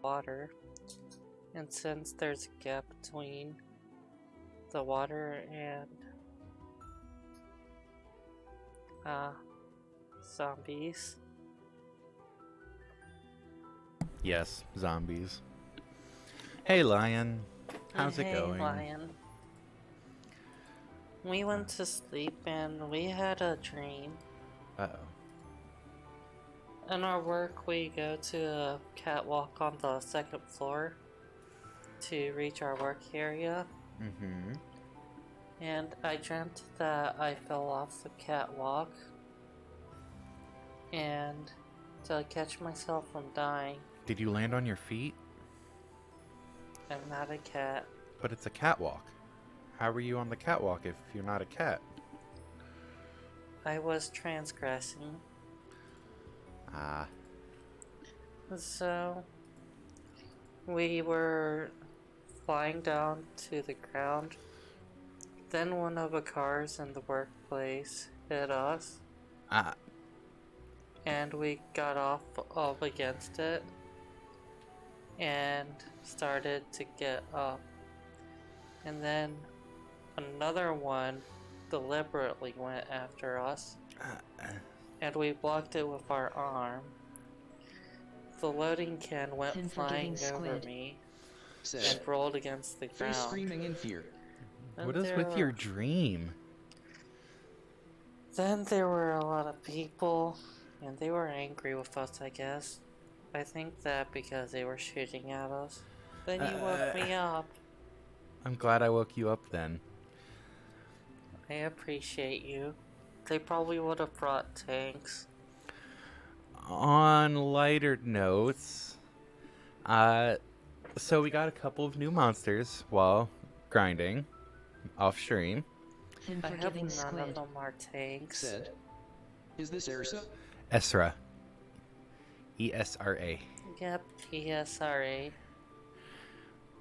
water. And since there's a gap between the water and uh, zombies. Yes, zombies. Hey, Lion. How's it Hey, going? Lion. We went to sleep and we had a dream. Uh-oh. In our work, we go to a catwalk on the second floor to reach our work area. Mm-hmm. And I dreamt that I fell off the catwalk. And to catch myself from dying, Did you land on your feet? I'm not a cat. But it's a catwalk. How were you on the catwalk if you're not a cat? I was transgressing. Ah. So, we were flying down to the ground. Then one of the cars in the workplace hit us. Ah. And we got off up against it and started to get up. And then another one deliberately went after us. And we blocked it with our arm. The loading can went flying over me and rolled against the ground. Screaming in fear. What is with your dream? Then there were a lot of people, and they were angry with us, I guess. I think that because they were shooting at us. Then you woke me up. I'm glad I woke you up then. I appreciate you. They probably would have brought tanks. On lighter notes, so we got a couple of new monsters while grinding off stream. I hope none of them are tanks. Said, is this Ersa? Esra. E-S-R-A. Yep, ESRA.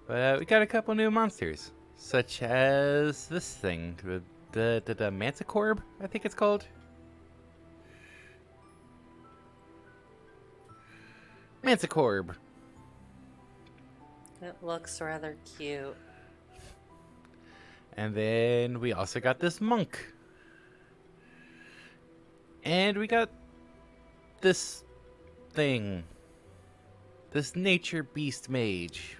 But we got a couple new monsters, such as this thing, the Manticorb, I think it's called. Manticorb. It looks rather cute. And then we also got this monk. And we got this thing. This nature beast mage.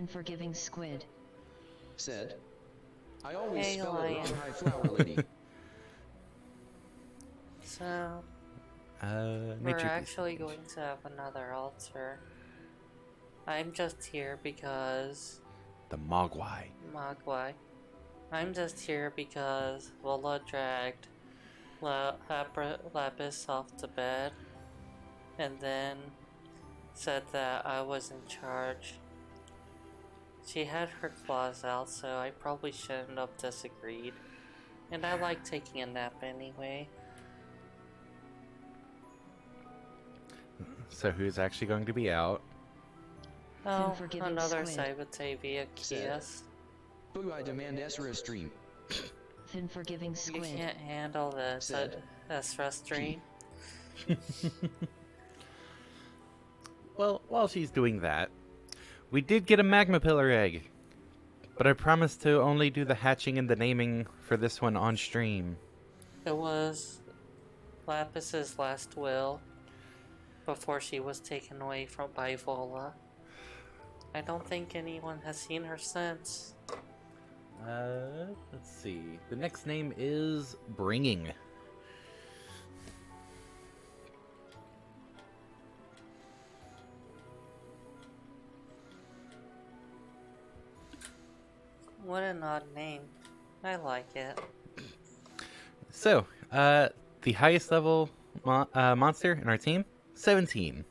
Forgiving squid. Said, I always Hey, spell it Lion. wrong, High Flower Lady. So, Nature we're beast actually mage. going to have another altar. I'm just here because... The Mogwai. Mogwai. I'm just here because Lola dragged Lapis off to bed and then said that I was in charge. She had her claws out, so I probably shouldn't have disagreed. And I like taking a nap anyway. So who's actually going to be out? Oh, Unforgiving another squid. Cybatavia Kias. Boo, I demand Esra stream. Forgiving You squid. can't handle this Said. Esra stream. Well, while she's doing that, we did get a magma pillar egg. But I promised to only do the hatching and the naming for this one on stream. It was Lapis's last will before she was taken away from by Vola. I don't think anyone has seen her since. Let's see. The next name is Bringing. What an odd name. I like it. So, the highest level monster in our team, 17.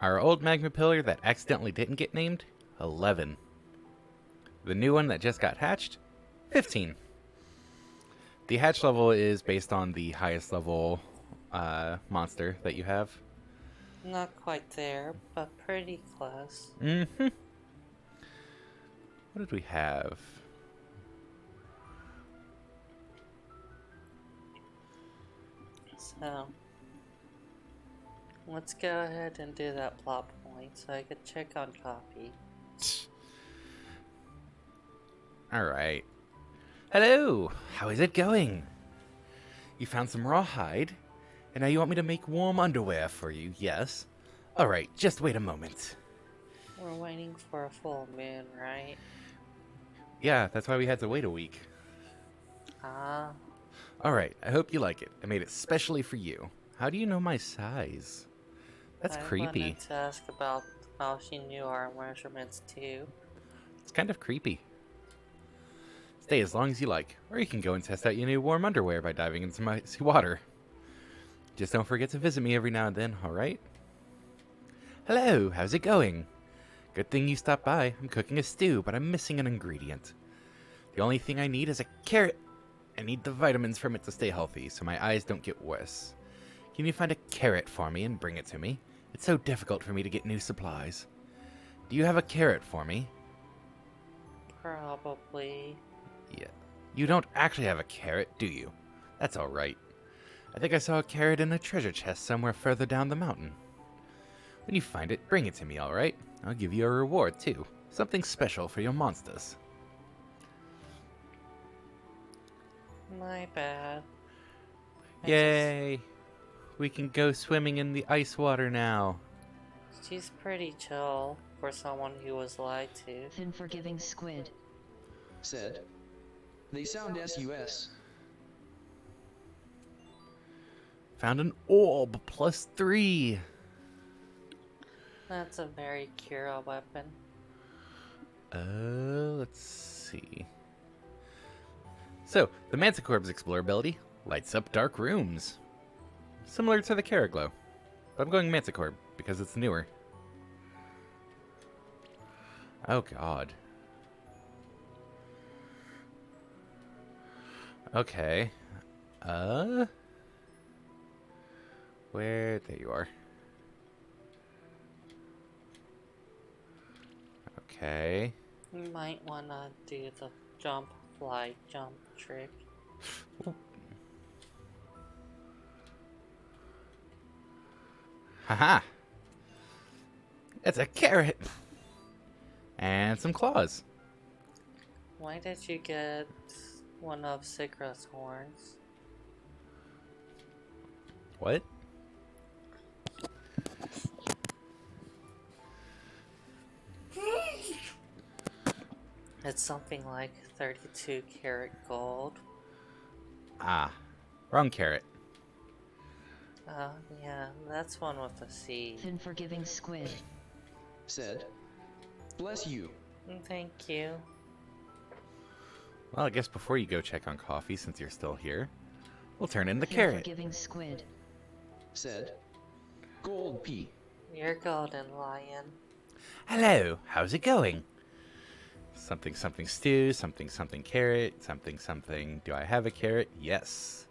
Our old magma pillar that accidentally didn't get named, 11. The new one that just got hatched, 15. The hatch level is based on the highest level monster that you have. Not quite there, but pretty close. Mm-hmm. What did we have? So, let's go ahead and do that plot point so I could check on copy. Alright. Hello! How is it going? You found some rawhide, and now you want me to make warm underwear for you, yes? Alright, just wait a moment. We're waiting for a full moon, right? Yeah, that's why we had to wait a week. Ah, Alright, I hope you like it. I made it specially for you. How do you know my size? That's I creepy. wanted to ask about how she knew our measurements too. It's kind of creepy. Stay as long as you like, or you can go and test out your new warm underwear by diving in some icy water. Just don't forget to visit me every now and then, alright? Hello, how's it going? Good thing you stopped by. I'm cooking a stew, but I'm missing an ingredient. The only thing I need is a carrot. I need the vitamins from it to stay healthy, so my eyes don't get worse. Can you find a carrot for me and bring it to me? It's so difficult for me to get new supplies. Do you have a carrot for me? Probably. Yeah. You don't actually have a carrot, do you? That's alright. I think I saw a carrot in a treasure chest somewhere further down the mountain. When you find it, bring it to me, alright? I'll give you a reward, too. Something special for your monsters. My bad. Yay! We can go swimming in the ice water now. She's pretty chill for someone who was lied to. Thin forgiving squid. Said. They sound sus. Found an orb +3. That's a very Kira weapon. Let's see. So, the Manticore's explorability lights up dark rooms. Similar to the Caraglow. But I'm going Manticore because it's newer. Oh god. Okay. Where? There you are. Okay. You might wanna do the jump, fly, jump trick. Haha! It's a carrot! And some claws. Why did you get one of Sigra's horns? What? It's something like 32 karat gold. Ah. Wrong carrot. Yeah, that's one with a C. Thin forgiving squid. Said. Bless you. Thank you. Well, I guess before you go check on coffee, since you're still here, we'll turn in the Thin carrot. forgiving squid. Said. Gold P. You're golden, lion. Hello, how's it going? Something something stew, something something carrot, something something. Do I have a carrot? Yes.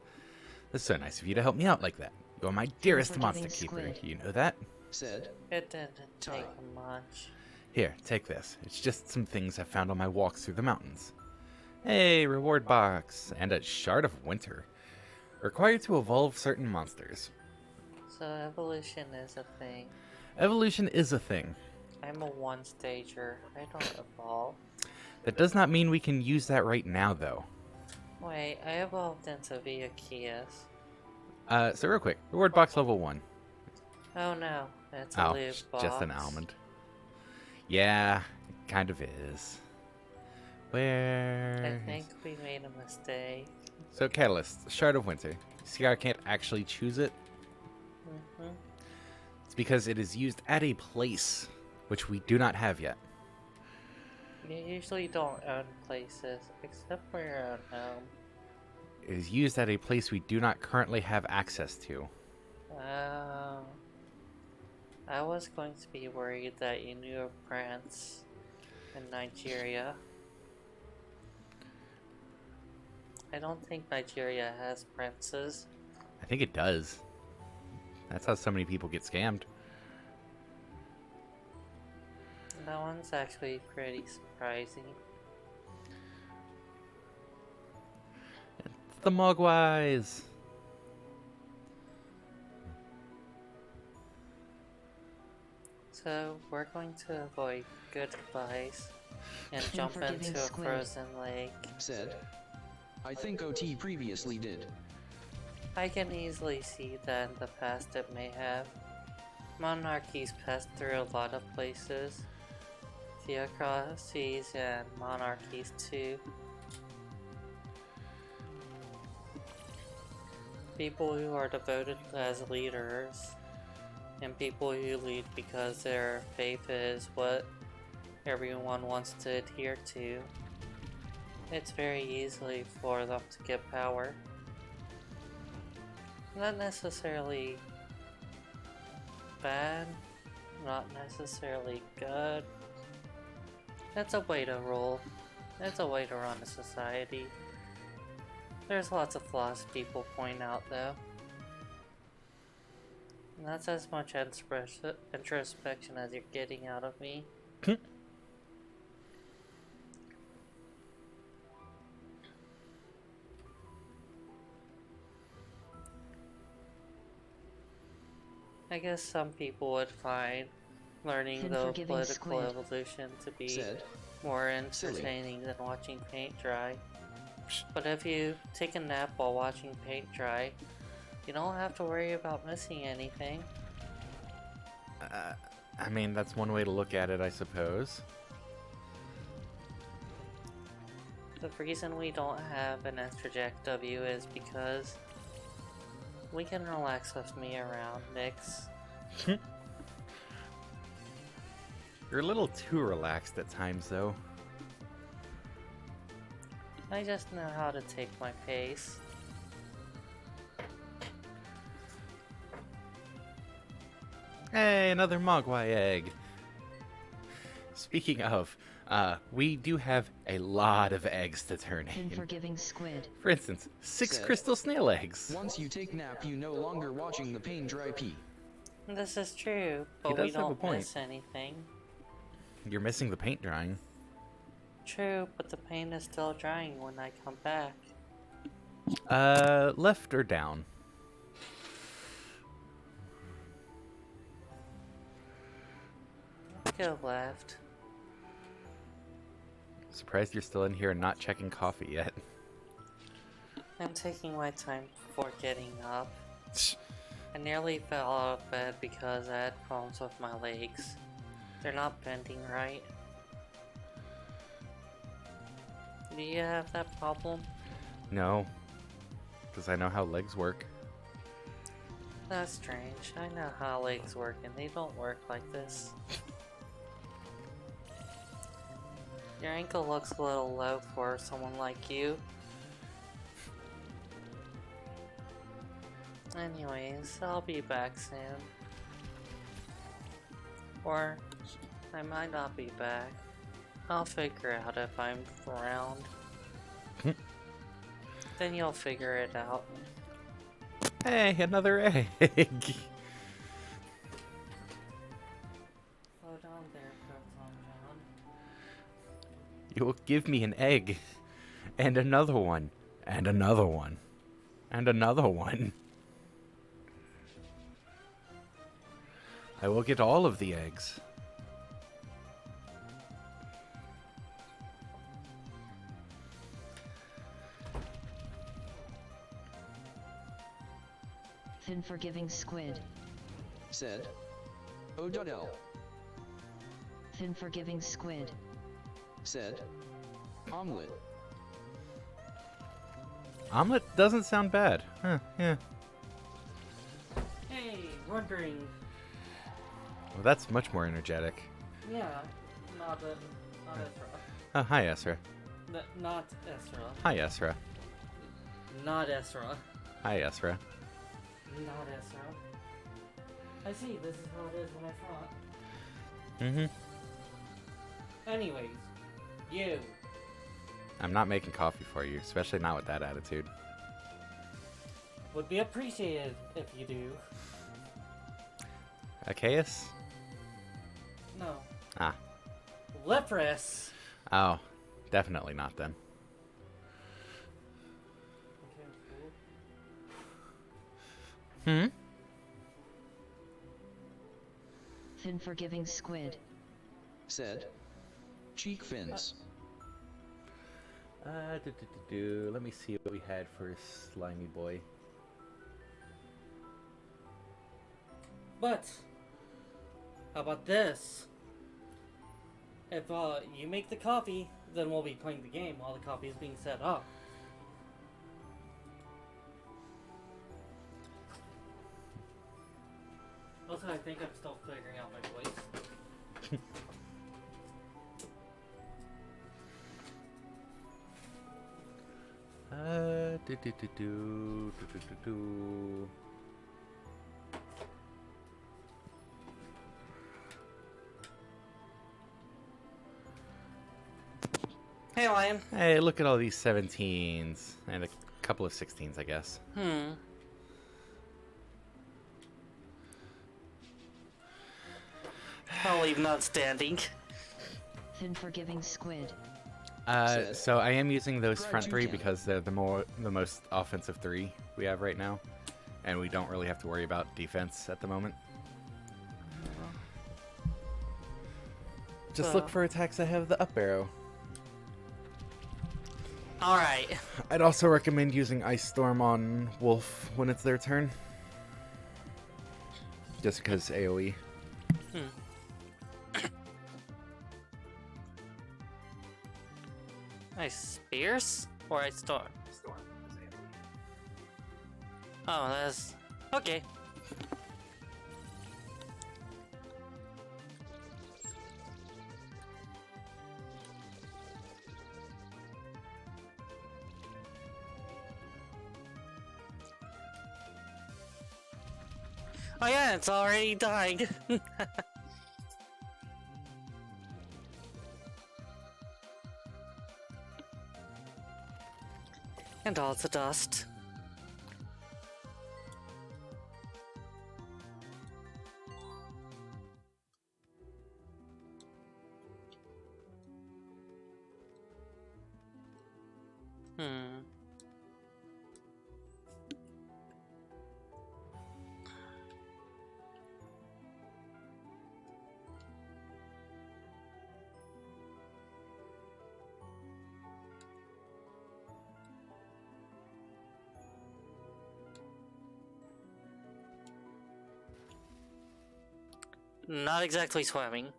That's so nice of you to help me out like that. You're my dearest Forgiving monster keeper. squid. You know that? Said. It didn't take much. Here, take this. It's just some things I found on my walks through the mountains. Hey, reward box. And a shard of winter. Required to evolve certain monsters. So evolution is a thing. Evolution is a thing. I'm a one-stager. I don't evolve. That does not mean we can use that right now, though. Wait, I evolved into Viakias. So real quick, reward box level 1. Oh no, it's a Oh, loot it's box. just an almond. Yeah, it kind of is. Where? I think we made a mistake. So Catalyst, Shard of Winter. See how I can't actually choose it? Mm-hmm. It's because it is used at a place, which we do not have yet. You usually don't own places, except for your own home. It is used at a place we do not currently have access to. Oh. I was going to be worried that you knew a prince in Nigeria. I don't think Nigeria has princes. I think it does. That's how so many people get scammed. That one's actually pretty surprising. It's the Mogwais. So we're going to avoid goodbyes and jump Unforgiving into a squid. frozen lake. Said. I think OT previously did. I can easily see that in the past it may have. Monarchies passed through a lot of places. Theocracies and monarchies too. People who are devoted as leaders, and people who lead because their faith is what everyone wants to adhere to. It's very easy for them to get power. Not necessarily bad, not necessarily good. It's a way to rule. It's a way to run a society. There's lots of flaws people point out though. And that's as much introspection as you're getting out of me. I guess some people would find learning the Unforgiving political squid. evolution to be Said. more Silly. entertaining than watching paint dry. But if you take a nap while watching paint dry, you don't have to worry about missing anything. I mean, that's one way to look at it, I suppose. The reason we don't have an Astrojack W is because we can relax with me around, Nix. You're a little too relaxed at times, though. I just know how to take my pace. Hey, another Mogwai egg. Speaking of, we do have a lot of eggs to turn in. Unforgiving squid. For instance, 6 Said. crystal snail eggs. Once you take nap, you no longer watching the paint dry pee. This is true, but does we have a don't point. miss anything. You're missing the paint drying. True, but the paint is still drying when I come back. Left or down? Go left. Surprised you're still in here and not checking coffee yet. I'm taking my time before getting up. I nearly fell out of bed because I had problems with my legs. They're not bending right. Do you have that problem? No. Because I know how legs work. That's strange. I know how legs work and they don't work like this. Your ankle looks a little low for someone like you. Anyways, I'll be back soon. Or I might not be back. I'll figure out if I'm around. Then you'll figure it out. Hey, another egg! Slow down there, Proton John. You will give me an egg. And another one. And another one. And another one. I will get all of the eggs. Unforgiving squid. Said. O'Donnell. Unforgiving squid. Said. Omelet. Omelet doesn't sound bad. Huh, yeah. Hey, wondering. Well, that's much more energetic. Yeah, not Ezra. Oh, hi, Ezra. Not Ezra. Hi, Ezra. Not Ezra. Hi, Ezra. Not Ezra. I see, this is how it is when I front. Mm-hmm. Anyways, you. I'm not making coffee for you, especially not with that attitude. Would be appreciated if you do. Achaeus? No. Ah. Leprous! Oh, definitely not then. Okay, cool. Hmm? Thin forgiving squid. Said. Cheek fins. Let me see what we had for Slimy Boy. But how about this? If you make the coffee, then we'll be playing the game while the coffee is being set up. Also, I think I'm still figuring out my voice. Do. Hey, Lion. Hey, look at all these 17s and a couple of 16s, I guess. I'll leave not standing. Thin forgiving squid. So I am using those Fried front three toucan. because they're the most offensive three we have right now, and we don't really have to worry about defense at the moment. Just look for attacks that have the up arrow. Alright. I'd also recommend using Ice Storm on Wolf when it's their turn. Just because AoE. Ice Spears? Or Ice Storm? Oh, that's... Okay. Oh yeah, it's already dying. And all the dust. Not exactly swimming.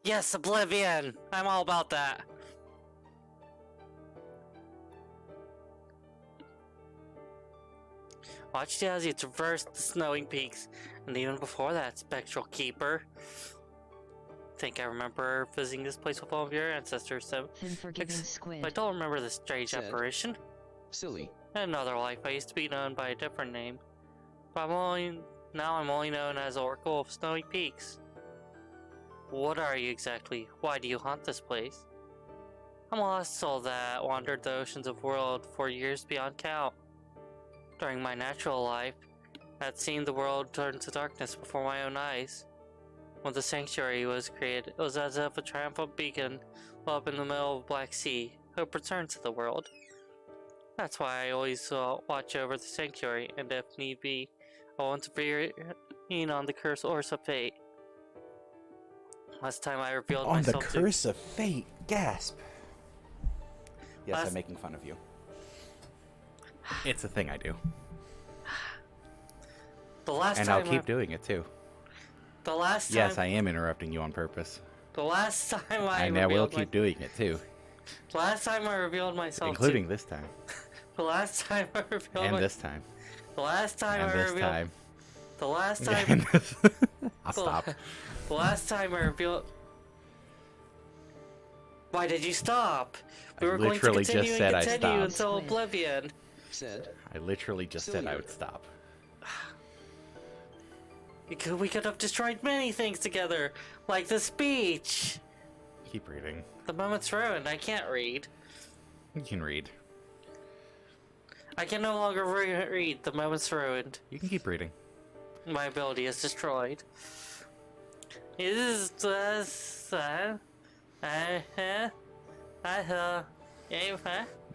Yes, Oblivion! I'm all about that. Watch as you traverse the snowing peaks, and even before that, Spectral Keeper. Think I remember visiting this place with all of your ancestors, so Thin forgiving squid. I don't remember this strange Said. apparition. Silly. In another life, I used to be known by a different name, but now I'm only known as Oracle of Snowy Peaks. What are you exactly? Why do you haunt this place? I'm a lost soul that wandered the oceans of the world for years beyond count. During my natural life, I had seen the world turn to darkness before my own eyes. When the sanctuary was created, it was as if a triumphant beacon up in the middle of the Black Sea, hope returned to the world. That's why I always watch over the sanctuary, and if need be, I want to be on the curse or of fate. Last time I revealed On the myself curse of fate, gasp. Yes, Last- I'm making fun of you. It's a thing I do. the last And time I'll keep doing it too. the last time Yes, I am interrupting you on purpose. the last time I And I will revealed keep doing it too. the last time I revealed myself Including this time. the last time I revealed And this time. the last time And I this revealed time. the last time And this... I'll stop. the last time I revealed. Why did you stop? We I were going to literally continue just said and I continue stopped. until oblivion. Said. I literally just said I would stop. We could have destroyed many things together, like the speech. Keep reading. The moment's ruined. I can't read. You can read. I can no longer read. The moment's ruined. You can keep reading. My ability is destroyed. Is the sun? Yeah.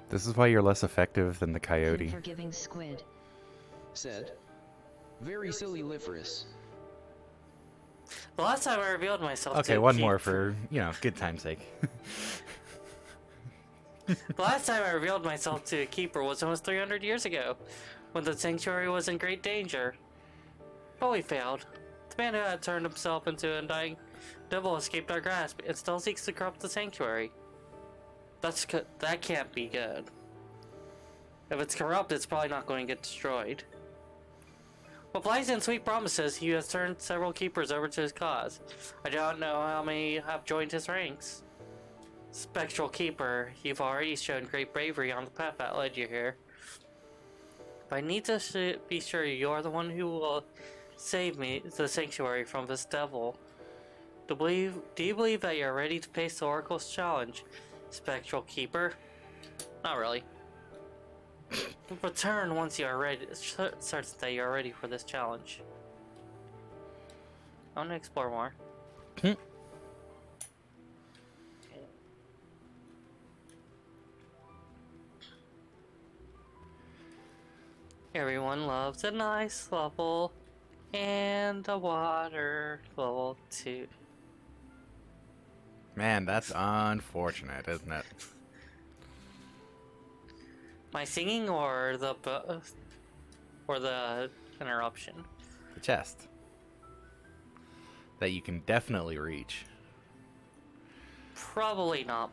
This is why you're less effective than the coyote. Unforgiving squid. Said. Very silly liferous. The last time I revealed myself Okay, to one keep- more for, good time's sake. The last time I revealed myself to a keeper was almost 300 years ago, when the sanctuary was in great danger. But we failed. The man who had turned himself into an undying devil escaped our grasp and still seeks to corrupt the sanctuary. That can't be good. If it's corrupt, it's probably not going to get destroyed. With lies and sweet promises, he has turned several keepers over to his cause. I don't know how many have joined his ranks. Spectral Keeper, you've already shown great bravery on the path that led you here. But I need to be sure you're the one who will save me, the sanctuary, from this devil. Do you believe that you're ready to face the Oracle's challenge, Spectral Keeper? Not really. Return once you are ready, certain that you are ready for this challenge. I want to explore more. Everyone loves a nice level and a water level too. Man, that's unfortunate, isn't it? My singing or the interruption? The chest. That you can definitely reach. Probably not.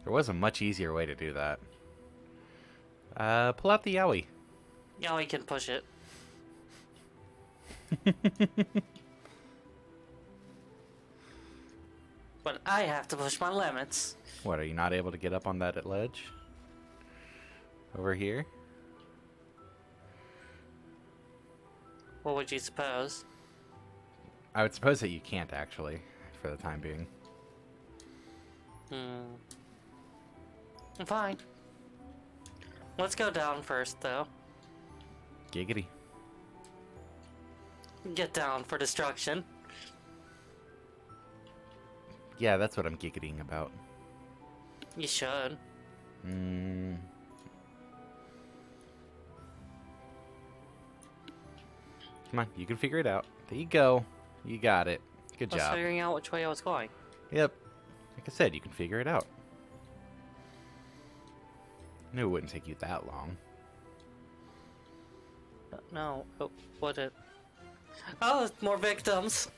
There was a much easier way to do that. Pull out the Yowie. Yeah, we can push it. But I have to push my limits. What, are you not able to get up on that ledge? Over here? What would you suppose? I would suppose that you can't, actually, for the time being. Fine. Let's go down first, though. Giggity. Get down for destruction. Yeah, that's what I'm giggiting about. You should. Come on, you can figure it out. There you go. You got it. Good I was job. figuring out which way I was going. Yep. Like I said, you can figure it out. I knew it wouldn't take you that long. No, would it? Oh, more victims!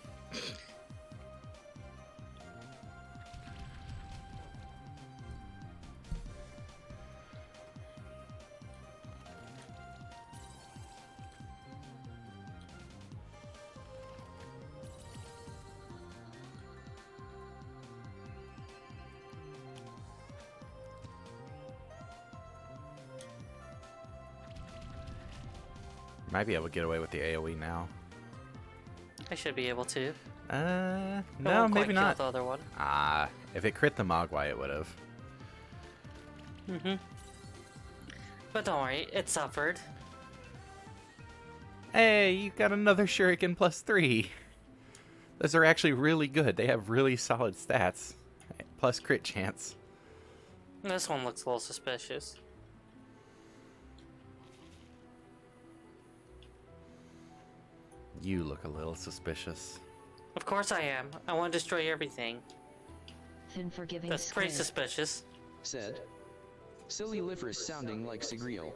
Might be able to get away with the AoE now. I should be able to. No, Won't quite maybe kill not. The other one. Ah, if it crit the Mogwai, it would have. But don't worry, it suffered. Hey, you got another Shuriken +3. Those are actually really good. They have really solid stats. Plus crit chance. This one looks a little suspicious. You look a little suspicious. Of course I am. I want to destroy everything. Unforgiving That's pretty squid. suspicious. Said. Silly liferous sounding like Sigriel.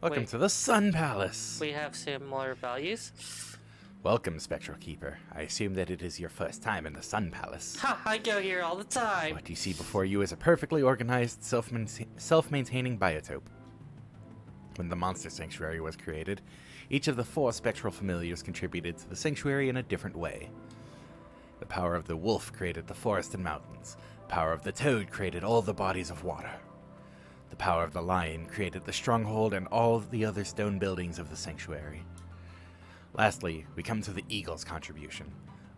Welcome Wait. to the Sun Palace. We have similar values. Welcome, Spectral Keeper. I assume that it is your first time in the Sun Palace. Ha! I go here all the time. What you see before you is a perfectly organized, self-maintaining biotope. When the Monster Sanctuary was created, each of the 4 spectral familiars contributed to the sanctuary in a different way. The power of the wolf created the forest and mountains. The power of the toad created all the bodies of water. The power of the lion created the stronghold and all the other stone buildings of the sanctuary. Lastly, we come to the eagle's contribution,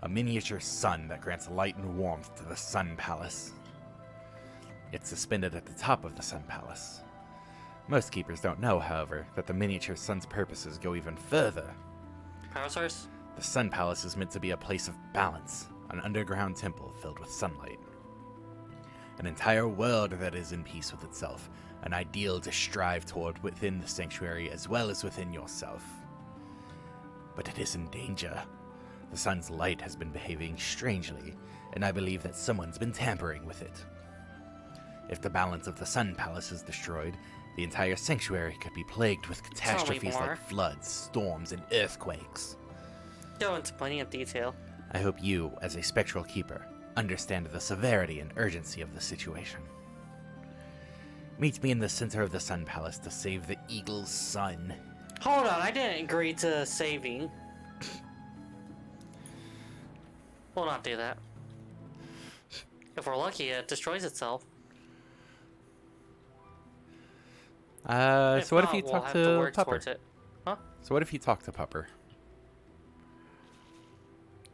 a miniature sun that grants light and warmth to the Sun Palace. It's suspended at the top of the Sun Palace. Most keepers don't know, however, that the miniature sun's purposes go even further. Power source? The Sun Palace is meant to be a place of balance, an underground temple filled with sunlight. An entire world that is in peace with itself, an ideal to strive toward within the sanctuary as well as within yourself. But it is in danger. The sun's light has been behaving strangely, and I believe that someone's been tampering with it. If the balance of the Sun Palace is destroyed, the entire sanctuary could be plagued with catastrophes more. like floods, storms, and earthquakes. Go into plenty of detail. I hope you, as a spectral keeper, understand the severity and urgency of the situation. Meet me in the center of the Sun Palace to save the Eagle's son. Hold on, I didn't agree to saving. We'll not do that. If we're lucky, it destroys itself. So what if you we'll talk have to work Pupper? towards it. Huh? So what if you talk to Pupper?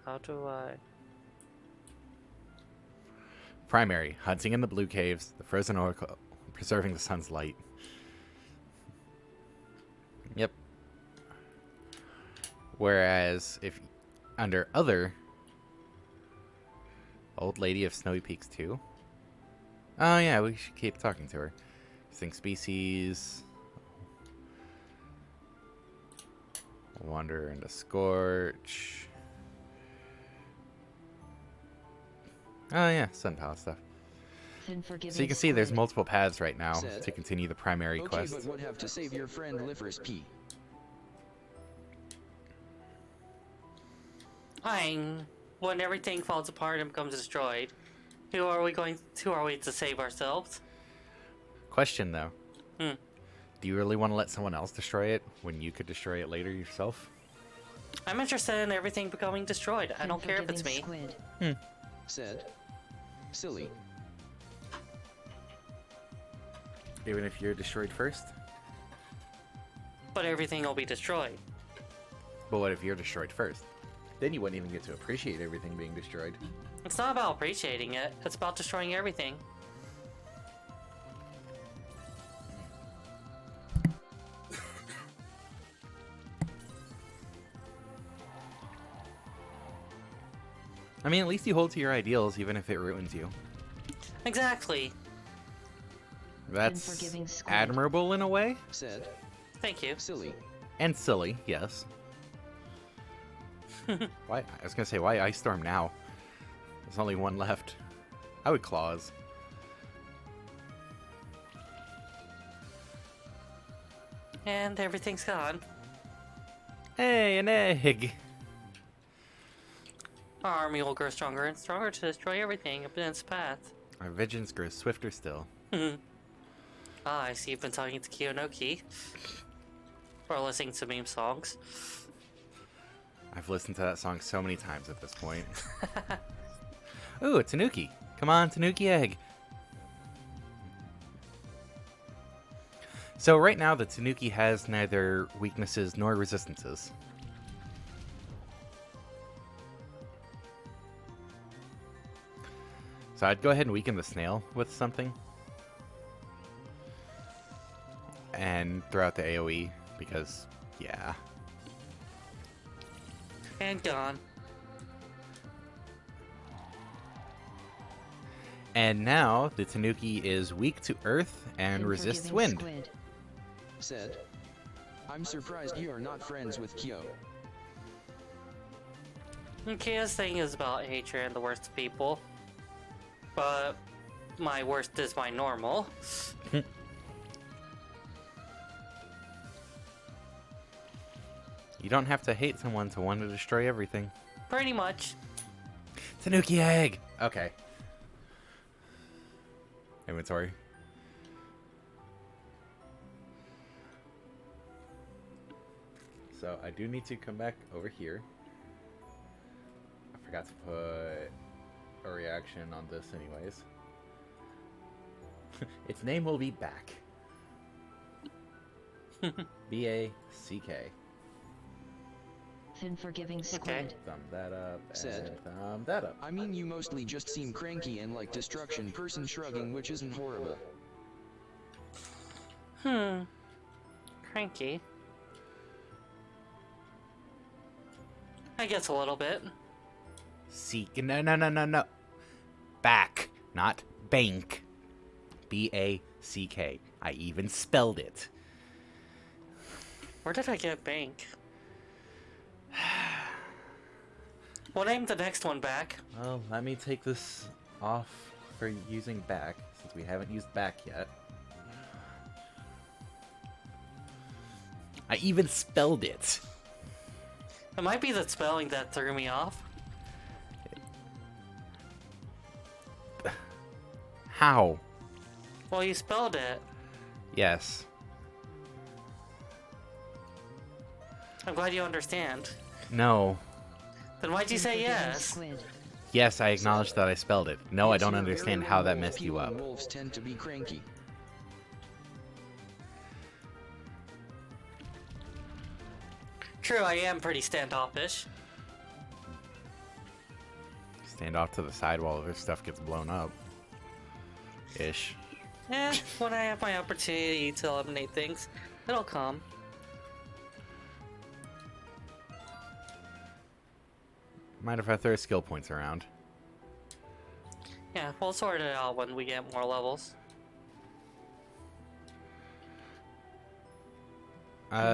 How do I... Primary, hunting in the blue caves, the frozen oracle, preserving the sun's light. Yep. Whereas, if under other, Old Lady of Snowy Peaks 2. Oh yeah, we should keep talking to her. Extinct species. Wander into Scorch. Oh yeah, Sun Palace stuff. Unforgiving So you can see there's squid. multiple paths right now Said. to continue the primary Okay, quest. but would have to save your friend Lifer's P. Fine. When everything falls apart and becomes destroyed, who are we to save ourselves? Question though. Hmm. Do you really want to let someone else destroy it when you could destroy it later yourself? I'm interested in everything becoming destroyed. I don't care if it's me. Unforgiving squid. Said. Silly. Even if you're destroyed first? But everything will be destroyed. But what if you're destroyed first? Then you wouldn't even get to appreciate everything being destroyed. It's not about appreciating it, it's about destroying everything. I mean, at least you hold to your ideals even if it ruins you. Exactly. That's Unforgiving squid. admirable in a way. Said. Thank you. Silly. And silly, yes. Why? I was gonna say, why Ice Storm now? There's only one left. I would Claws. And everything's gone. Hey, an egg! Our army will grow stronger and stronger to destroy everything up in its path. Our vengeance grows swifter still. Ah, I see you've been talking to Kiyonoki. Or listening to meme songs. I've listened to that song so many times at this point. Ooh, a Tanuki. Come on, Tanuki egg. So right now, the Tanuki has neither weaknesses nor resistances. So I'd go ahead and weaken the snail with something. And throw out the AoE, because, yeah. And gone. And now, the Tanuki is weak to earth and resists Unforgiving wind. squid. Said. I'm surprised you are not friends with Kyo. Kia's thing is about hatred and the worst of people. But my worst is my normal. You don't have to hate someone to want to destroy everything. Pretty much. Tanuki egg! Okay. Inventory. So I do need to come back over here. I forgot to put a reaction on this anyways. Its name will be Back. B-A-C-K. Unforgiving squid. Thumb that up. Said. And thumb that up. I mean, you mostly just seem cranky and like destruction person shrugging, which isn't horrible. Cranky. I guess a little bit. Seek. No. Back, not bank. B-A-C-K. I even spelled it. Where did I get bank? We'll name the next one Back. Well, let me take this off for using back, since we haven't used back yet. I even spelled it. It might be the spelling that threw me off. How? Well, you spelled it. Yes. I'm glad you understand. No. Then why'd you say Unforgiving yes? squid. Yes, I acknowledge that I spelled it. No, I Yes, don't you're understand very how that normal. messed you People up. and wolves tend to be cranky. True, I am pretty standoffish. Stand off to the side while other stuff gets blown up. Ish. When I have my opportunity to eliminate things, it'll come. Mind if I throw skill points around? Yeah, we'll sort it out when we get more levels.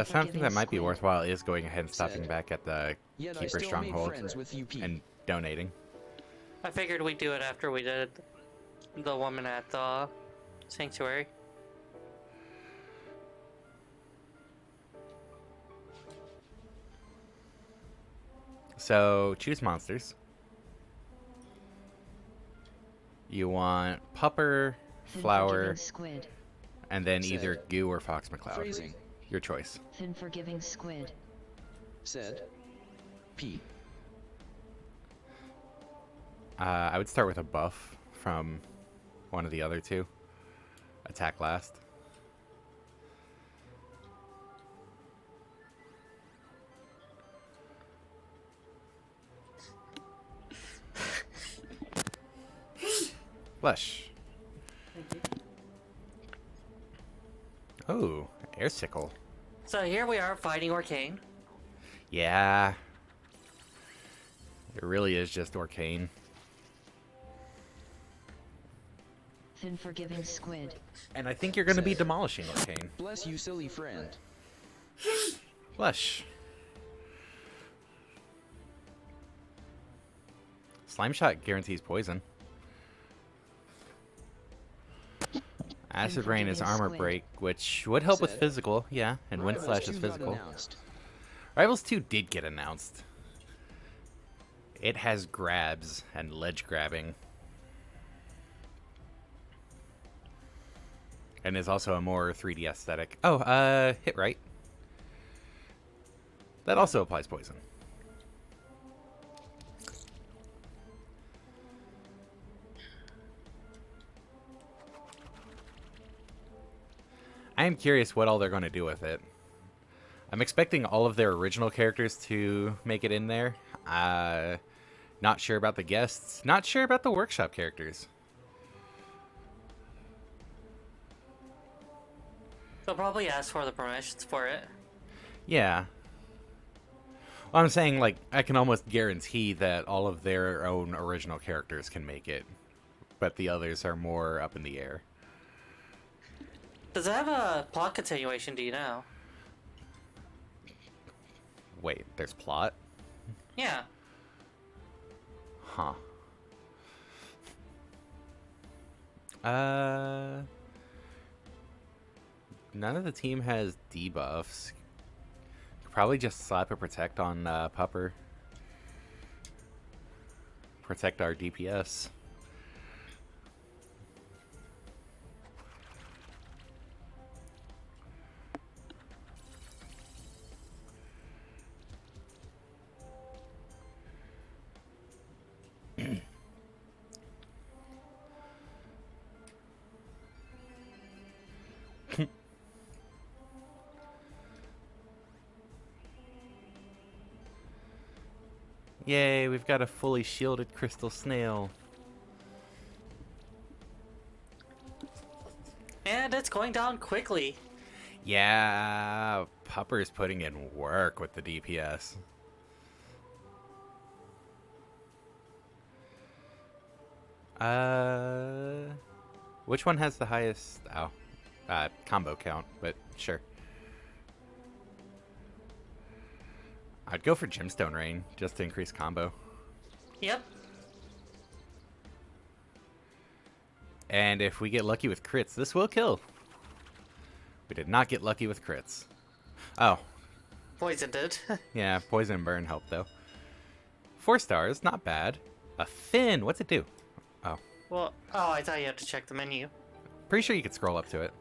Something that might be worthwhile is going ahead and stopping Said. back at the Yet I Keeper still made Stronghold friends with you, Pete. and donating. I figured we'd do it after we did the woman at the sanctuary. So, choose monsters. You want Pupper, Flower, Unforgiving squid. and then Said. either Goo or Fox McCloud. Phrasing. Your choice. Unforgiving squid. Said. Pete. I would start with a buff from one of the other two. Attack last. Flesh. Oh, air sickle. So here we are fighting Orcane. Yeah. It really is just Orcane. Unforgiving squid. And I think you're going to be demolishing Orcane. Bless you, silly friend. Flesh. Slime Shot guarantees poison. Acid Rain is Unforgiving armor squid. break, which would help with Said. physical, yeah, and Wind Rivals Slash is 2 got physical. announced. Rivals 2 did get announced. It has grabs and ledge grabbing. And is also a more 3D aesthetic. Oh, hit right. That also applies poison. I am curious what all they're going to do with it. I'm expecting all of their original characters to make it in there. Not sure about the guests. Not sure about the workshop characters. They'll probably ask for the permissions for it. Yeah. Well, I'm saying, like, I can almost guarantee that all of their own original characters can make it. But the others are more up in the air. Does it have a plot continuation, do you know? Wait, there's plot? Yeah. Huh. None of the team has debuffs. Could probably just slap a protect on Pupper. Protect our DPS. Yay, we've got a fully shielded crystal snail. And it's going down quickly. Yeah, Pupper's putting in work with the DPS. Which one has the highest combo count? But sure. I'd go for Gemstone Rain just to increase combo. Yep. And if we get lucky with crits, this will kill. We did not get lucky with crits. Oh, Poison did. yeah, Poison and Burn helped though. 4 stars, not bad. A Fin, what's it do? Oh, Well, oh, I thought you had to check the menu. pretty sure you could scroll up to it.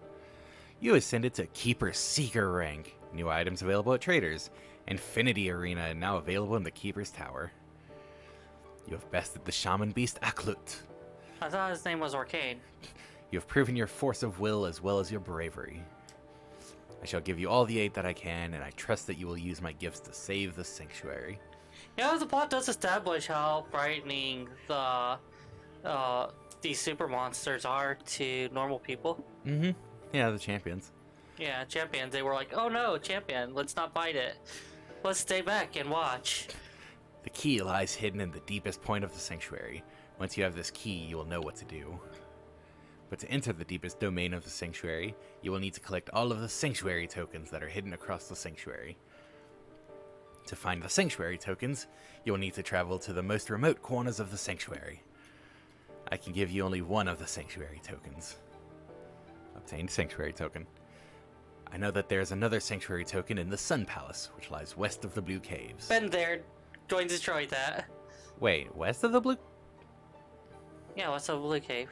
You ascended to Keeper Seeker rank. New items available at traders. Infinity Arena now available in the Keeper's Tower. You have bested the Shaman Beast Aklut. I thought his name was Arcane. You have proven your force of will as well as your bravery. I shall give you all the aid that I can, and I trust that you will use my gifts to save the sanctuary. Yeah, the plot does establish how frightening these super monsters are to normal people. Mm-hmm. Yeah, the champions. Yeah, champions, they were like, oh no, champion, let's not fight it. Let's stay back and watch. The key lies hidden in the deepest point of the sanctuary. Once you have this key, you will know what to do. But to enter the deepest domain of the sanctuary, you will need to collect all of the sanctuary tokens that are hidden across the sanctuary. To find the sanctuary tokens, you will need to travel to the most remote corners of the sanctuary. I can give you only one of the sanctuary tokens. Obtained sanctuary token. I know that there's another sanctuary token in the Sun Palace, which lies west of the Blue Caves. Been there, going to destroy that. Wait, west of the Blue? Yeah, what's a blue cave?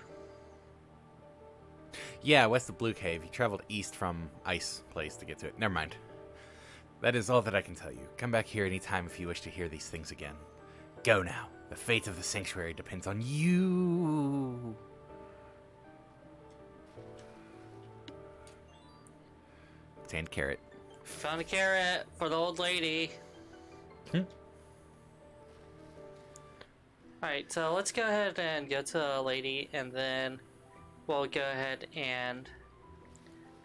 Yeah, west of Blue Cave. You traveled east from Ice Place to get to it. Never mind. That is all that I can tell you. Come back here anytime if you wish to hear these things again. Go now. The fate of the sanctuary depends on you. Obtained carrot. Found a carrot for the old lady. Alright, so let's go ahead and go to the lady, and then we'll go ahead and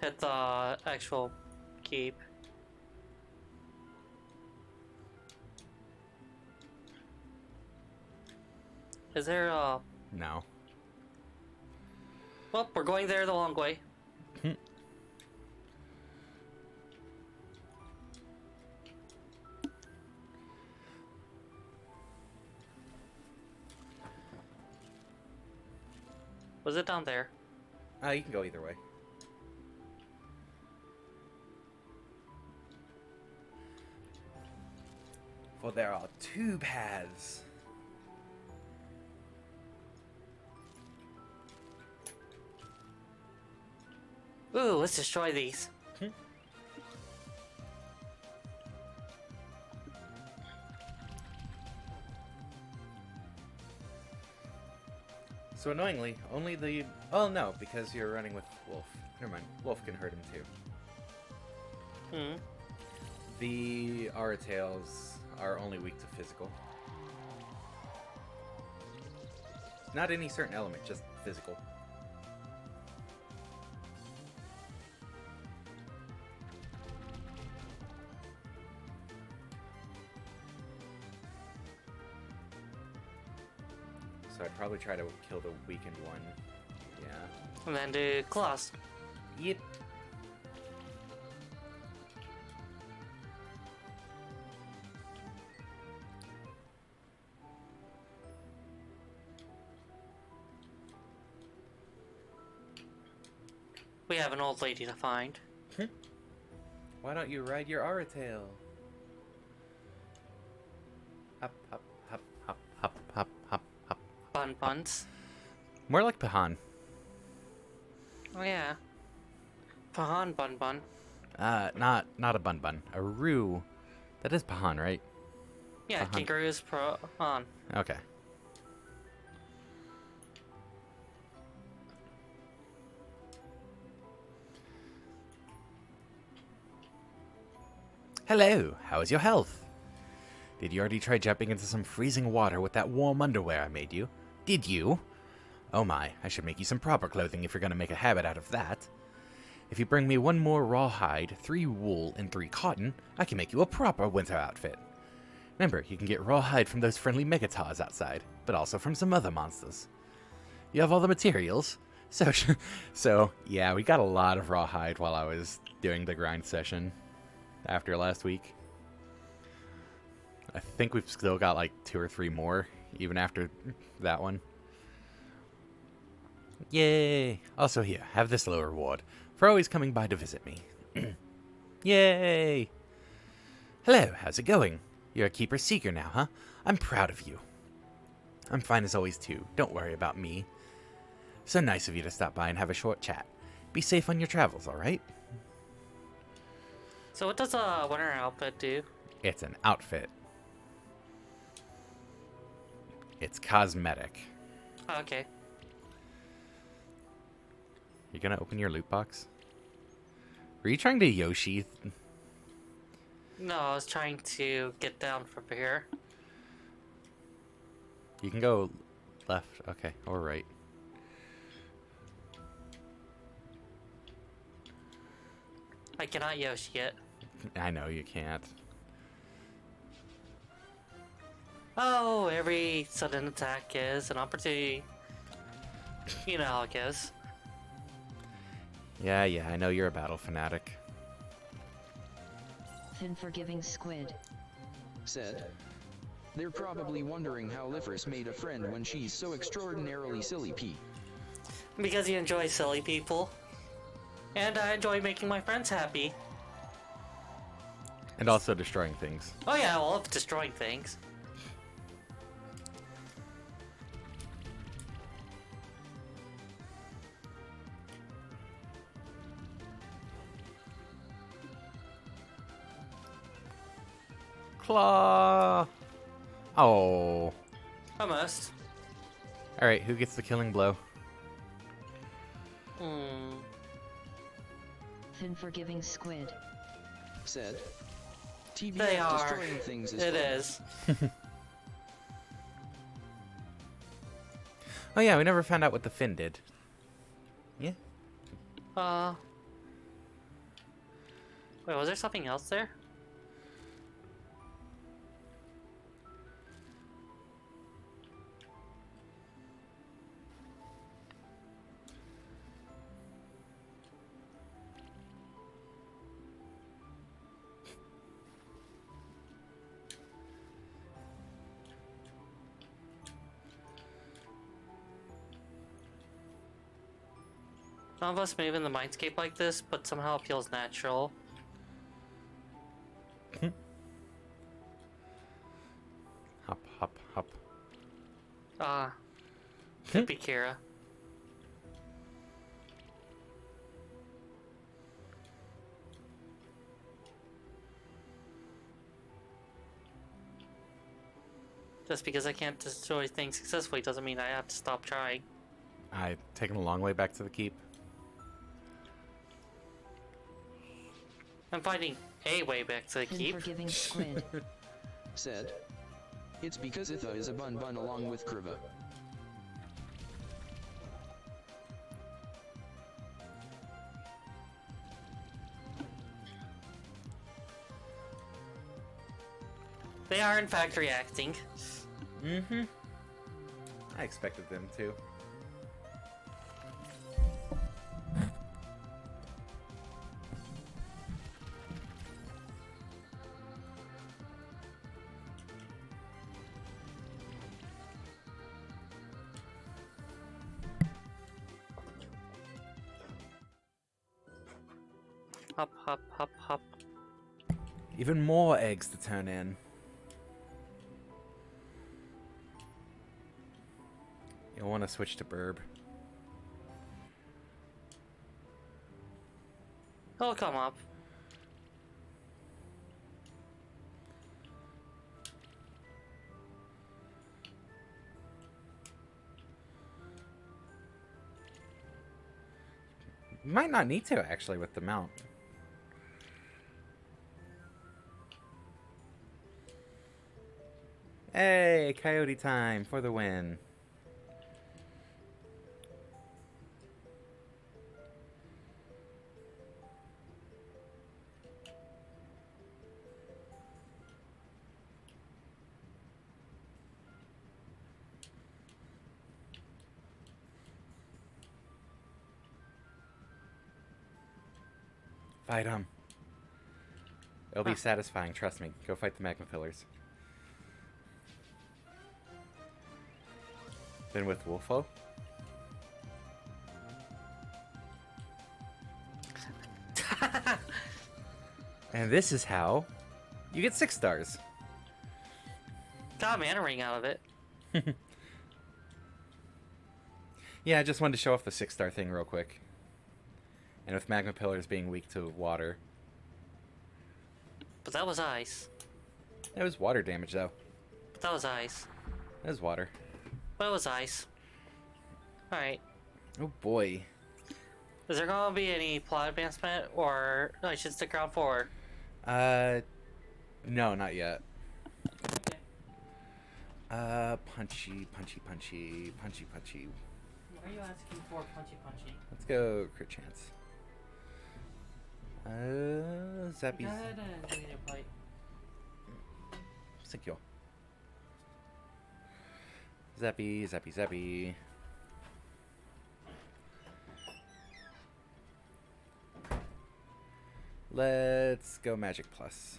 hit the actual keep. Is there a... No. Well, we're going there the long way. Was it down there? You can go either way. For there are 2 paths. Ooh, let's destroy these. So annoyingly, only the... Oh no, because you're running with Wolf. Never mind. Wolf can hurt him too. Hmm. The Auratails are only weak to physical. Not any certain element, just physical. So I'd probably try to kill the weakened one. Yeah. And then do claws. Yep. We have an old lady to find. Why don't you ride your Auratail? Hop, hop, hop, hop, hop, hop, hop, hop. Bun buns. More like Pahan. Oh yeah. Pahan bun bun. Not a bun bun. A Roo. That is Pahan, right? Yeah, Pahan. Kingaroos Pahan. Okay. Hello, how is your health? Did you already try jumping into some freezing water with that warm underwear I made you? Did you? Oh my, I should make you some proper clothing if you're gonna make a habit out of that. If you bring me 1 more raw hide, 3 wool, and 3 cotton, I can make you a proper winter outfit. Remember, you can get raw hide from those friendly Megatars outside, but also from some other monsters. You have all the materials? So yeah, we got a lot of raw hide while I was doing the grind session after last week. I think we've still got like 2 or 3 more, even after that one. Yay! Also here, have this little reward for always coming by to visit me. Yay! Hello, how's it going? You're a keeper seeker now, huh? I'm proud of you. I'm fine as always too, don't worry about me. So nice of you to stop by and have a short chat. Be safe on your travels, alright? So what does a winter outfit do? It's an outfit. It's cosmetic. Oh, okay. You gonna open your loot box? Were you trying to Yoshi? No, I was trying to get down from here. You can go left, okay, or right. I cannot Yoshi it. I know you can't. Oh, every sudden attack is an opportunity. You know how it goes. Yeah, I know you're a battle fanatic. Unforgiving squid. Said. They're probably wondering how Lifris made a friend when she's so extraordinarily silly P. Because you enjoy silly people. And I enjoy making my friends happy. And also destroying things. Oh yeah, I love destroying things. Claw! Oh. Almost. Alright, who gets the killing blow? Hmm. Unforgiving squid. Said. TV They are. destroying things is It fun. is. Oh yeah, we never found out what the fin did. Yeah? Wait, was there something else there? Some of us move in the mindscape like this, but somehow it feels natural. Hop, hop, hop. Could be Kira. Just because I can't destroy things successfully doesn't mean I have to stop trying. I've taken a long way back to the keep. I'm finding a way back to the keep. Unforgiving squid. Said. It's because Itha is a bun along with Kriva. They are in fact reacting. Mm-hmm. I expected them to. Hop, hop, hop, hop. Even more eggs to turn in. You'll want to switch to Burb. It'll come up. You might not need to, actually, with the mount. Hey, coyote time for the win. Fight him. It'll be satisfying, trust me. Go fight the magma pillars. Been with Wolfo? And this is how you get 6 stars. Got a mana ring out of it. Yeah, I just wanted to show off the 6-star thing real quick. And with magma pillars being weak to water. But that was ice. It was water damage though. But that was ice. It was water. But it was ice. Alright. Oh boy. Is there gonna be any plot advancement, or I should stick around for? No, not yet. Okay. Punchy. Why are you asking for punchy? Let's go crit chance. Zappy. Go ahead and give me your plate. Thank you. Zappy. Let's go Magic Plus.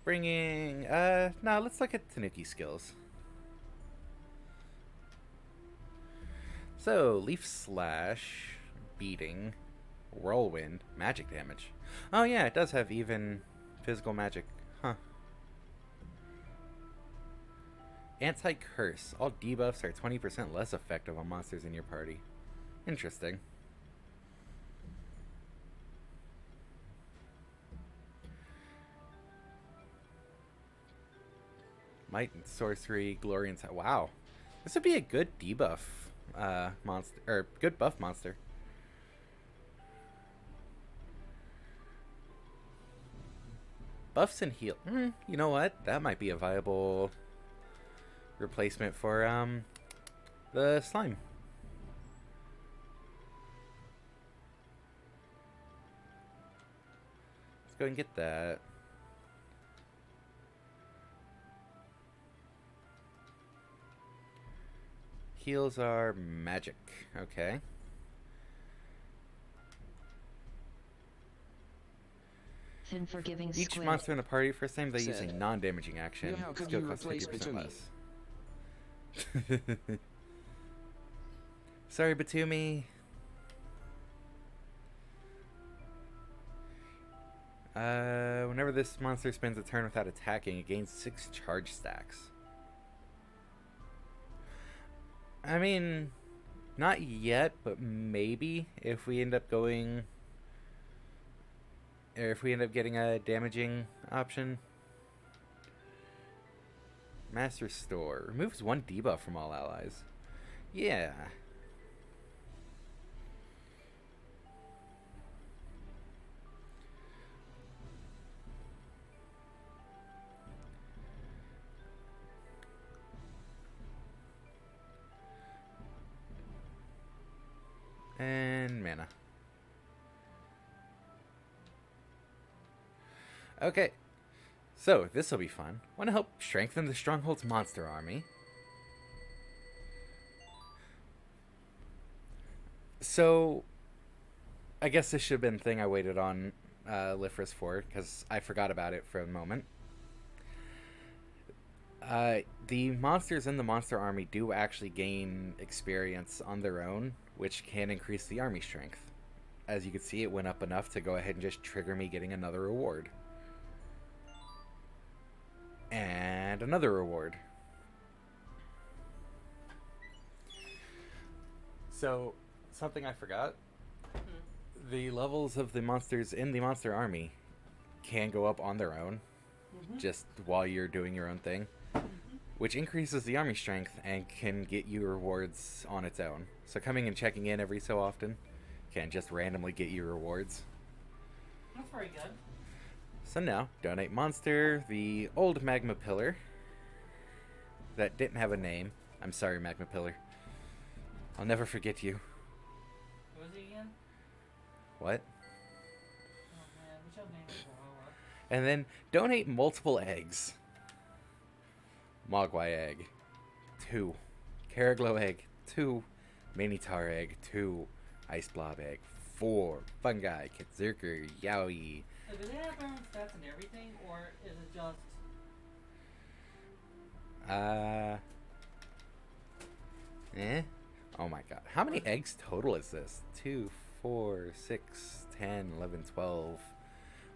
Bringing, no, let's look at Tanuki skills. So, Leaf Slash, Beating, Whirlwind, Magic damage. Oh yeah, it does have even physical magic. Huh. Anti-Curse. All debuffs are 20% less effective on monsters in your party. Interesting. Might and Sorcery, Glory and... Wow. This would be a good debuff monster, or good buff monster. Buffs and heal. You know what? That might be a viable replacement for the slime. Let's go and get that. Heals are magic. Okay. Fin forgiving Each squid. monster in the party, first time they use a Said. non-damaging action. Yeah, how could Skill you costs replace 50% Batumi? less. Sorry, Batumi. Whenever this monster spends a turn without attacking, it gains 6 charge stacks. I mean, not yet, but maybe if we end up going, or if we end up getting a damaging option. Mass Restore removes 1 debuff from all allies. Yeah. And mana. Okay. So, this will be fun. Want to help strengthen the Stronghold's monster army. So, I guess this should have been the thing I waited on Lifris for, because I forgot about it for a moment. The monsters in the monster army do actually gain experience on their own, which can increase the army strength. As you can see, it went up enough to go ahead and just trigger me getting another reward. And another reward. So, something I forgot. The levels of the monsters in the monster army can go up on their own, just while you're doing your own thing, which increases the army strength and can get you rewards on its own. So coming and checking in every so often can just randomly get you rewards. That's very good. So now, donate monster, the old magma pillar that didn't have a name. I'm sorry, magma pillar. I'll never forget you. Who was he again? What? Oh man, we should name it Wawa. And then donate multiple eggs. Mogwai egg, 2. Caraglow egg, 2. Minitar egg, 2. Ice blob egg, 4. Fungi, Kitzerker, Yowie. So do they have their own stats and everything, or is it just... Oh my god. How many eggs total is this? 2, 4, 6, 10, 11, 12,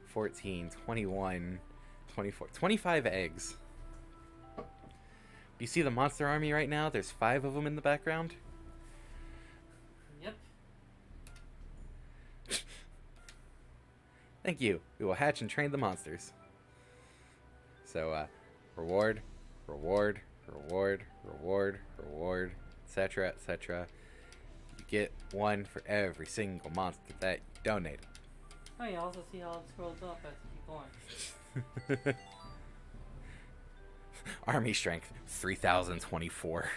14, 21, 24. 25 eggs. You see the monster army right now? There's 5 of them in the background. Yep. Thank you. We will hatch and train the monsters. So, reward, reward, reward, reward, reward, etc., etc. You get 1 for every single monster that you donated. Oh, you also see how it scrolls up as you keep going. Army strength 3024.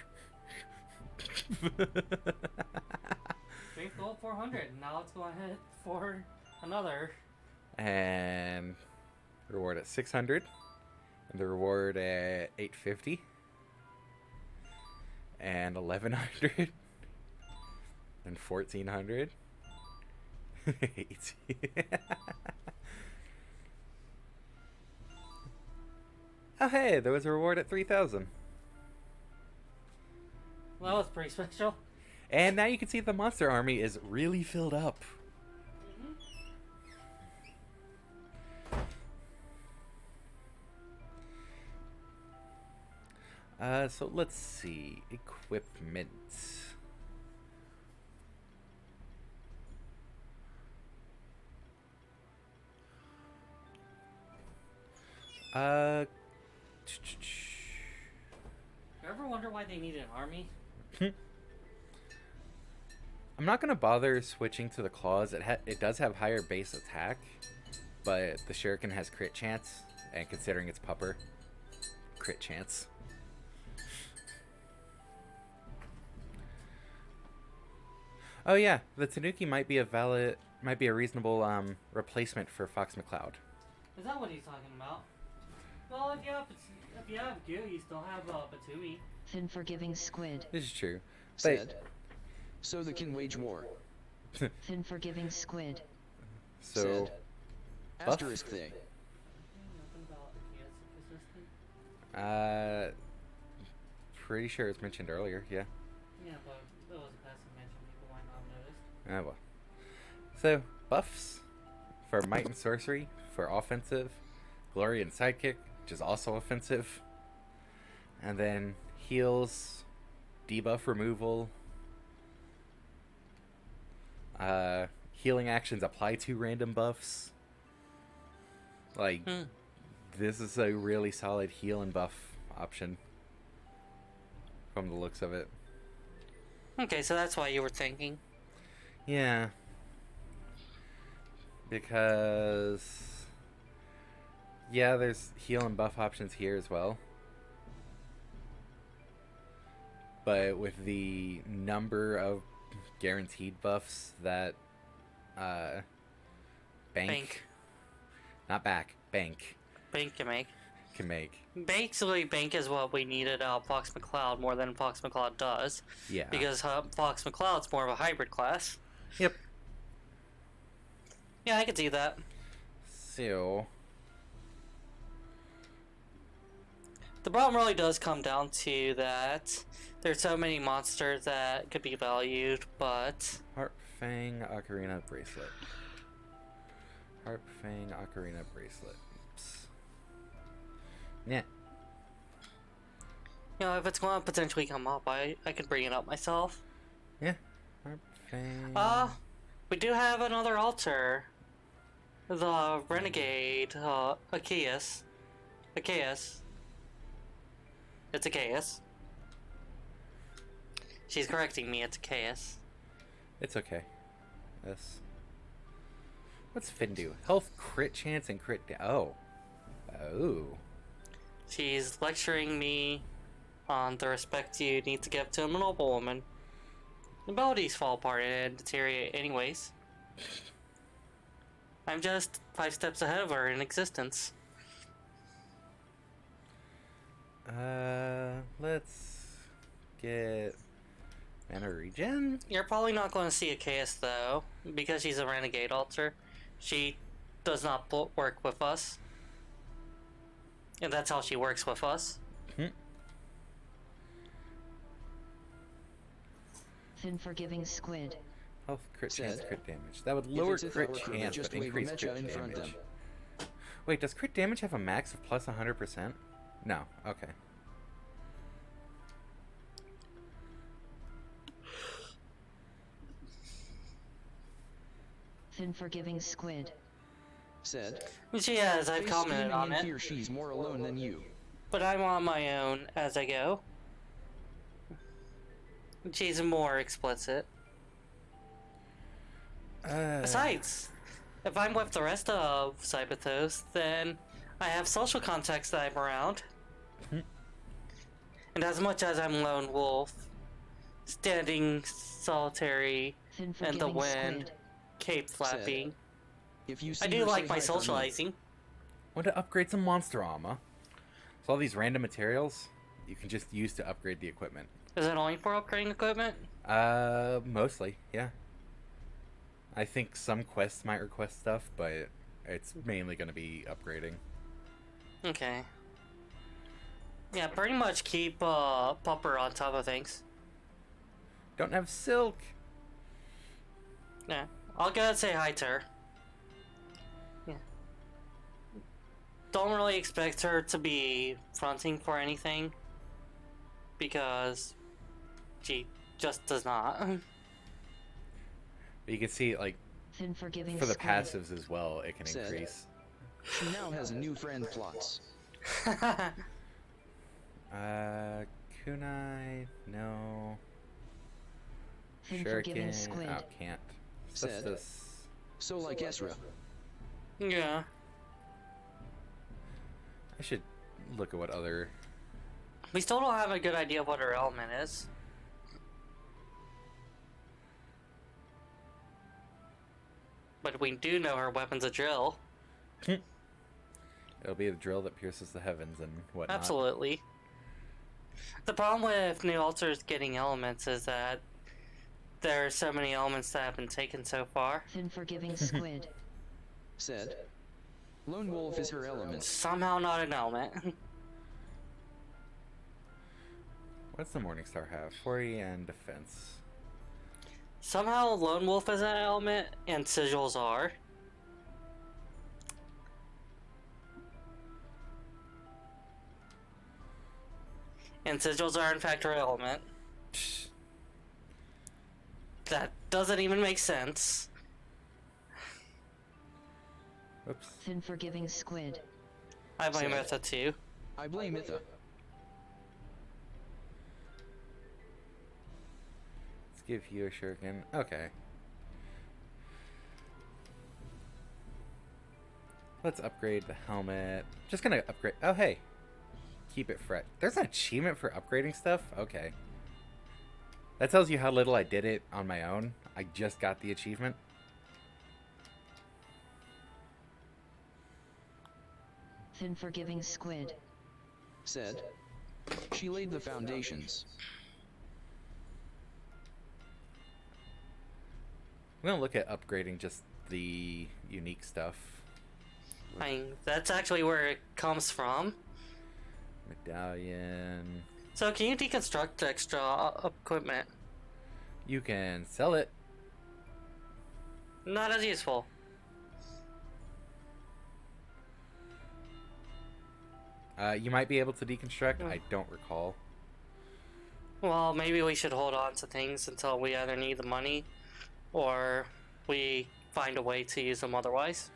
Strength goal 400, and now let's go ahead for another. And reward at 600. And the reward at 850. And 1100. And 1400. 80. Oh hey, there was a reward at 3000. Well, that was pretty special. And now you can see the monster army is really filled up. So let's see. Equipment. You ever wonder why they need an army? I'm not gonna bother switching to the claws. It does have higher base attack, but the shuriken has crit chance, and considering it's pupper, crit chance. Oh yeah, the Tanuki might be a reasonable replacement for Fox McCloud. Is that what he's talking about? Well, if you have Goo, you still have Batui. Thin forgiving squid. This is true. Said. So they can wage war. Thin forgiving squid. So, Said. buff? Asterisk they. Nothing about Akias resistant. Pretty sure it's mentioned earlier. Yeah. Yeah, but it was a passive mention. People might not have noticed. Ah well. So buffs for might and sorcery for offensive, glory and sidekick, which is also offensive, and then heals, debuff removal. Healing actions apply to random buffs. Like, this is a really solid heal and buff option from the looks of it. Okay, so that's why you were thinking. Yeah. Because, yeah, there's heal and buff options here as well. But with the number of guaranteed buffs that Bank. Not back, Bank Bank can make. can make. Basically, Bank is what we needed Fox McCloud more than Fox McCloud does. Yeah. Because Fox McCloud's more of a hybrid class. Yep. Yeah, I can see that. So, The problem really does come down to that there's so many monsters that could be valued, but Harp Fang Ocarina Bracelet. Harp Fang Ocarina Bracelet. Oops. Yeah. you know, if it's going to potentially come up, I could bring it up myself. Yeah. Harp Fang. We do have another altar. The Renegade, Akias. It's Akias. She's correcting me, it's Akias. It's okay. this. What's Finn do? Health, crit chance, and crit. Oh. She's lecturing me on the respect you need to give to a noble woman. Abilities fall apart and deteriorate anyways. I'm just 5 steps ahead of her in existence. Let's get mana regen. You're probably not going to see a Chaos though, because she's a renegade altar. She does not work with us. And that's how she works with us. Thin forgiving squid. Health, crit chance, Said, crit damage. That would If lower it's crit our crew, chance, just but wave a increase mecha crit in front damage. them. Wait, does crit damage have a max of plus 100%? No. Okay. Thin forgiving squid. Said, She has, I've "Face commented screaming on in it. fear she's more alone than you." But I'm on my own as I go. She's more explicit. Besides, if I'm with the rest of Cyberthos, then I have social contacts that I'm around. And as much as I'm lone wolf, standing solitary Thin in forgiving the wind, squid. cape flapping, If you see I do her, like say my hi for me. socializing. Want to upgrade some monster armor? So all these random materials you can just use to upgrade the equipment. Is it only for upgrading equipment? Mostly, yeah. I think some quests might request stuff, but it's mainly going to be upgrading. Okay. Yeah, pretty much keep Pupper on top of things. Don't have silk. Yeah, I'll go and say hi to her. Yeah. Don't really expect her to be fronting for anything, because she just does not. But you can see, like, Thin forgiving for the squid. passives as well, it can Said. increase. She now has a new friend plots. Kunai, no. Thin forgiving Shuriken, squid. oh, can't. Said. Cestus. So like Ezra. Yeah. I should look at what other... We still don't have a good idea of what her element is. But we do know her weapon's a drill. It'll be the drill that pierces the heavens and whatnot. Absolutely. The problem with new altars getting elements is that there are so many elements that have been taken so far. Thin forgiving squid. Said, Lone Wolf is her element. Somehow not an element. What's the Morningstar have? 40 and defense. Somehow Lone Wolf is an element and sigils are. And sigils are in fact her element. Psh, That doesn't even make sense. Oops. Thin forgiving squid. I blame Sad. Etha too. I blame Itha. Let's give you a shuriken. Okay. Let's upgrade the helmet. Just gonna upgrade. Oh, hey. Keep it fresh. There's an achievement for upgrading stuff? Okay. That tells you how little I did it on my own. I just got the achievement. Thin forgiving squid. Said, she laid the foundations. I'm gonna look at upgrading just the unique stuff. I mean, that's actually where it comes from. Medallion. So can you deconstruct extra equipment? You can sell it. Not as useful. You might be able to deconstruct. I don't recall. Well, maybe we should hold on to things until we either need the money or we find a way to use them otherwise.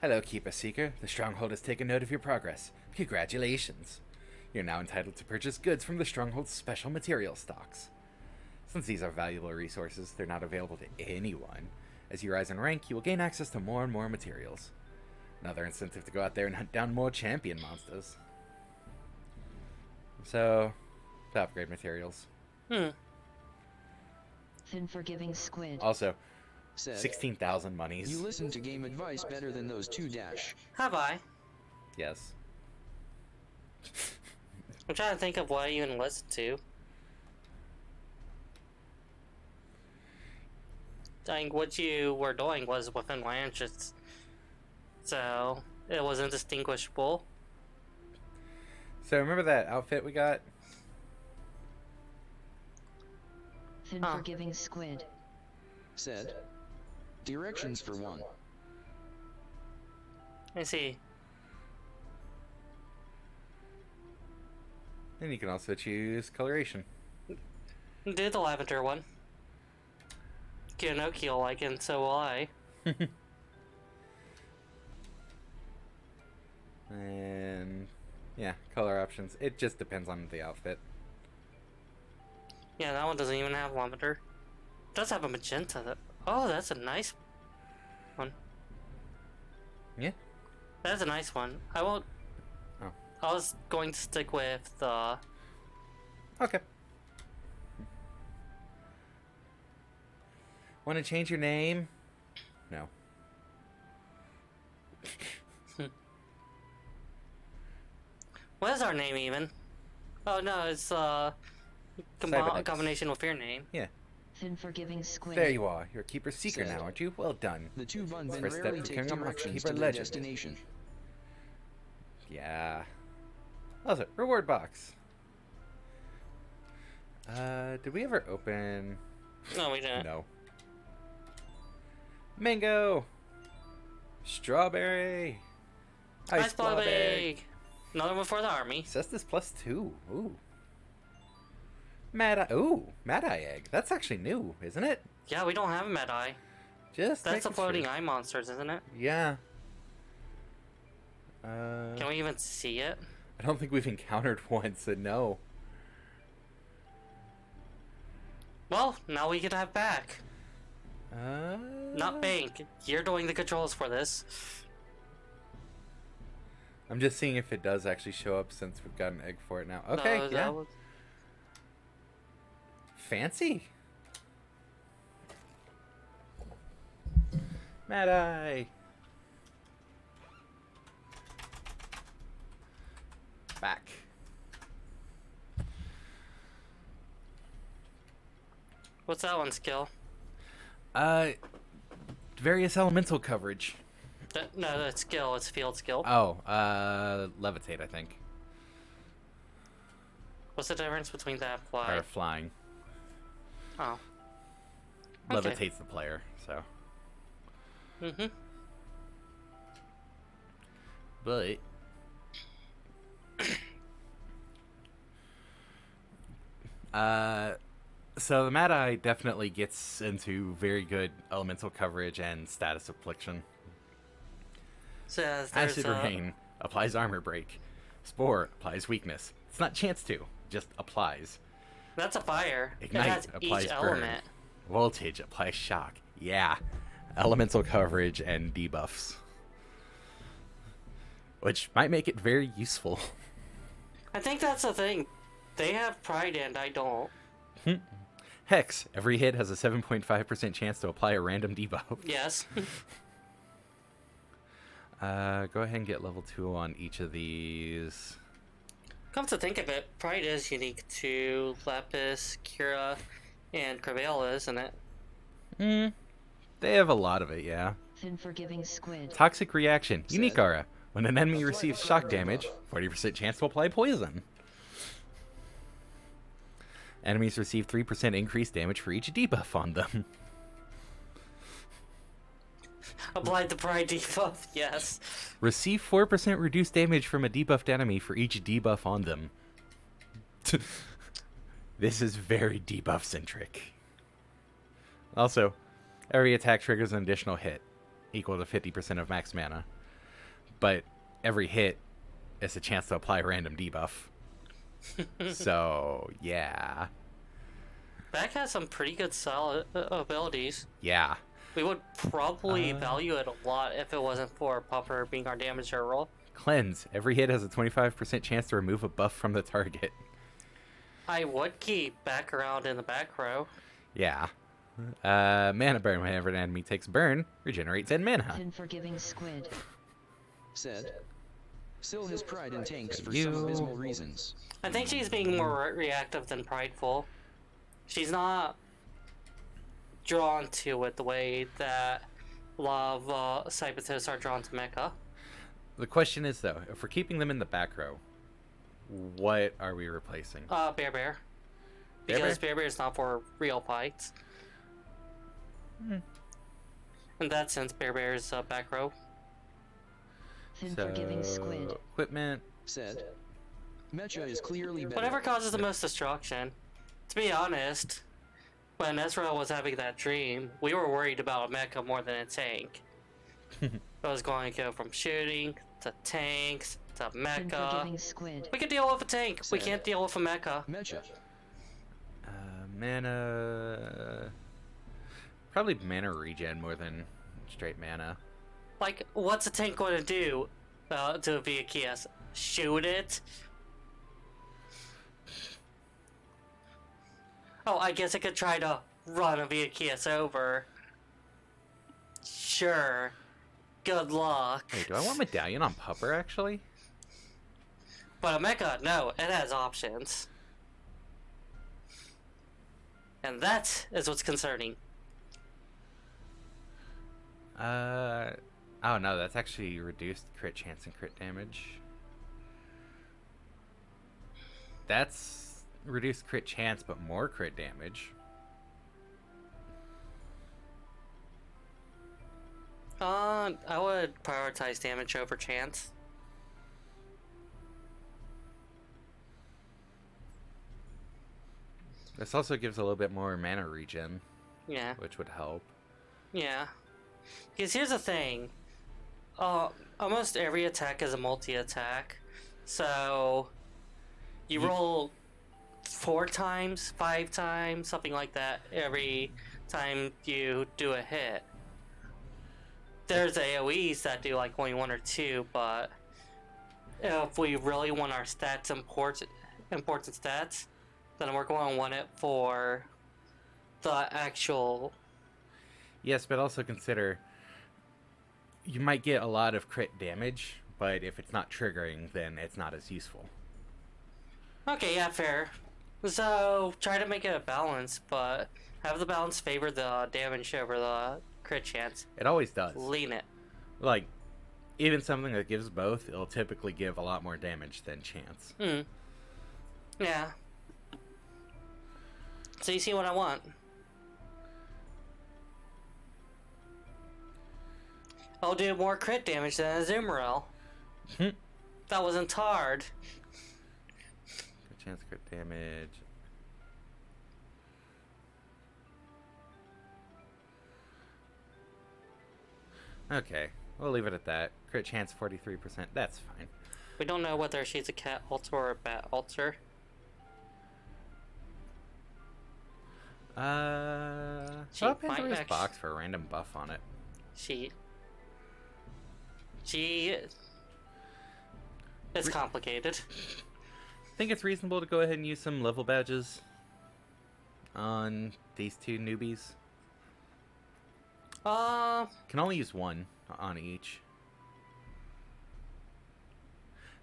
Hello, Keeper Seeker. The Stronghold has taken note of your progress. Congratulations. You're now entitled to purchase goods from the Stronghold's special material stocks. Since these are valuable resources, they're not available to anyone. As you rise in rank, you will gain access to more and more materials. Another incentive to go out there and hunt down more champion monsters. So, to upgrade materials. Fin forgiving squid. Also, Said, 16,000 monies. you listen to game advice better than those two dash. Have I? Yes. I'm trying to think of what I even listened to. I think what you were doing was within my interests. So, it was indistinguishable. So remember that outfit we got? Fin Huh. forgiving squid. Said, directions for one. Let me see. And you can also choose coloration. Do the lavender one. Kyonoki will like it, and so will I. And yeah, color options. It just depends on the outfit. Yeah, that one doesn't even have lavender. It does have a magenta. Oh, that's a nice one. Yeah. That's a nice one. I won't. Oh. I was going to stick with the. Okay. Want to change your name? No. What is our name even? Oh no, it's Cybernex. combination with your name. Yeah. Fin forgiving squid. There you are. You're a Keeper Seeker Said. now, aren't you? Well done. The two Bunben First step rarely to take becoming a directions Keeper to their Legend. destination. Yeah. Also, reward box. Did we ever open? No, we didn't. No. Mango. Strawberry. Ice Blob Egg. Another one for the army. Cestus +2. Ooh. Mad Eye. Ooh, Mad Eye Egg. That's actually new, isn't it? Yeah, we don't have a Mad Eye. Just That's the making floating sure. eye monsters, isn't it? Yeah. Can we even see it? I don't think we've encountered one, so no. Well, now we can have back. Uh, Not Bank. You're doing the controls for this. I'm just seeing if it does actually show up since we've got an egg for it now. Okay, No, yeah. that was- Fancy. Mad Eye. Back. What's that one skill? Various elemental coverage. No, that's skill. It's field skill. Oh, levitate, I think. What's the difference between that and fly? Or flying. Oh. Okay. Levitates the player, so. Mm-hmm. But so the Mad Eye definitely gets into very good elemental coverage and status affliction. So yeah, there's Acid Rain applies armor break. Spore applies weakness. It's not chance to, just applies. That's a fire. Ignite it has applies each burn. element. Voltage applies shock. Yeah. Elemental coverage and debuffs. Which might make it very useful. I think that's the thing. They have pride and I don't. Hex. Every hit has a 7.5% chance to apply a random debuff. Yes. Go ahead and get level 2 on each of these. Come to think of it, pride is unique to Lapis, Kira, and Crevail, isn't it? They have a lot of it, yeah. Fin forgiving squid. Toxic reaction. Said. Unique aura. When an enemy A receives flight shock program damage, buff. 40% chance to apply poison. Enemies receive 3% increased damage for each debuff on them. Applied the pride debuff, yes. Receive 4% reduced damage from a debuffed enemy for each debuff on them. This is very debuff centric. Also, every attack triggers an additional hit, equal to 50% of max mana. But every hit is a chance to apply a random debuff. So, yeah. Beck has some pretty good solid abilities. Yeah. We would probably value it a lot if it wasn't for Puffer being our damager role. Cleanse. Every hit has a 25% chance to remove a buff from the target. I would keep Beck around in the back row. Yeah. Mana burn. Whenever an enemy takes burn, regenerate 10 mana. Unforgiving squid. Said. Syl has pride in tanks for You- some abysmal reasons. I think she's being more reactive than prideful. She's not drawn to it the way that a lot of Cyberthos are drawn to Mecha. The question is, though, if we're keeping them in the back row, what are we replacing? Bear Bear. Because Bear Bear is not for real fights. In that sense, Bear Bear is back row. Unforgiving squid. Equipment. Said. Mecha is clearly better. Whatever causes the most destruction. To be honest, when Ezra was having that dream, we were worried about a mecha more than a tank. It was going to go from shooting to tanks to mecha. Unforgiving squid. We can deal with a tank. We can't deal with a mecha. Mecha. Mana. Probably mana regen more than straight mana. Like, what's a tank going to do to a Viakias? Shoot it? Oh, I guess I could try to run a Viakias over. Sure. Good luck. Wait, do I want Medallion on Pupper, actually? But a mecha, no, it has options. And that is what's concerning. Oh no, that's actually reduced crit chance and crit damage. That's reduced crit chance, but more crit damage. I would prioritize damage over chance. This also gives a little bit more mana regen, Yeah, which would help. yeah. Because here's the thing. Almost every attack is a multi-attack. So, you roll 4 times, 5 times, something like that every time you do a hit. There's AoEs that do like only 1 or 2, but if we really want our stats important stats, then we're going to want it for the actual. Yes, but also consider you might get a lot of crit damage, but if it's not triggering, then it's not as useful. Okay, yeah, fair. So try to make it a balance, but have the balance favor the damage over the crit chance. It always does. Lean it. Like, even something that gives both, it'll typically give a lot more damage than chance. Yeah. So you see what I want. I'll do more crit damage than a Zoomerel. That wasn't hard. Crit chance, crit damage. Okay, we'll leave it at that. Crit chance 43%, that's fine. We don't know whether she's a cat altar or a bat altar. She Swap might Pandora's act- box for a random buff on it. She it's complicated. I think it's reasonable to go ahead and use some level badges on these two newbies. Can only use one on each.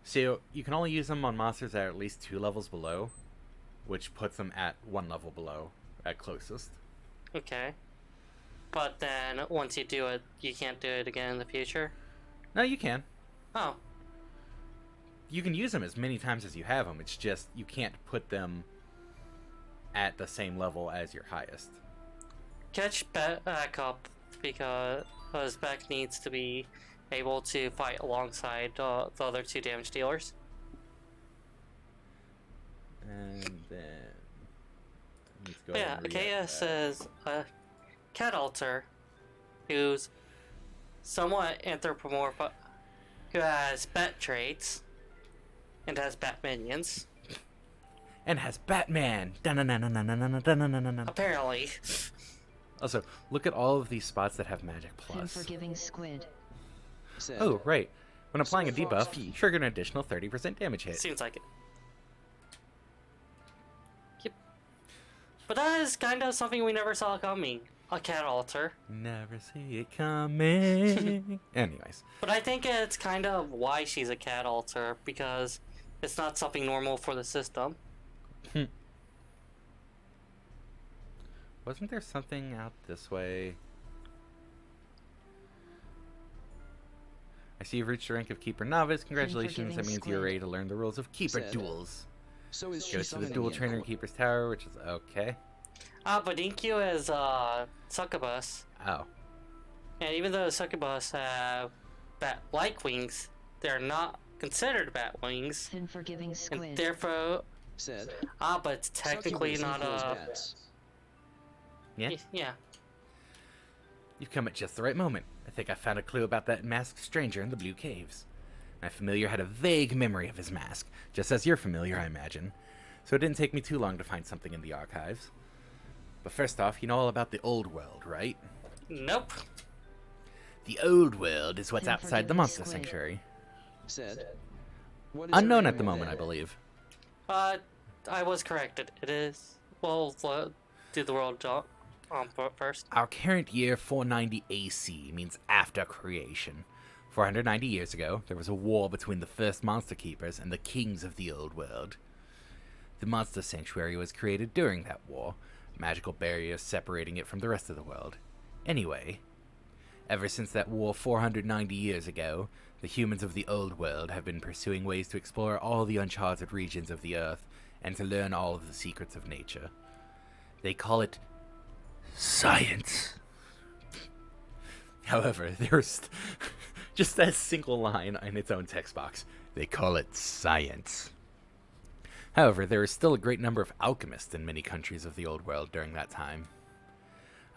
So you can only use them on monsters that are at least 2 levels below, which puts them at 1 level below at closest. Okay. But then once you do it, you can't do it again in the future? No, you can. Oh. You can use them as many times as you have them. It's just you can't put them at the same level as your highest. Catch back up because Beck needs to be able to fight alongside the other 2 damage dealers. And then let's go Yeah, ahead and re-add KS that. is a cat altar who's somewhat anthropomorphic, who has bat traits and has bat minions. and has Batman. Dun-dun-dun-dun-dun-dun-dun-dun-dun-dun. Apparently. Also, look at all of these spots that have magic plus. Unforgiving squid. Said. Oh, right. When applying a So Fox debuff, P. trigger an additional 30% damage hit. Seems like it. Yep. But that is kind of something we never saw coming. A cat altar. Never see it coming. Anyways. But I think it's kind of why she's a cat altar, because it's not something normal for the system. Wasn't there something out this way? I see you've reached the rank of Keeper Novice. Congratulations, that means you're squid. ready to learn the rules of Keeper Said. duels. So is she Goes to the summoning dual the trainer in Inquisitor? Keeper's Tower, which is okay. But Inkyu is succubus. Oh. And even though succubus have bat-like wings, they're not considered bat wings. Unforgiving And squid. therefore, Said. but it's technically Succubus not equals a... bats. Yeah? Yeah. You've come at just the right moment. I think I found a clue about that masked stranger in the Blue Caves. My familiar had a vague memory of his mask, just as you're familiar, I imagine. So it didn't take me too long to find something in the archives. But first off, you know all about the Old World, right? Nope. The Old World is what's outside the Unforgiving Monster squid. Sanctuary. Said. What is her Unknown name at the moment, I then? believe. I was corrected. It is... Well, do the world jump first. Our current year 490 AC means after creation. 490 years ago, there was a war between the first Monster Keepers and the kings of the Old World. The Monster Sanctuary was created during that war, magical barriers separating it from the rest of the world. Anyway, ever since that war 490 years ago, the humans of the Old World have been pursuing ways to explore all the uncharted regions of the Earth and to learn all of the secrets of nature. They call it science. However, there's just that single line in its own text box. They call it science. However, there is still a great number of alchemists in many countries of the Old World during that time.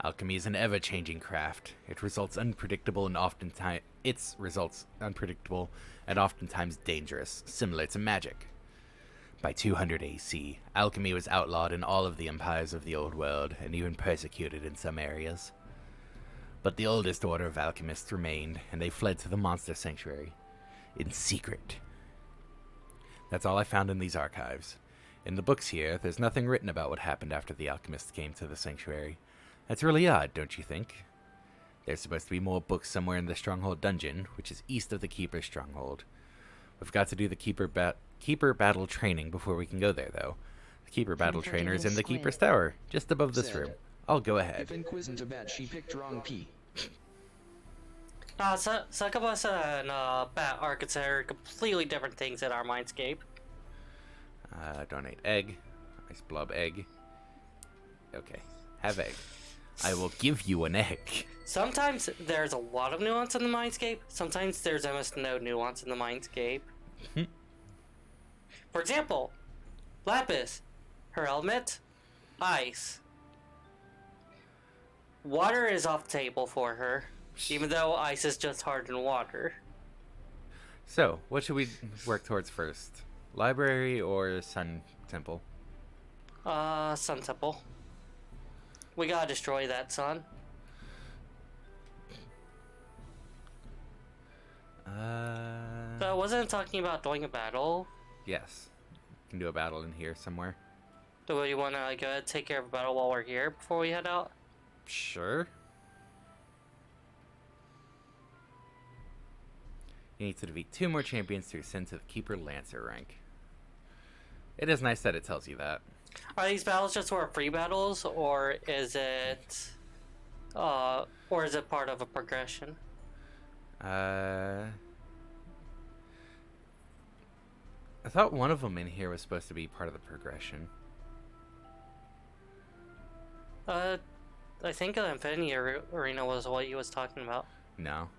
Alchemy is an ever-changing craft. Its results unpredictable and oftentimes dangerous, similar to magic. By 200 AC, alchemy was outlawed in all of the empires of the Old World, and even persecuted in some areas. But the oldest order of alchemists remained, and they fled to the Monster Sanctuary, in secret. That's all I found in these archives. In the books here, there's nothing written about what happened after the alchemists came to the Sanctuary. That's really odd, don't you think? There's supposed to be more books somewhere in the Stronghold Dungeon, which is east of the Keeper's Stronghold. We've got to do the Keeper Battle training before we can go there, though. The Keeper Battle trainer is in the Squid. Keeper's Tower, just above this Said. room. I'll go ahead. If Inquisitor bat, she picked wrong P. Succubus and bat are considered completely different things in our mindscape. Donate egg. Nice blob egg. Okay, have egg. I will give you an egg. Sometimes there's a lot of nuance in the mindscape. Sometimes there's almost no nuance in the mindscape. For example, Lapis, her element, ice. Water is off the table for her, even though ice is just hardened water. So, what should we work towards first? Library or Sun Temple? Sun Temple. We gotta destroy that sun. So wasn't it talking about doing a battle? Yes. Can do a battle in here somewhere. Do you wanna go ahead and take care of a battle while we're here before we head out? Sure. You need to defeat 2 more champions to ascend to the Keeper Lancer rank. It is nice that it tells you that. Are these battles just sort of free battles, or is it part of a progression? I thought one of them in here was supposed to be part of the progression. I think Infinity Arena was what you was talking about. No.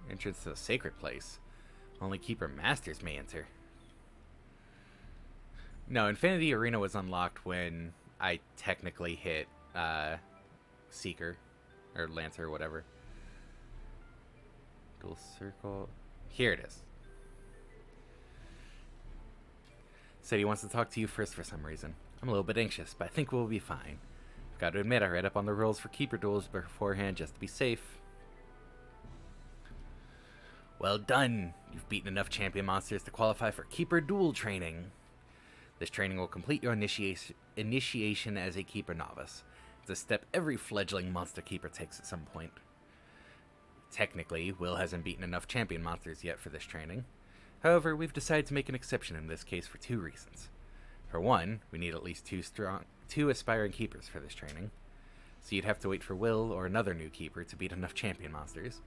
Entrance to the sacred place. Only Keeper Masters may enter. No, Infinity Arena was unlocked when I technically hit Seeker or Lancer or whatever. Dual circle. Here it is. Said he wants to talk to you first for some reason. I'm a little bit anxious, but I think we'll be fine. I've got to admit, I read up on the rules for keeper duels beforehand just to be safe. Well done! You've beaten enough champion monsters to qualify for keeper duel training. This training will complete your initiation as a keeper novice. It's a step every fledgling monster keeper takes at some point. Technically, Will hasn't beaten enough champion monsters yet for this training. However, we've decided to make an exception in this case for 2 reasons. For one, we need at least 2 aspiring keepers for this training. So you'd have to wait for Will or another new keeper to beat enough champion monsters.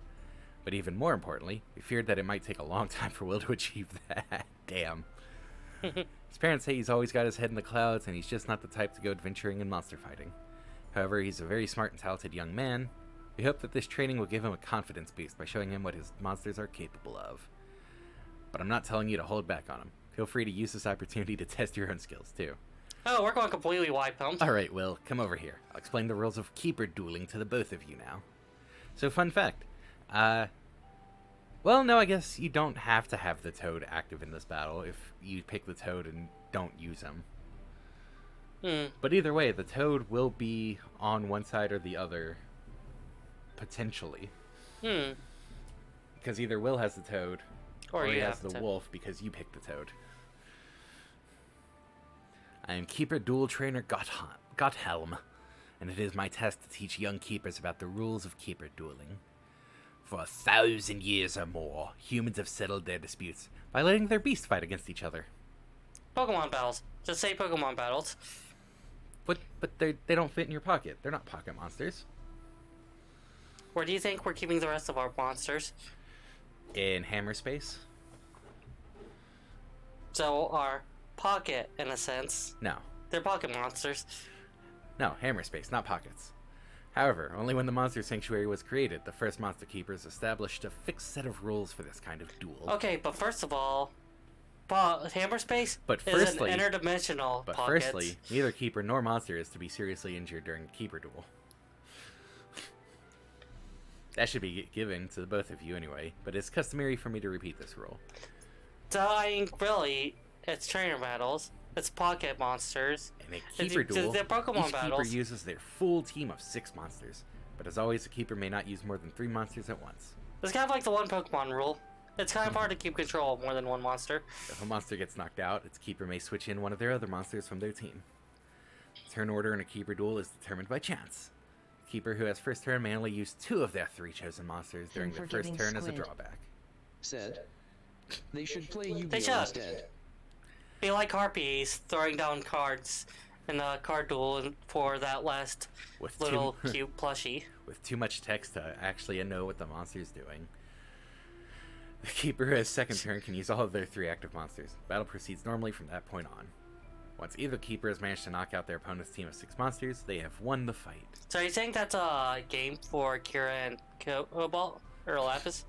But even more importantly, we feared that it might take a long time for Will to achieve that. Damn. His parents say he's always got his head in the clouds and he's just not the type to go adventuring and monster fighting. However, he's a very smart and talented young man. We hope that this training will give him a confidence boost by showing him what his monsters are capable of. But I'm not telling you to hold back on him. Feel free to use this opportunity to test your own skills, too. Oh, we're going completely wide pumped. Alright, Will, come over here. I'll explain the rules of keeper dueling to the both of you now. So, fun fact. Well, no, I guess you don't have to have the Toad active in this battle if you pick the Toad and don't use him. But either way, the Toad will be on one side or the other, potentially. Because either Will has the Toad, or he has the Wolf because you picked the Toad. I am Keeper Duel Trainer Gotthelm, and it is my task to teach young keepers about the rules of keeper dueling. For 1,000 years or more, humans have settled their disputes by letting their beasts fight against each other. Pokemon battles. Just say Pokemon battles. But they don't fit in your pocket. They're not pocket monsters. Where do you think we're keeping the rest of our monsters? In Hammer Space? So our pocket, in a sense. No. They're pocket monsters. No, Hammer Space, not pockets. However, only when the Monster Sanctuary was created, the first Monster Keepers established a fixed set of rules for this kind of duel. Okay, but first of all, Hammer Space is an interdimensional pocket. Firstly, neither Keeper nor Monster is to be seriously injured during a Keeper duel. That should be given to both of you anyway, but it's customary for me to repeat this rule. Dying, really, it's trainer battles. It's pocket monsters. In a Keeper duel, they're Pokemon each battles. Keeper uses their full team of 6 monsters. But as always, a Keeper may not use more than 3 monsters at once. It's kind of like the one Pokemon rule. It's kind of hard to keep control of more than one monster. If a monster gets knocked out, its Keeper may switch in one of their other monsters from their team. Turn order in a Keeper duel is determined by chance. The Keeper who has first turn may only use 2 of their 3 chosen monsters during their first turn as a drawback. Said, they should play Yu-Gi-Oh! They should. Instead. Be like Harpies, throwing down cards in a card duel for that last With little cute plushie. With too much text to actually know what the monster's doing. The Keeper who has second turn can use all of their 3 active monsters. Battle proceeds normally from that point on. Once either Keeper has managed to knock out their opponent's team of 6 monsters, they have won the fight. So you think that's a game for Kira and Cobalt? Or Lapis?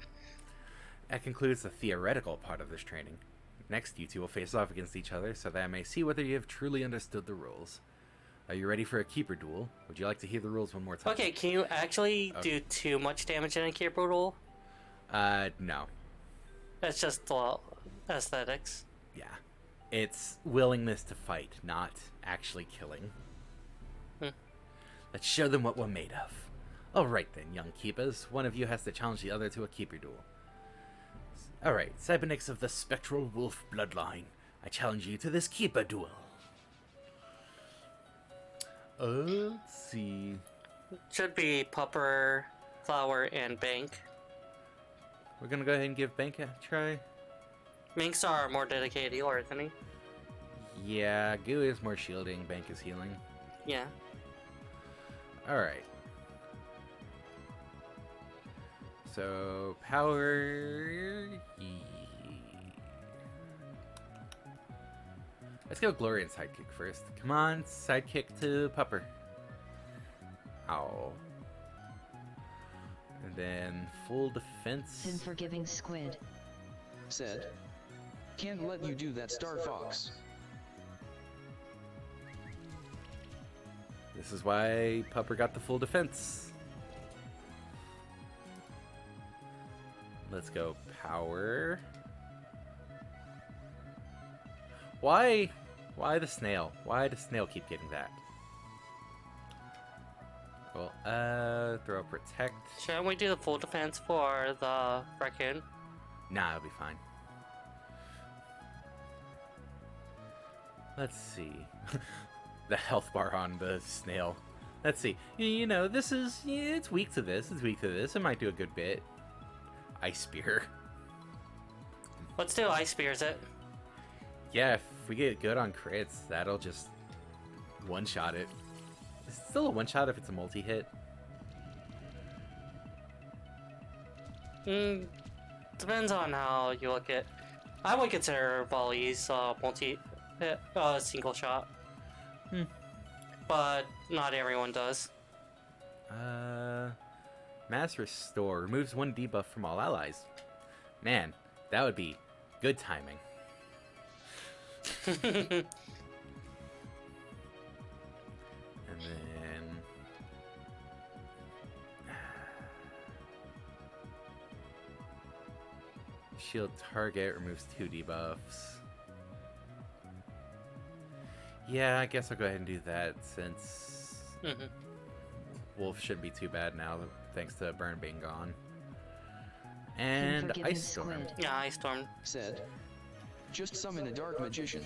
That concludes the theoretical part of this training. Next, you two will face off against each other so that I may see whether you have truly understood the rules. Are you ready for a Keeper duel? Would you like to hear the rules one more time? Okay, can you actually do too much damage in a Keeper duel? No. That's just aesthetics. Yeah. It's willingness to fight, not actually killing. Let's show them what we're made of. Alright then, young Keepers. One of you has to challenge the other to a Keeper duel. Alright, Cybernix of the Spectral Wolf bloodline. I challenge you to this Keeper duel. Let's see. Should be Pupper, Flower, and Bank. We're gonna go ahead and give Bank a try. Minks are more dedicated healer, isn't he? Yeah, Goo is more shielding, Bank is healing. Yeah. Alright. So, power... Let's go Glorian Sidekick first. Come on, Sidekick to Pupper. Ow. And then full defense. Unforgiving Squid. Said, can't let you do that, Star Fox. This is why Pupper got the full defense. Let's go power. Why? Why the snail? Why does snail keep getting that? Well, throw protect. Shouldn't we do the full defense for the raccoon? Nah, it'll be fine. Let's see. The health bar on the snail. Let's see. You know, this is... it's weak to this. It's weak to this. It might do a good bit. Ice Spear. Let's do Ice Spears it. Yeah, if we get good on crits, that'll just one-shot it. It's still a one-shot if it's a multi-hit. Depends on how you look at. I would consider volleys single shot. But not everyone does. Mass Restore removes 1 debuff from all allies. Man, that would be good timing. And then... Shield target removes 2 debuffs. Yeah, I guess I'll go ahead and do that since Wolf shouldn't be too bad now, thanks to Burn being gone. And Unforgiven Ice Storm. Squid. Yeah, Ice Storm. Said. Just summon a dark magician.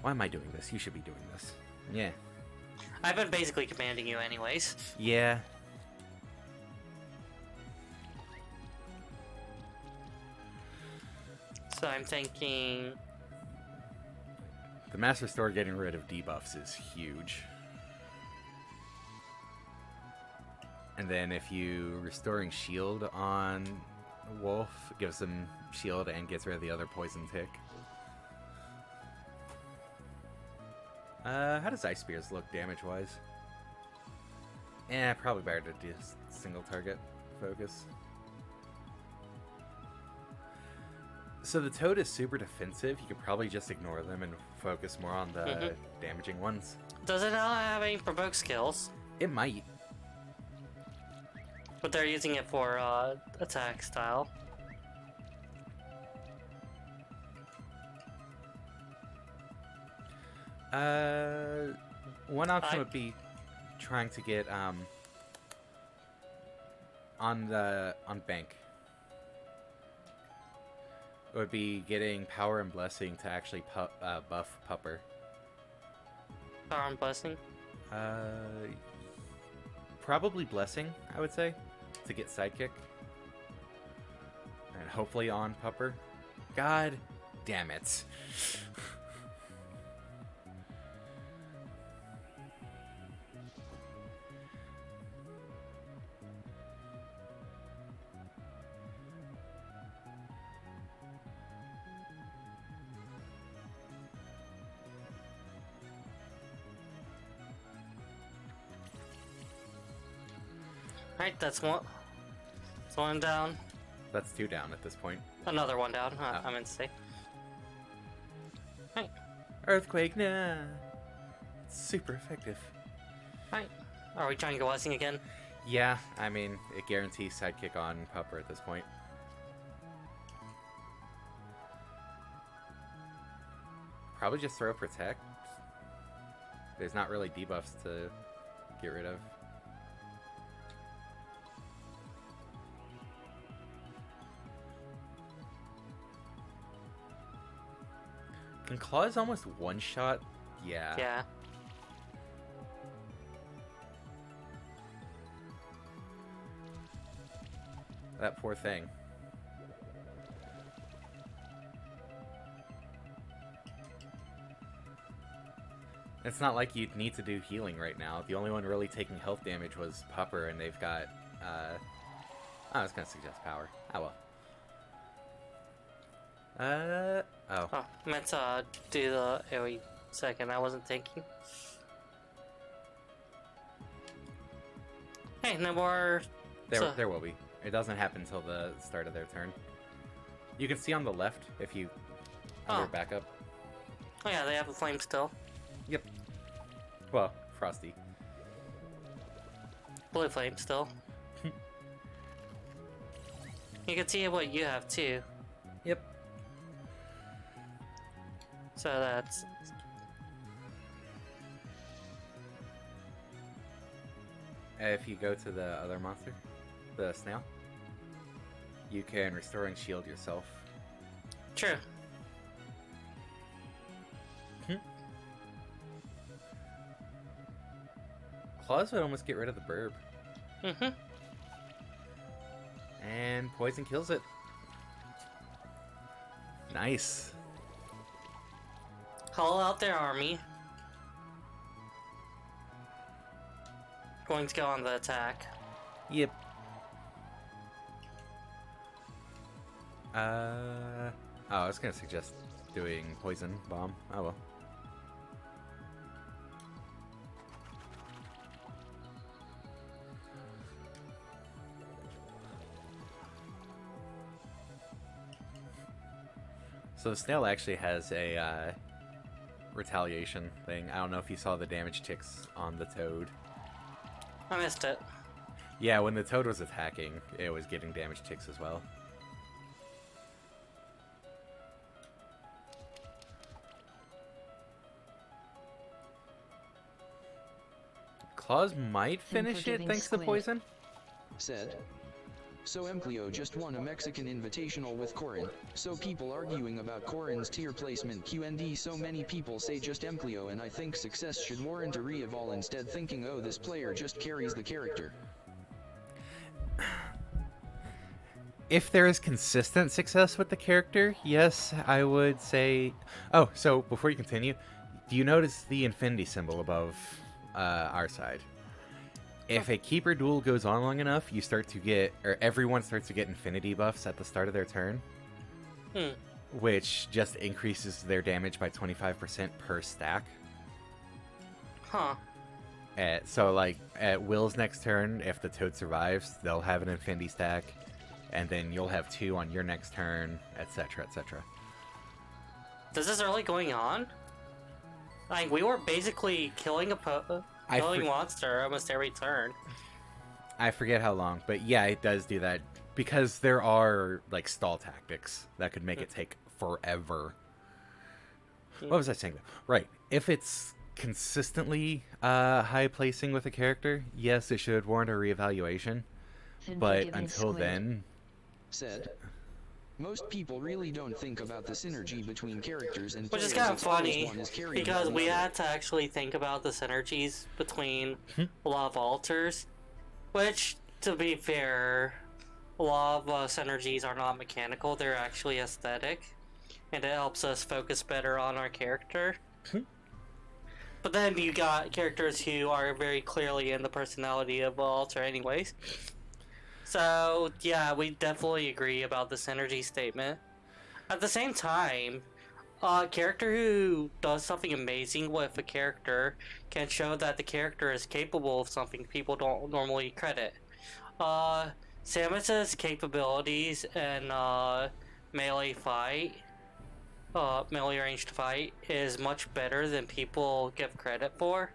Why am I doing this? You should be doing this. Yeah. I've been basically commanding you anyways. Yeah. So I'm thinking... The Master Store getting rid of debuffs is huge. And then if you restoring shield on Wolf, gives him shield and gets rid of the other poison tick. How does Ice Spears look damage-wise? Probably better to do single target focus. So the Toad is super defensive. You could probably just ignore them and focus more on the damaging ones. Does it not have any provoke skills? It might. But they're using it for attack style. One option would be trying to get on bank. It would be getting Power and Blessing to actually buff Pupper. Power and Blessing? Probably Blessing, I would say, to get Sidekick. And hopefully on Pupper. God damn it. Alright, that's one. That's one down. That's 2 down at this point. Another one down. Oh. I meant to say. Alright. Earthquake, nah. Super effective. Alright. Are we trying Blessing again? Yeah, I mean, it guarantees Sidekick on Pupper at this point. Probably just throw Protect. There's not really debuffs to get rid of. Can Claws almost one-shot? Yeah. Yeah. That poor thing. It's not like you'd need to do healing right now. The only one really taking health damage was Pupper, and they've got, I was gonna suggest Power. Oh well. Oh. Oh, meant to do the AoE second. I wasn't thinking. Hey, no more. There will be. It doesn't happen until the start of their turn. You can see on the left if you under backup. Oh yeah, they have a flame still. Yep. Well, Frosty. Blue flame still. You can see what you have too. Yep. So that's If you go to the other monster, the snail, you can restore and shield yourself. true. Claws would almost get rid of the burb. Mm-hmm. And poison kills it. Nice. Call out their army. Going to go on the attack. Yep. I was gonna suggest doing poison bomb. Oh well. So the snail actually has a retaliation thing. I don't know if you saw the damage ticks on the toad. I missed it. Yeah, when the toad was attacking, it was getting damage ticks as well. Claws might finish it Unforgiving thanks to squid. poison. Said. So Emplio just won a Mexican Invitational with Corrin. So people arguing about Corrin's tier placement QND. So many people say just Emplio, and I think success should warrant a re-eval instead, thinking oh this player just carries the character. If there is consistent success with the character, yes, I would say... Oh, so before you continue, do you notice the infinity symbol above our side? If a keeper duel goes on long enough, you start to get... Or everyone starts to get infinity buffs at the start of their turn. Which just increases their damage by 25% per stack. Huh. So, like, at Will's next turn, if the toad survives, they'll have an infinity stack. And then you'll have 2 on your next turn, etc., etc. This is really going on? Like, we were basically killing a I killing for- monster almost every turn. I forget how long, but yeah, it does do that. Because there are, like, stall tactics that could make it take forever. What was I saying? Right. If it's consistently high placing with a character, yes, it should warrant a reevaluation. But Unforgiving until squid. then, Said. Most people really don't think about the synergy between characters and Which is players. kind of It's always funny, one is carrying because we another. had to actually think about the synergies between a lot of alters, which, to be fair, a lot of synergies are not mechanical, they're actually aesthetic, and it helps us focus better on our character. But then you got characters who are very clearly in the personality of alter anyways. So, yeah, we definitely agree about the synergy statement. At the same time, a character who does something amazing with a character can show that the character is capable of something people don't normally credit. Samus's capabilities in melee fight, melee ranged fight, is much better than people give credit for.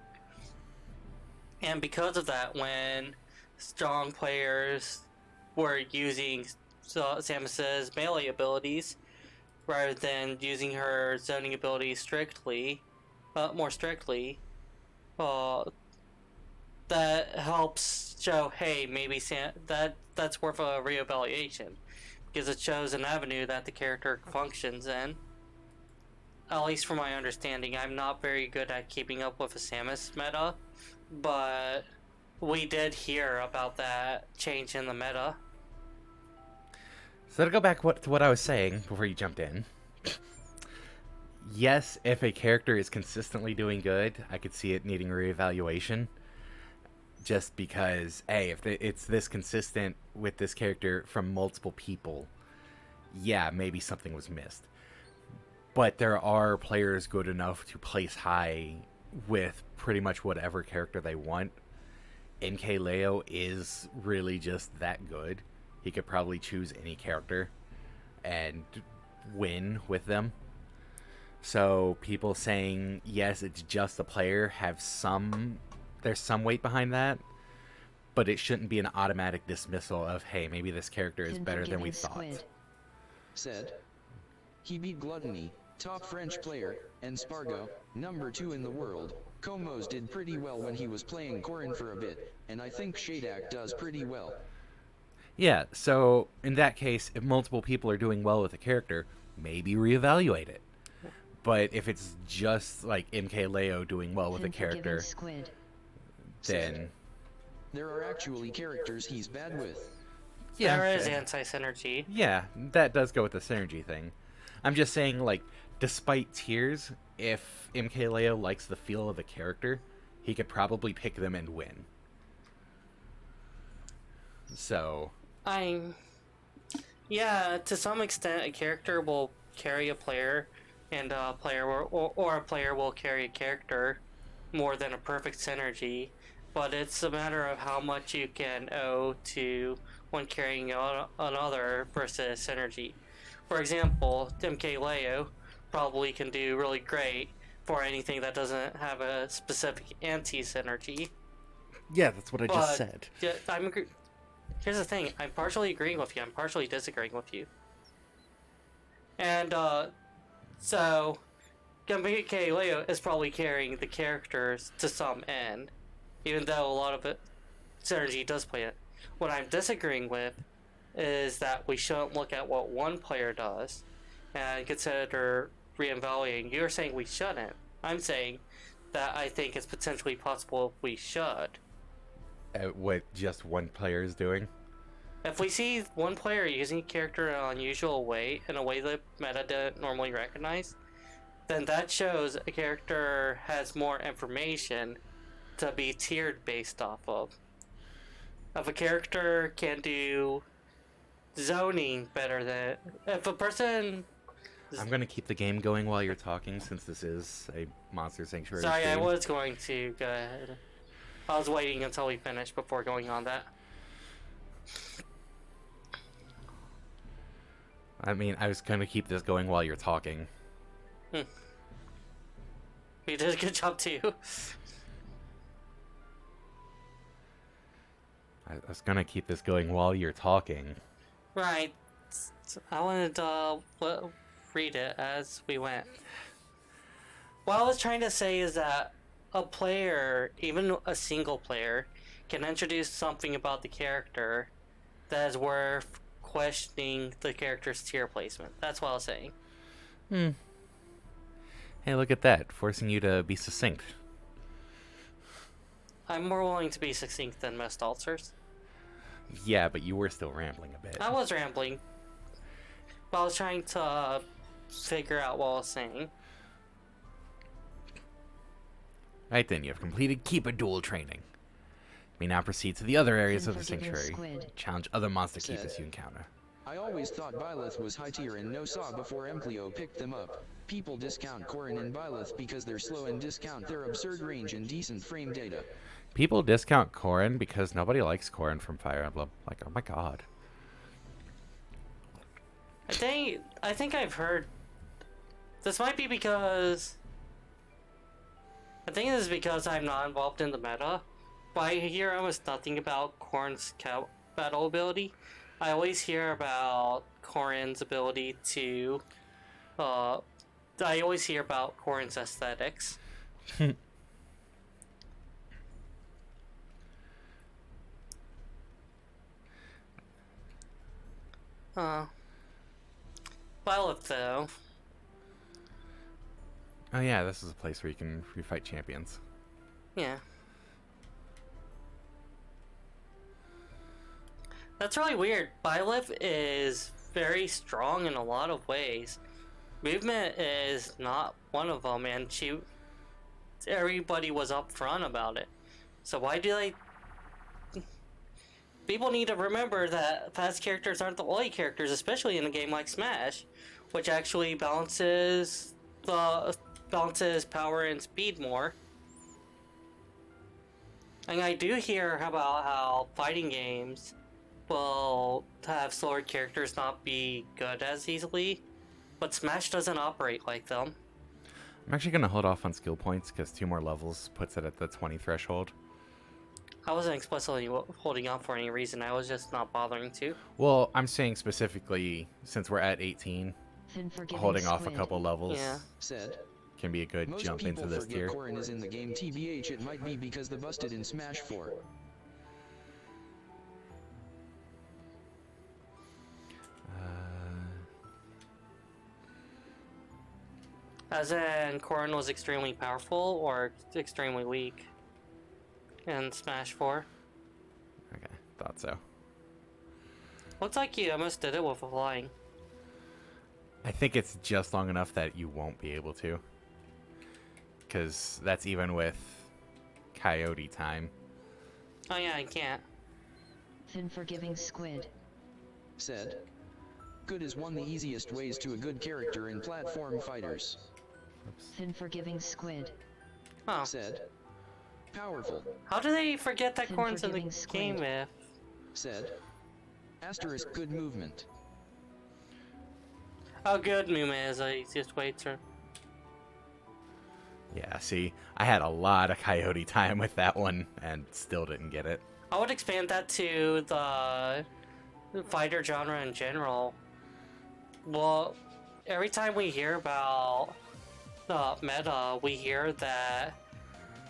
And because of that, when strong players were using Samus's melee abilities rather than using her zoning abilities more strictly, that helps show, hey, maybe that's worth a reevaluation, because it shows an avenue that the character functions in. At least from my understanding, I'm not very good at keeping up with the Samus meta, but we did hear about that change in the meta. so to go back to what I was saying before you jumped in. Yes, if a character is consistently doing good, I could see it needing reevaluation. Just because, hey, if it's this consistent with this character from multiple people, yeah, maybe something was missed. But there are players good enough to place high with pretty much whatever character they want. NK Leo is really just that good. He could probably choose any character and win with them. So people saying, yes, it's just the player, there's some weight behind that, but it shouldn't be an automatic dismissal of, hey, maybe this character is better than we Unforgiving thought. squid. Said. He beat Gluttony, top French player, and Spargo, number 2 in the world. Komos did pretty well when he was playing Corrin for a bit, and I think Shadak does pretty well. Yeah, so in that case, if multiple people are doing well with a character, maybe reevaluate it. But if it's just like MK Leo doing well with a Unforgiven character, Squid. then There are actually characters he's bad with. yeah, There is anti-synergy. yeah, that does go with the synergy thing. I'm just saying, like, despite tiers, if MK Leo likes the feel of the character, he could probably pick them and win. So, Yeah, to some extent, a character will carry a player, and a player or a player will carry a character more than a perfect synergy. But it's a matter of how much you can owe to one carrying another versus synergy. For example, MK Leo probably can do really great for anything that doesn't have a specific anti-synergy. yeah, that's what I just said. Yeah, here's the thing. I'm partially agreeing with you. I'm partially disagreeing with you. And so MK Leo is probably carrying the characters to some end, even though a lot of it synergy does play it. What I'm disagreeing with is that we shouldn't look at what one player does and consider reevaluating. You're saying we shouldn't. I'm saying that I think it's potentially possible we should. What just one player is doing. If we see one player using a character in an unusual way, in a way that meta didn't normally recognize, then that shows a character has more information to be tiered based off of. If a character can do zoning better than... If a person... I'm going to keep the game going while you're talking, since this is a Monster Sanctuary Sorry, I stream. was going to go ahead. I was waiting until we finished before going on that. I mean, I was going to keep this going while you're talking. You did a good job too. I was going to keep this going while you're talking. Right. I wanted to read it as we went. What I was trying to say is that a player, even a single player, can introduce something about the character that is worth questioning the character's tier placement. That's what I was saying. Hey, look at that, forcing you to be succinct. I'm more willing to be succinct than most ulcers. Yeah, but you were still rambling a bit. I was rambling, but I was trying to figure out what I was saying. Right then, you have completed Keeper Duel training. We now proceed to the other areas of the Unforgiven Sanctuary. Squid. Challenge other monster Said. keepers you encounter. I always thought Byleth was high tier and no saw before Emplio picked them up. People discount Corrin and Byleth because they're slow and discount their absurd range and decent frame data. People discount Corrin because nobody likes Corrin from Fire Emblem. Like, oh my god. I think I've heard. This might be because. I think this is because I'm not involved in the meta, but I hear almost nothing about Corrin's battle ability. I always hear about Corrin's ability to. I always hear about Corrin's aesthetics. Violet, though. Oh yeah, this is a place where you can refight champions. Yeah. That's really weird. Byleth is very strong in a lot of ways. Movement is not one of them, and everybody was upfront about it. So why do they... People need to remember that fast characters aren't the only characters, especially in a game like Smash, which actually balances power and speed more. And I do hear about how fighting games will have slower characters not be good as easily, but Smash doesn't operate like them. I'm actually going to hold off on skill points because 2 more levels puts it at the 20 threshold. I wasn't explicitly holding on for any reason, I was just not bothering to. Well, I'm saying specifically, since we're at 18, Unforgiving holding off a squid. couple levels Yeah. Said. can be a good Most jump people into this forget tier. Corrin is in the game. TBH, it might be because the busted in Smash 4. As in, Corrin was extremely powerful or extremely weak in Smash 4. Okay, thought so. Looks like you almost did it with flying. I think it's just long enough that you won't be able to. Because that's even with Coyote time. Oh yeah, I can't. Unforgiving squid. Said. Good is one of the easiest ways to a good character in platform fighters. Unforgiving squid. Oh, Said. Powerful. how do they forget that Corrin's in the Unforgiving squid. game if... Said. Asterisk good movement. Oh good, Muma is the easiest way to... Yeah, see, I had a lot of Coyote time with that one and still didn't get it. I would expand that to the fighter genre in general. Well, every time we hear about the meta, we hear that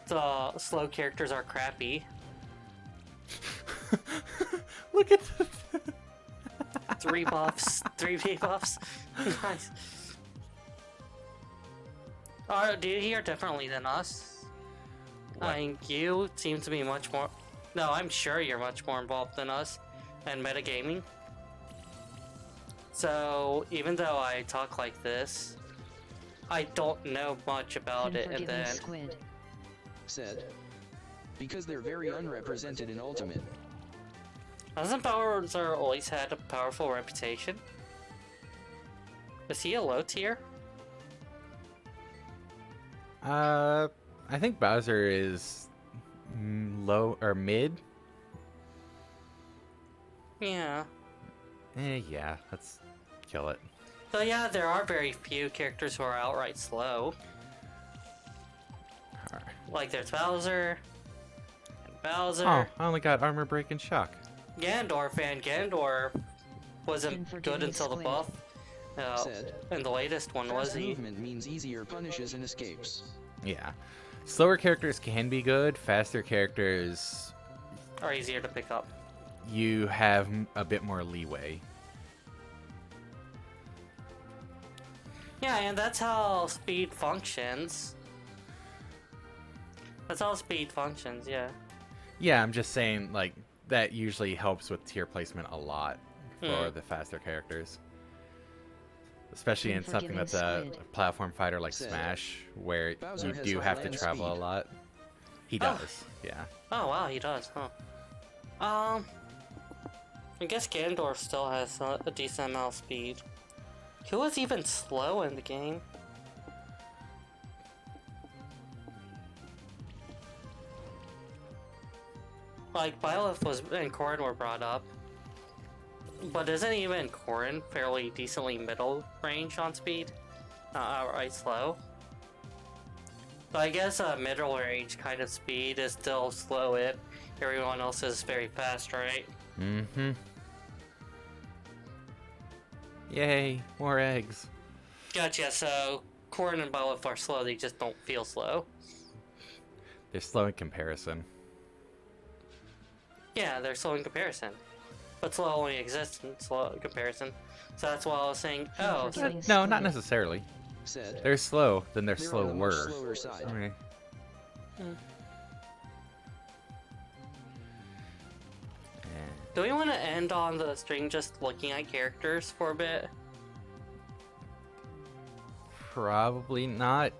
the slow characters are crappy. Look at the... 3 buffs, 3 debuffs. Nice. Do you hear differently than us? What? I mean, you seem to be much more... No, I'm sure you're much more involved than us in metagaming. So, even though I talk like this, I don't know much about it, and Unforgiving then... squid. Said. Because they're very unrepresented in Ultimate. Hasn't Bowser always had a powerful reputation? Is he a low tier? I think Bowser is low or mid. Yeah. Yeah, let's kill it. So yeah, there are very few characters who are outright slow. Alright. Like there's Bowser, and Bowser, Oh, I only got armor break and shock. Gandorf, and Gandorf wasn't good Unforgiving until the squid. buff. Said. And the latest one was Fast he. movement means easier punishes and escapes. Yeah. Slower characters can be good. Faster characters, Are easier to pick up. you have a bit more leeway. Yeah, and that's how speed functions. That's how speed functions, yeah. Yeah, I'm just saying, like, that usually helps with tier placement a lot for Mm. the faster characters. Especially in something that's a Unforgiving squid. platform fighter like Said. Smash, where Bowser you has do high have to land travel a speed. lot. He Oh. does, yeah. Oh wow, he does, huh? I guess Gandorf still has a decent amount of speed. Who was even slow in the game? Like, Byleth was and Corrin were brought up. But isn't even Corrin fairly decently middle range on speed? Not outright slow. But I guess middle range kind of speed is still slow if everyone else is very fast, right? Mm-hmm. Yay, more eggs. Gotcha, so Corrin and Byleth are slow, they just don't feel slow. They're slow in comparison. Yeah, they're slow in comparison. But slow only exists in slow comparison. So that's why I was saying, oh, Unforgiving No, not squid. necessarily. Said. They're slow, then they're They're on the much slower. slower side. Okay. do we want to end on the string just looking at characters for a bit? Probably not,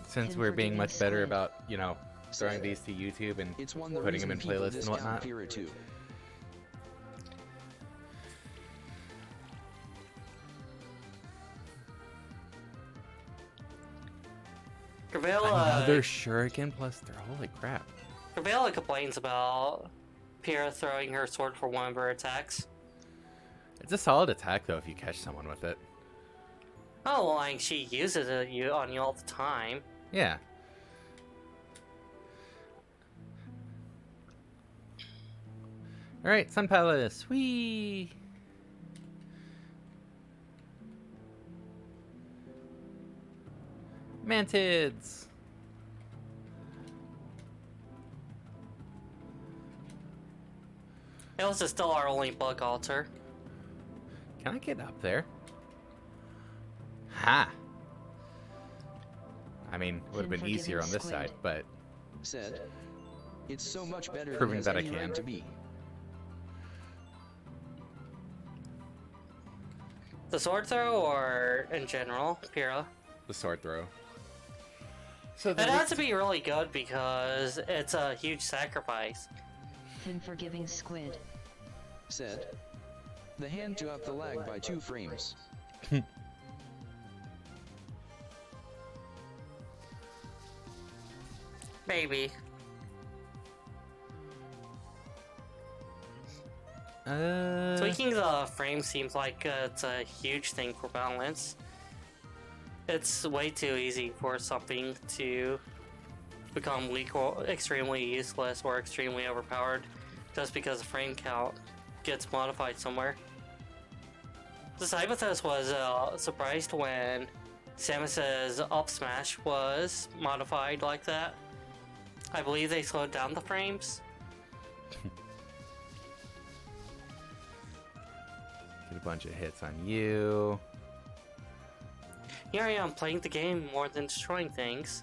since we're being Unforgiving much better squid. about, you know, throwing Said. these to YouTube and It's one of the putting them reason in people playlists and discount whatnot. Pyrrha too. Another shuriken plus their holy crap. Gravela complains about Pyrrha throwing her sword for one of her attacks. It's a solid attack though if you catch someone with it. Oh, like she uses it on you all the time. Yeah. All right, Sun Palace. Whee! Mantids! Hills is still our only bug altar. Can I get up there? Ha! I mean, it would have been easier on this side, but Said. It's so much better Proving than that I has any can. right to be. The sword throw or in general, Pyrrha? the sword throw. So It has to be really good because it's a huge sacrifice. Unforgiving squid. Said. The hand to up the lag by 2 frames. Maybe. Tweaking the frame seems like it's a huge thing for balance. It's way too easy for something to become weak or extremely useless or extremely overpowered just because the frame count gets modified somewhere. The Cyberthos was surprised when Samus's up smash was modified like that. I believe they slowed down the frames. Get a bunch of hits on you. Here I am playing the game more than destroying things.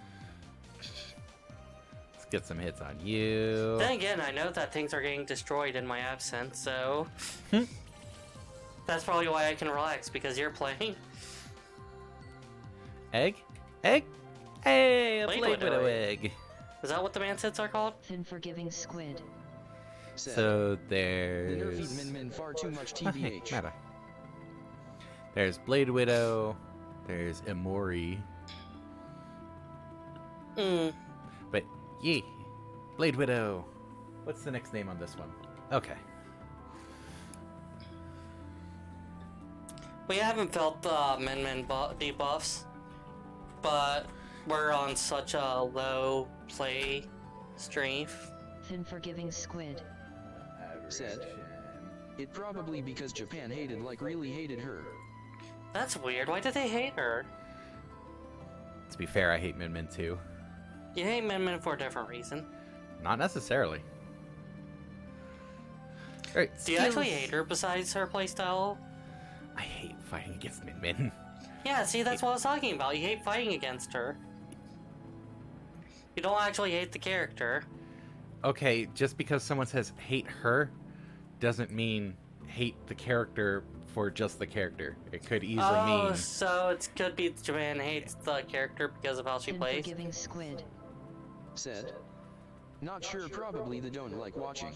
Let's get some hits on you. Then again, I know that things are getting destroyed in my absence, so... That's probably why I can relax, because you're playing. Egg? Egg? Hey, a Blade Blade Widow Widow egg. Is that what the mantids are called? Unforgiving squid. Said. So The nerfed there's... Min Min far too much Oh, hey, TBH. Meta. There's Blade Widow. There's Emori. But, yee. Blade Widow. What's the next name on this one? Okay. We haven't felt the Min Min debuffs, but we're on such a low play strength. Unforgiving squid. Said. It probably because Japan hated like really hated her. That's weird. Why did they hate her? To be fair, I hate Min Min too. You hate Min Min for a different reason. Not necessarily. Alright, Do you actually hate her besides her playstyle? I hate fighting against Min Min. Yeah, see, that's what I was talking about. You hate fighting against her. You don't actually hate the character. Okay, just because someone says hate her doesn't mean hate the character for just the character. It could easily mean... So it could be Japan hates the character because of how she plays. Unforgiving squid. Said. Not sure, probably they don't like watching.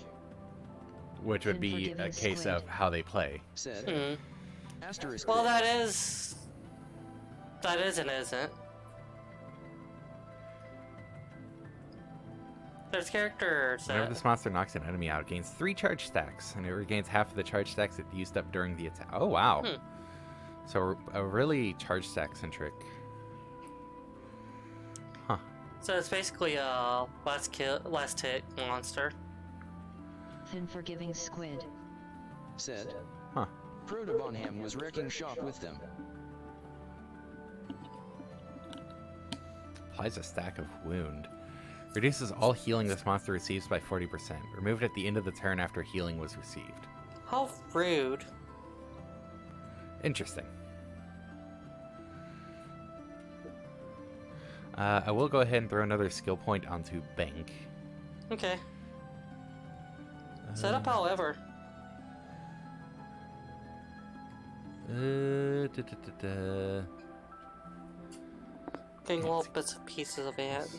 Which would be a Unforgiving case squid. of how they play. Said. Hmm. Asterisk. Well, that is and isn't. There's characters Whenever that... this monster knocks an enemy out, it gains 3 charge stacks, and it regains half of the charge stacks it used up during the attack. Oh, wow. So a really charge stack centric. Huh. So it's basically a last hit monster. Unforgiving squid. Said. Huh. Protobonham was wrecking shop with them. Applies a stack of wound. Reduces all healing this monster receives by 40%. Removed at the end of the turn after healing was received. How rude. Interesting. I will go ahead and throw another skill point onto Bank. Okay. Set up however. Getting little bits and pieces of it.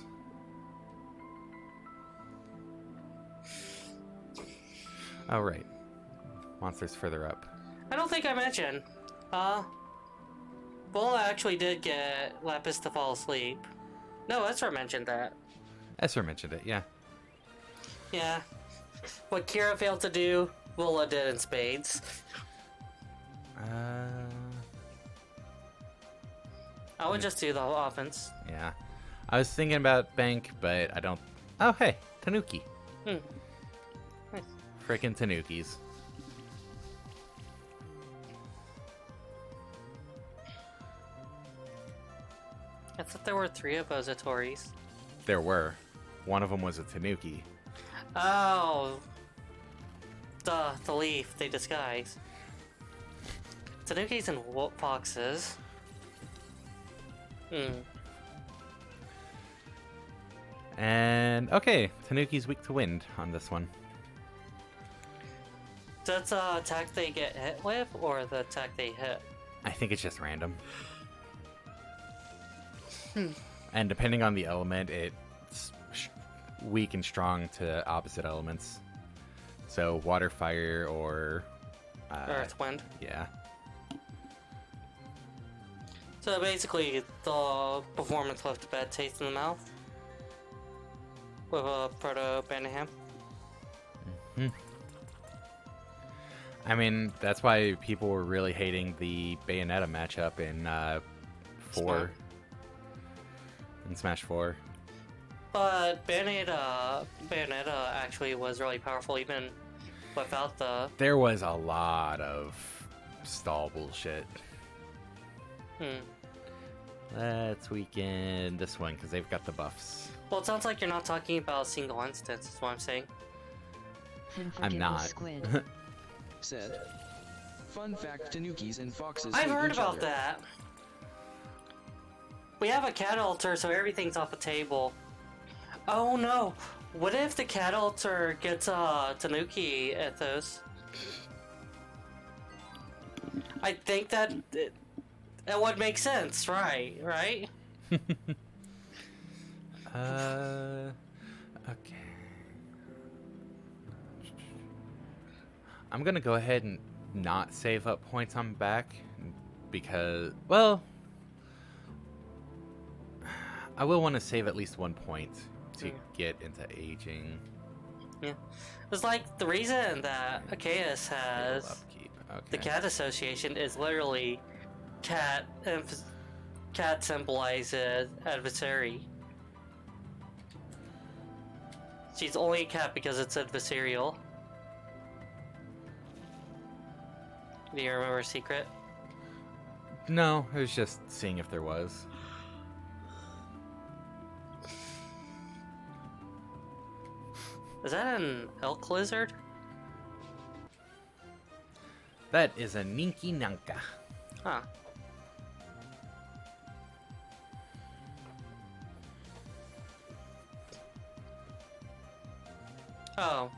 Oh, right. Monsters further up. I don't think I mentioned. Bull actually did get Lapis to fall asleep. No, Ezra mentioned that. Esper mentioned it, yeah. Yeah. What Kira failed to do, Vula did in spades. I would just do the whole offense. Yeah. I was thinking about Bank, but I don't... Oh, hey, Tanuki. Hmm. Frickin' Tanukis. I thought there were 3 oppositories. There were. One of them was a Tanuki. Oh, the leaf they disguise. Tanukis and foxes. Hmm. And okay, Tanuki's weak to wind on this one. That's the attack they get hit with, or the attack they hit? I think it's just random. And depending on the element, it's weak and strong to opposite elements. So water, fire, or Earth, wind. yeah. So basically, the performance left a bad taste in the mouth with a proto Banaham. I mean, that's why people were really hating the Bayonetta matchup in 4. In Smash 4. But Bayonetta actually was really powerful even without the. There was a lot of stall bullshit. Let's weaken this one because they've got the buffs. Well, it sounds like you're not talking about a single instance, is what I'm saying. I'm not. Squid. Said. Fun fact, Tanukis and foxes I've hate heard each about other. that. We have a cat altar, so everything's off the table. Oh no! What if the cat altar gets a Tanuki ethos? I think that would make sense, right? Right? Okay. I'm gonna go ahead and not save up points on back because, well, I will want to save at least 1 point to get into aging. Yeah. It's like the reason that Arceus has Upkeep. Okay. the cat association is literally cat symbolizes adversary. She's only a cat because it's adversarial. Do you remember Secret? No, I was just seeing if there was. Is that an elk lizard? That is a Ninky Nanka. Huh. Oh,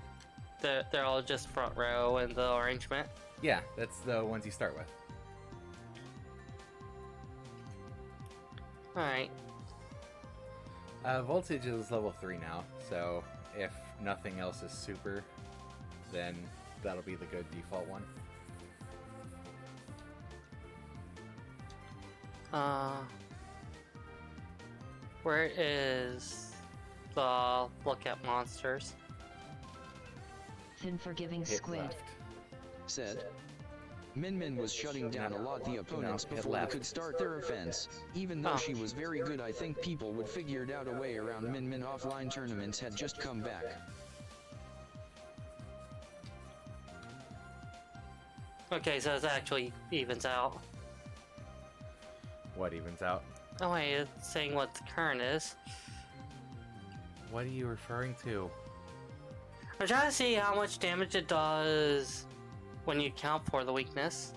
they're all just front row in the arrangement. Yeah, that's the ones you start with. Alright. Voltage is level 3 now, so if nothing else is super, then that'll be the good default one. Where is the look at monsters? Thin forgiving Hit squid. left. Said. Min Min was shutting down a lot the opponents hit before they left. could start their offense. Even though she was very good, I think people would figured out a way around Min Min. Offline tournaments had just come back. Okay, so it actually evens out. What evens out? Oh wait, it's saying what the current is. What are you referring to? I'm trying to see how much damage it does when you count for the weakness.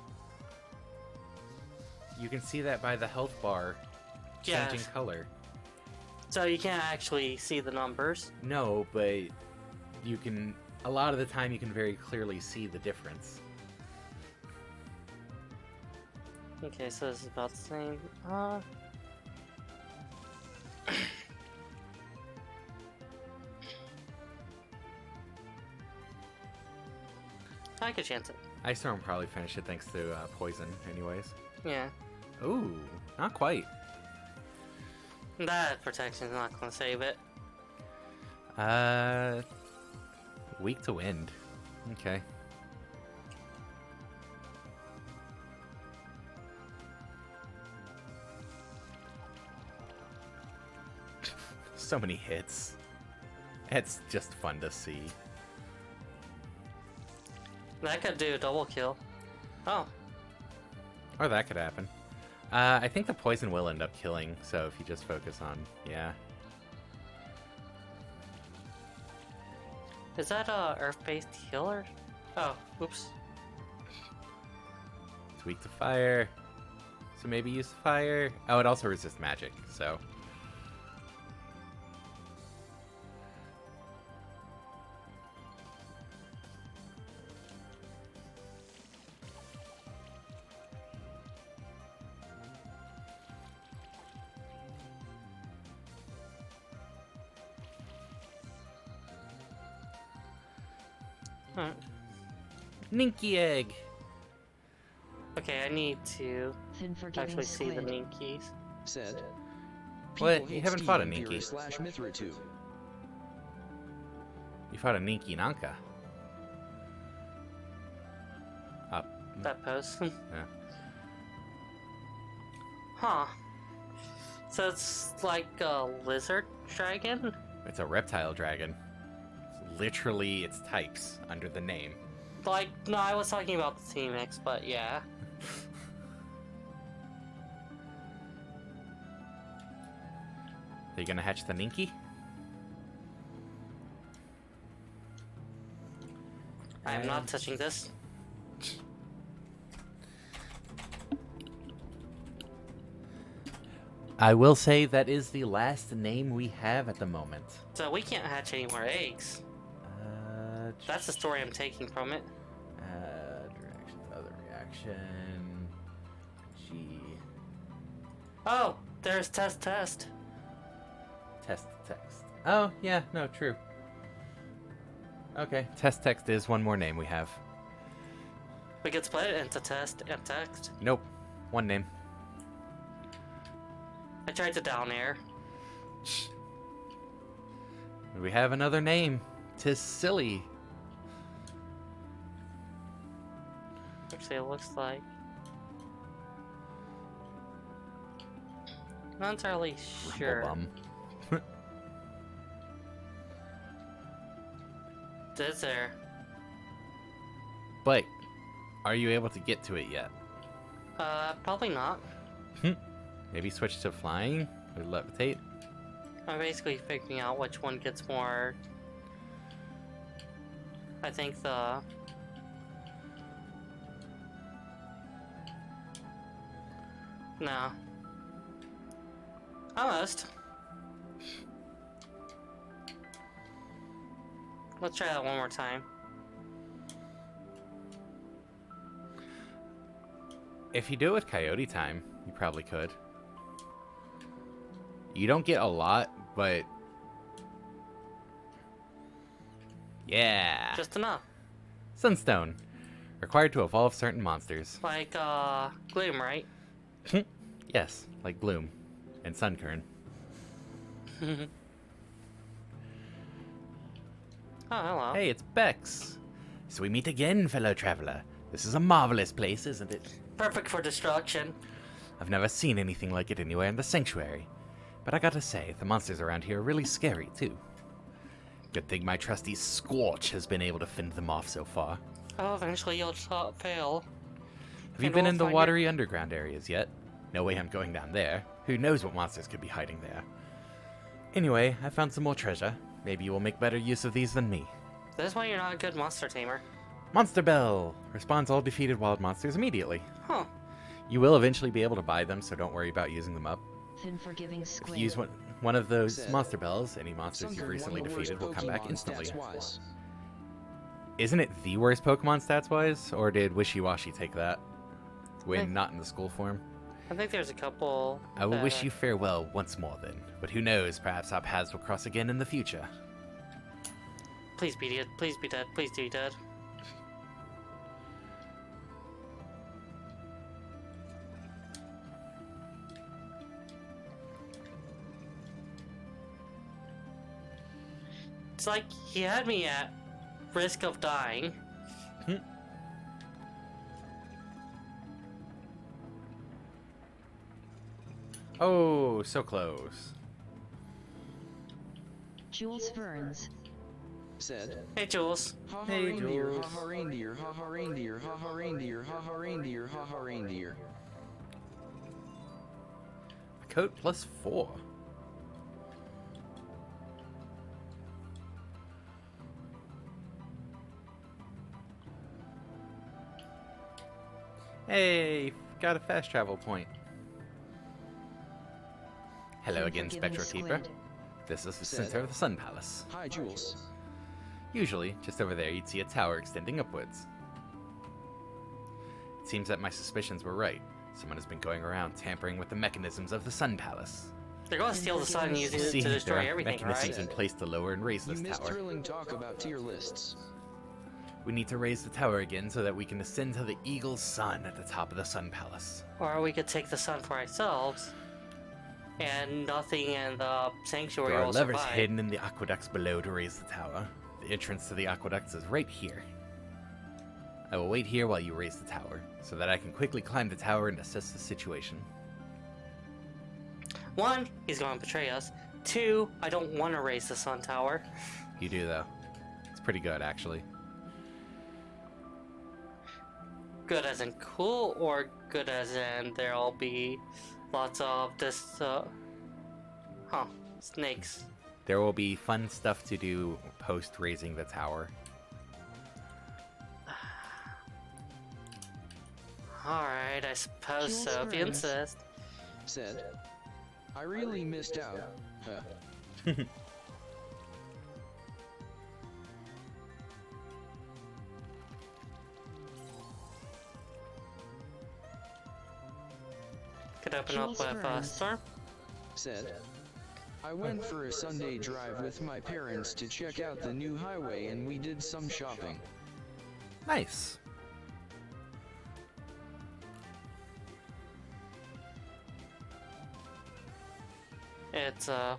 You can see that by the health bar changing Yes. color. So you can't actually see the numbers. No, but you can. A lot of the time, you can very clearly see the difference. Okay, so this is about the same. I could chance it. Ice Storm probably finished it thanks to poison, anyways. Yeah. Ooh, not quite. That protection's not gonna save it. Weak to wind. Okay. So many hits. It's just fun to see. That could do a double kill. Oh, Or that could happen. I think the poison will end up killing, so if you just focus on... Yeah. Is that a earth-based healer? Oh, oops. It's weak to fire. So maybe use fire. Oh, it also resists magic, so... Huh. Ninky egg! Okay, I need to Thin forgiving actually see the squid. Ninkies. Said. What? People You hate haven't Steve fought a Emperor Ninky. slash Mithra too. You fought a Ninky Nanka. Up. That pose. Yeah. Huh. So it's like a lizard dragon? It's a reptile dragon. It's literally its types under the name. Like, no, I was talking about the Team X, but yeah. Are you gonna hatch the Ninky? I am not touching this. I will say that is the last name we have at the moment. So we can't hatch any more eggs. That's the story I'm taking from it. Directions, other reaction. G. Oh, there's test. Test text. Oh, yeah, no, true. Okay, test text is one more name we have. We could split it into test and text. Nope, one name. I tried to down air. We have another name. 'Tis silly. Actually, it looks like. Not entirely sure. Bum. Is there? But, are you able to get to it yet? Probably not. Maybe switch to flying or levitate? I'm basically figuring out which one gets more. I think the. No. Almost. Let's try that one more time. If you do it with Coyote Time, you probably could. You don't get a lot, but... Yeah! Just enough. Sunstone. Required to evolve certain monsters. Like, Gloom, right? Yes, like Gloom. And Sunkern. Oh, hello. Hey, it's Bex! So we meet again, fellow traveler. This is a marvelous place, isn't it? Perfect for destruction. I've never seen anything like it anywhere in the Sanctuary. But I gotta say, the monsters around here are really scary, too. Good thing my trusty Scorch has been able to fend them off so far. Oh, eventually you'll fail. Have you And been we'll in the find watery underground areas yet? No way I'm going down there. Who knows what monsters could be hiding there. Anyway, I found some more treasure. Maybe you will make better use of these than me. This is why you're not a good monster tamer. Monster Bell! Responds all defeated wild monsters immediately. Huh. You will eventually be able to buy them, so don't worry about using them up. Thin forgiving If squid. you use one of those Said. monster bells, any monsters Sunkern, you've one recently of the worst defeated will come back Pokemon instantly. stats-wise. Isn't it the worst Pokemon stats-wise? Or did Wishy-Washy take that? When Think- not in the school form? I think there's a couple. I will that wish are- you farewell once more then. But who knows, perhaps our paths will cross again in the future. Please be dead. Please be dead. Please be dead. It's like he had me at risk of dying. Oh, so close. Jules Verns. Said. Hey, Jules. Ha ha Hey, reindeer, Jules. ha ha reindeer, ha ha reindeer, ha ha reindeer, ha ha reindeer, ha ha reindeer. coat plus 4. Hey, got a fast travel point. Hello again, Unforgiving Spectral Keeper. squid. This is the Said. center of the Sun Palace. Hi, Jules. Usually, just over there, you'd see a tower extending upwards. It seems that my suspicions were right. Someone has been going around tampering with the mechanisms of the Sun Palace. They're going to steal the sun and use See, it to there destroy are everything, mechanisms right? in place to lower and raise You this missed tower. thrilling talk about tier lists. We need to raise the tower again so that we can ascend to the Eagle's Sun at the top of the Sun Palace. Or we could take the sun for ourselves, and nothing in the sanctuary There are will levers survive. hidden in the aqueducts below to raise the tower. The entrance to the aqueducts is right here. I will wait here while you raise the tower, so that I can quickly climb the tower and assess the situation. 1, he's going to betray us. 2, I don't want to raise the sun tower. You do, though. It's pretty good, actually. Good as in cool, or good as in there'll be lots of this, snakes. There will be fun stuff to do post raising the tower. Alright, I suppose Jules so, if you Burns. insist. Said. I really missed out. Could open Jules up with Burns. Storm. Said. I went for a Sunday drive with my parents to check out the new highway and we did some shopping. Nice. It's, Oh.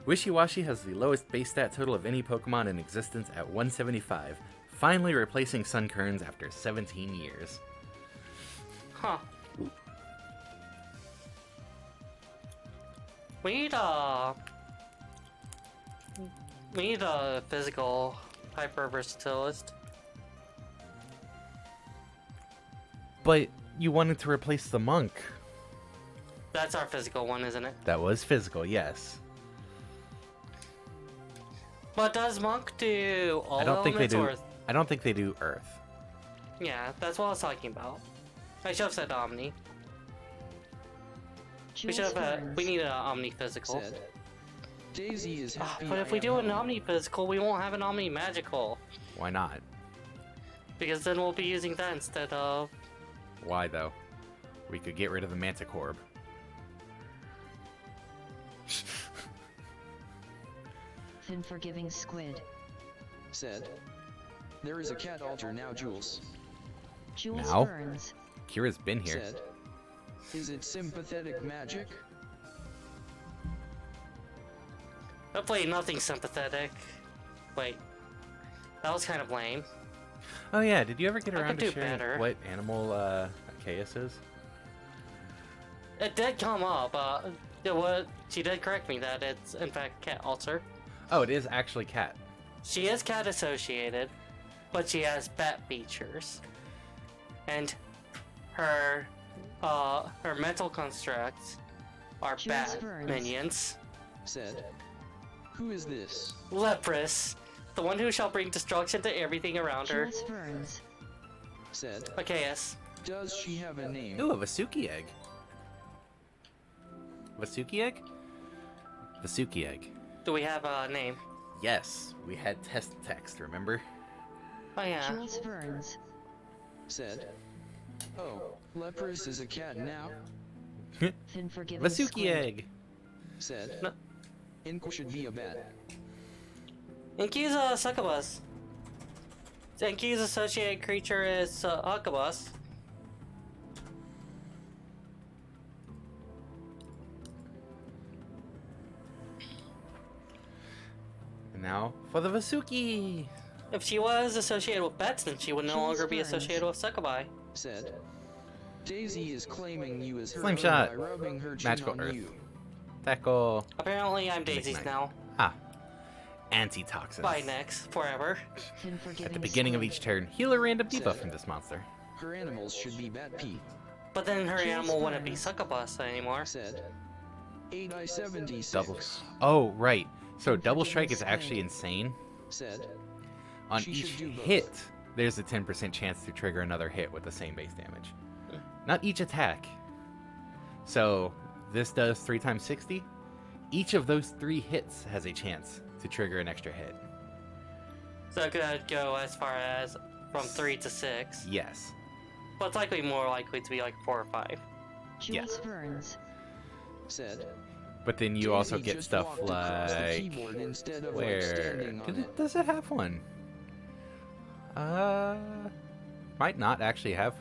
Wishiwashi has the lowest base stat total of any Pokemon in existence at 175, finally replacing Sunkerns after 17 years. huh. We need a physical hyper versatilist. But you wanted to replace the monk. That's our physical one, isn't it? That was physical, yes. But does monk do all I don't think they elements do. or... I don't think they do Earth. Yeah, that's what I was talking about. I should have said Omni. We Jules should have. Burns. We need an Omni physical. Said. Daisy is Ah, happy. but if I we am do an home. Omni physical, we won't have an Omni magical. Why not? Because then we'll be using that instead of. Why though? We could get rid of the Manticorp. Unforgiving squid. Said. There is a cat altar now, Jules. Jules Now? Burns. Kira's been here. Said. Is it sympathetic magic? Hopefully, nothing sympathetic. Wait. That was kind of lame. Oh yeah, did you ever get I around could to do sharing better. what animal Arceus is? It did come up. She did correct me that it's, in fact, cat altar. Oh, it is actually cat. She is cat associated, but she has bat features. And her mental constructs are Jules bat Burns. minions. Said. Who is this? Leprous, the one who shall bring destruction to everything around her. Jules Burns. Said. Okay, yes. Does she have a name? Ooh, a Vasuki egg. Vasuki egg? Vasuki egg. Do we have a name? Yes, we had test text, remember? Oh yeah. Jules Burns. Said. Oh, Leprous is a cat now? Unforgiving Vasuki squid. egg. Said. No. Inko should be a bat. Inky's a succubus. Inky's associated creature is succubus. And now for the Vasuki. If she was associated with bats, then she would no Jules longer be Burns. associated with succubi. Said. Daisy is claiming you as her Flame own shot. by rubbing her chin Magical on Earth. you. Tackle. Apparently, I'm Daisy's Nickname. now. Ah. Antitoxins. Bye, Nex. Forever. Unforgiving At the beginning of squid. each turn, heal a random debuff Said. from this monster. Her animals should be bat pee. But then her Jules animal wouldn't be Burns. succubus anymore. Said 8I76. Double. Oh, right. So Unforgiving double strike is Squid. actually insane. Said On She each should do both. hit, there's a 10% chance to trigger another hit with the same base damage. Hmm. Not each attack. So this does 3 times 60. Each of those 3 hits has a chance to trigger an extra hit. So it could go as far as from 3 to 6. Yes. But it's likely more likely to be like 4 or 5. Jules Burns. said. But then you also Daisy get just stuff walked across the like... keyboard instead of like Where? standing on it. Does it have one? Might not actually have.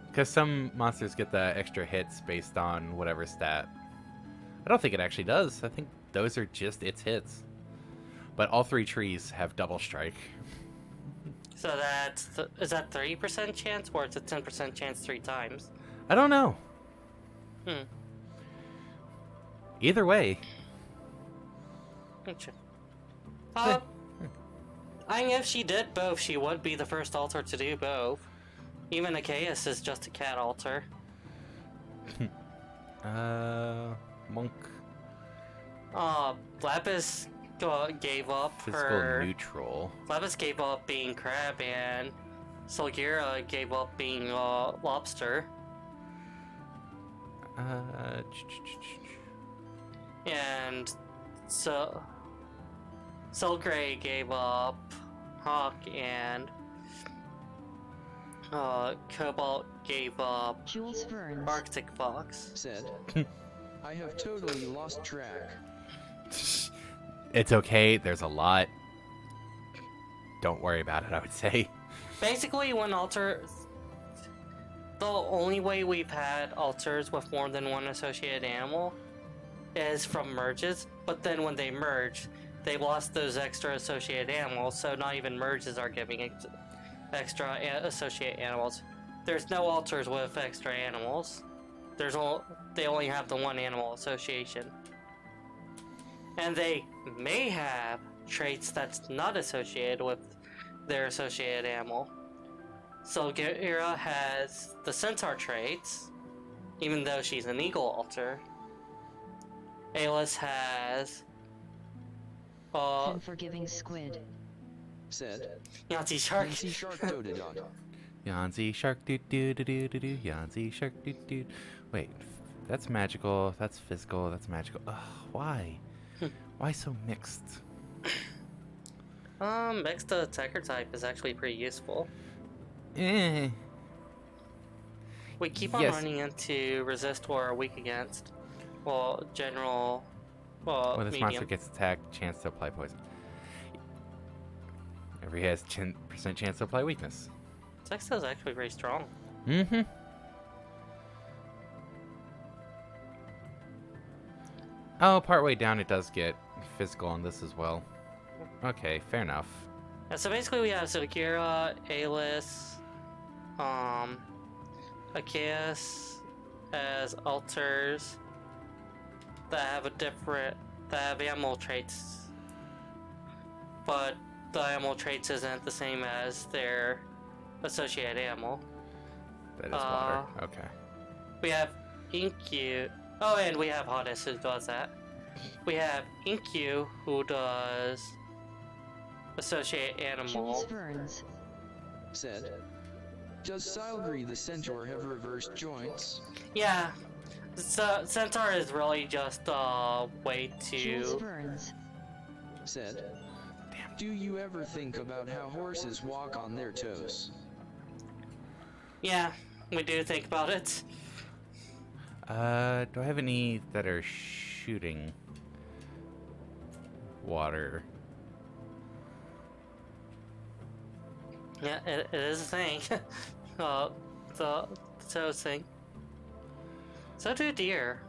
Because some monsters get the extra hits based on whatever stat. I don't think it actually does. I think those are just its hits. But all 3 trees have double strike. So that's is that 30% chance or it's a 10% chance 3 times? I don't know. Hmm. Either way, Gotcha. I mean, if she did both, she would be the first altar to do both. Even Achaeus is just a cat altar. monk, Lapis gave up physical her. neutral. Lapis gave up being crab, and Solgira gave up being lobster. And so Selgrey gave up Hawk, and Cobalt gave up Jules Burns. Arctic Fox. Said. I have totally lost track. It's okay. There's a lot. Don't worry about it, I would say. Basically, when the only way we've had altars with more than one associated animal is from merges, but then when they merge, they lost those extra associated animals, so not even merges are giving extra associated animals. There's no altars with extra animals. They only have the one animal association. And they may have traits that's not associated with their associated animal. So Gira has the centaur traits, even though she's an eagle altar. Aelis has Unforgiving Squid. Said. Yancy Shark. Nancy Shark Dotodon. Yanzi shark doo doo doo doo doo doo. Yanzi shark doo doo. Wait, that's magical. That's physical. That's magical. Ugh, why? Why so mixed? Mixed attacker type is actually pretty useful. Eh. We keep on Yes. running into resist or weak against. Well, general. Well, When this medium. monster gets attacked, chance to apply poison. Every has 10% chance to apply weakness. Sexta is actually very strong. Mm-hmm. Oh, partway down it does get physical on this as well. Okay, fair enough. Yeah, so basically we have Zulkira, Aelis, Achaeus as altars that have animal traits, but the animal traits isn't the same as their associated animal. That is water. Okay. We have Inkyu. Oh, and we have Hodis who does that. We have Inkyu who does associate Jules animal. Burns. Said. Does Silgri the Centaur have reversed joints? Yeah. So Centaur is really just a way Jules to. Burns. Said. Do you ever think about how horses walk on their toes? Yeah, we do think about it. Do I have any that are shooting water? Yeah, it is a thing. The toes thing. So do deer.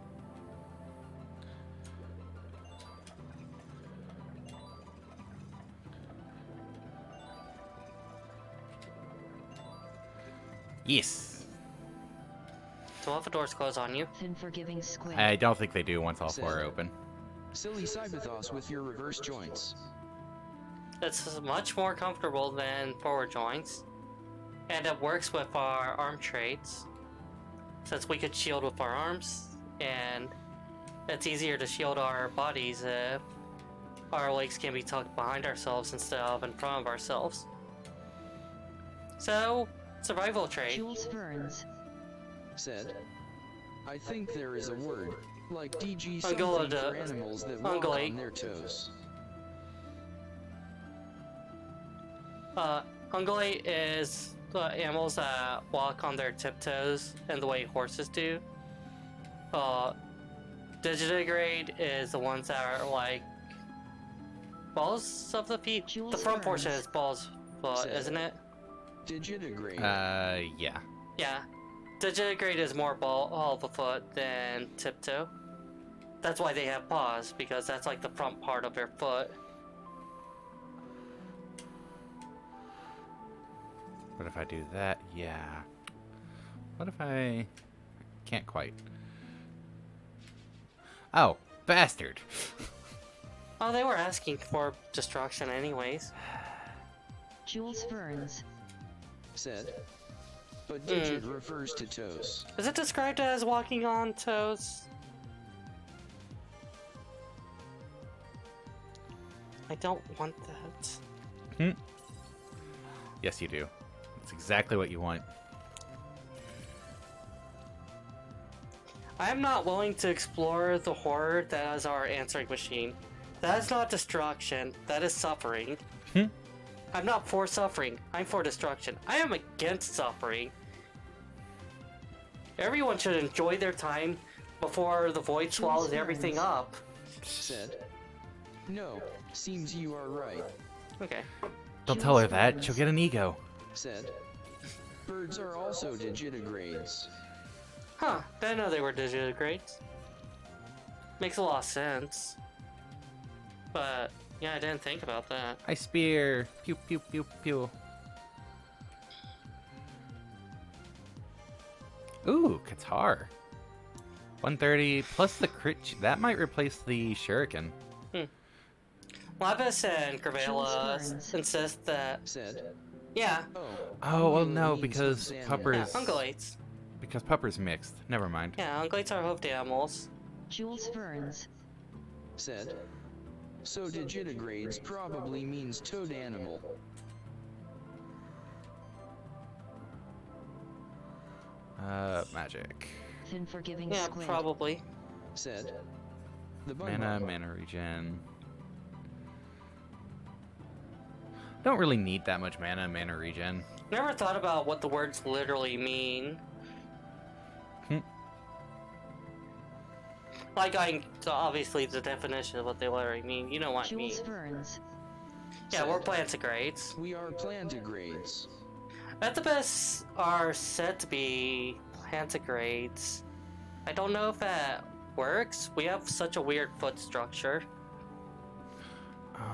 Yes. So what if the doors close on you? Unforgiving Squid. I don't think they do once all 4 are Said. open. Silly Cybathos with your reverse joints. It's much more comfortable than forward joints, and it works with our arm traits. since we could shield with our arms, and it's easier to shield our bodies if our legs can be tucked behind ourselves instead of in front of ourselves. So, survival trait. Jules Burns. Said, I think there is a word, like DG Ungulate, something for animals that walk ungulate. on their toes. Ungulate is the animals that walk on their tiptoes in the way horses do. Digitigrade is the ones that are like balls of the feet. Jules The front portion Burns. is balls foot, Said. isn't it? Digitigrade. Yeah. Yeah. Digitigrade is more ball of the foot than tiptoe. That's why they have paws, because that's like the front part of their foot. What if I do that? Yeah. What if I... Can't quite. Oh, bastard! Oh, they were asking for destruction anyways. Jules Burns. Said, but digit refers to toes. Is it described as walking on toes? I don't want that. Yes, you do. That's exactly what you want. I am not willing to explore the horror that is our answering machine. That is not destruction, that is suffering. I'm not for suffering, I'm for destruction. I am against suffering. Everyone should enjoy their time before the void swallows everything up. Said, no, seems you are right. Okay. Don't tell her Jules that. Burns. She'll get an ego. Said, birds are also digitigrades. Huh, didn't know they were digitigrades. Makes a lot of sense. But, yeah, I didn't think about that. I spear. Pew, pew, pew, pew. Ooh, Qatar. 130 plus the crit. That might replace the shuriken. Lapis and Gravela Burns. insist that, Said, yeah, oh. Oh, well, ungulate no, means because hoofed Pupper yeah, is... ungulates. Because Pupper's mixed. Never mind. Yeah, ungulates are hoofed animals. Jules Burns. Said, so digitigrades probably means toed animal. Magic. Thin Forgiving Yeah, Squid. probably. Said, the Mana, bun mana regen. Don't really need that much mana, mana regen. Never thought about what the words literally mean. Like, so obviously the definition of what they literally mean. You know what I mean. Jules Burns. Yeah, we're plantigrades. We are plantigrades. At the best, are said to be plantigrades. I don't know if that works. We have such a weird foot structure.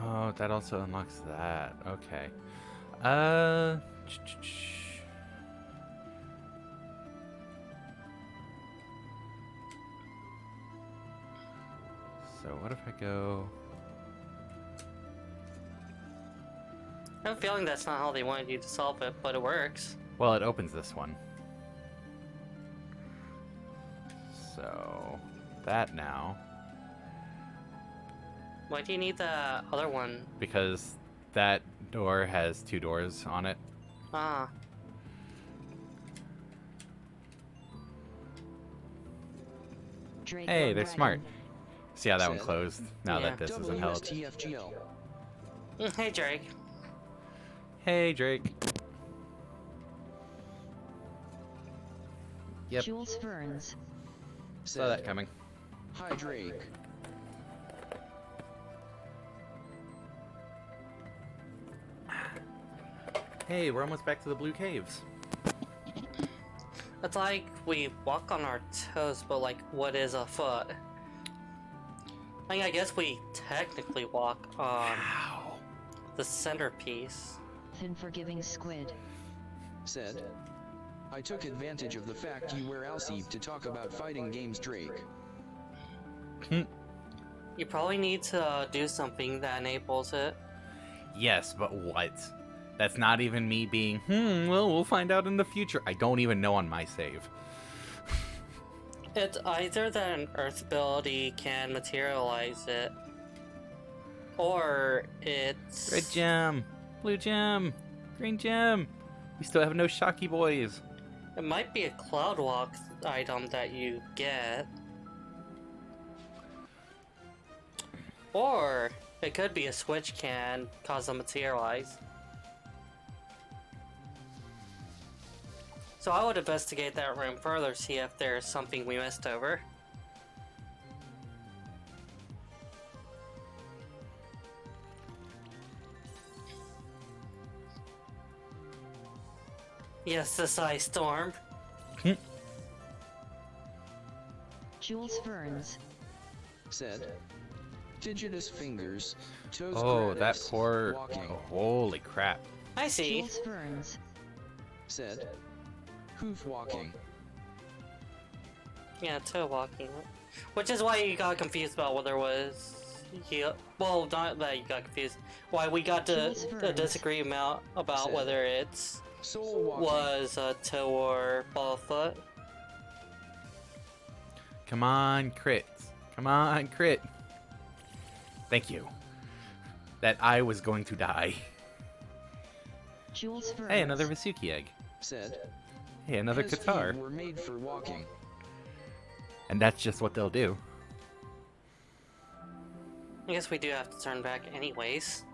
Oh, that also unlocks that. Okay. So what if I go... I have a feeling that's not how they wanted you to solve it, but it works. Well, it opens this one. So... that now. Why do you need the other one? Because that door has 2 doors on it. Ah, Drake Hey, on they're Dragon. smart. See how that one Said. closed? Now Yeah. that this isn't held. WSTFGL. hey Drake. Hey, Drake. Yep, Jules Burns. saw that coming. Hi Drake. Hey, we're almost back to the Blue Caves. It's like we walk on our toes, but like, what is a foot? I mean, I guess we technically walk on Ow. the centerpiece. Thin Forgiving Squid. Said, I took advantage of the fact you were Alceve to talk about fighting games Drake. You probably need to do something that enables it. Yes, but what? That's not even me being, well, we'll find out in the future. I don't even know on my save. It's either that an Earth ability can materialize it, or it's... Red gem, blue gem, green gem. We still have no Shocky boys. It might be a Cloudwalk item that you get. Or it could be a switch can cause them to materialize. So I would investigate that room further, see if there's something we missed over. Yes, this ice storm. Jules Ferns. Said. Digitus fingers. Toes Oh, that gratis, poor. Walking. Oh, holy crap. I see. Jules Ferns. Said. Hoof walking. Yeah, toe walking. Which is why you got confused about whether it was... well, not that you got confused. Why we got to Jules a Ferns. disagreement about Said. whether it's Soul walking. was a toe or ball foot. Come on, crits. Come on, crit. Thank you. That I was going to die. Jules Ferns. Hey, another Vasuki egg. Said. Hey, another His Qatar. feet were made for walking. And that's just what they'll do. I guess we do have to turn back anyways.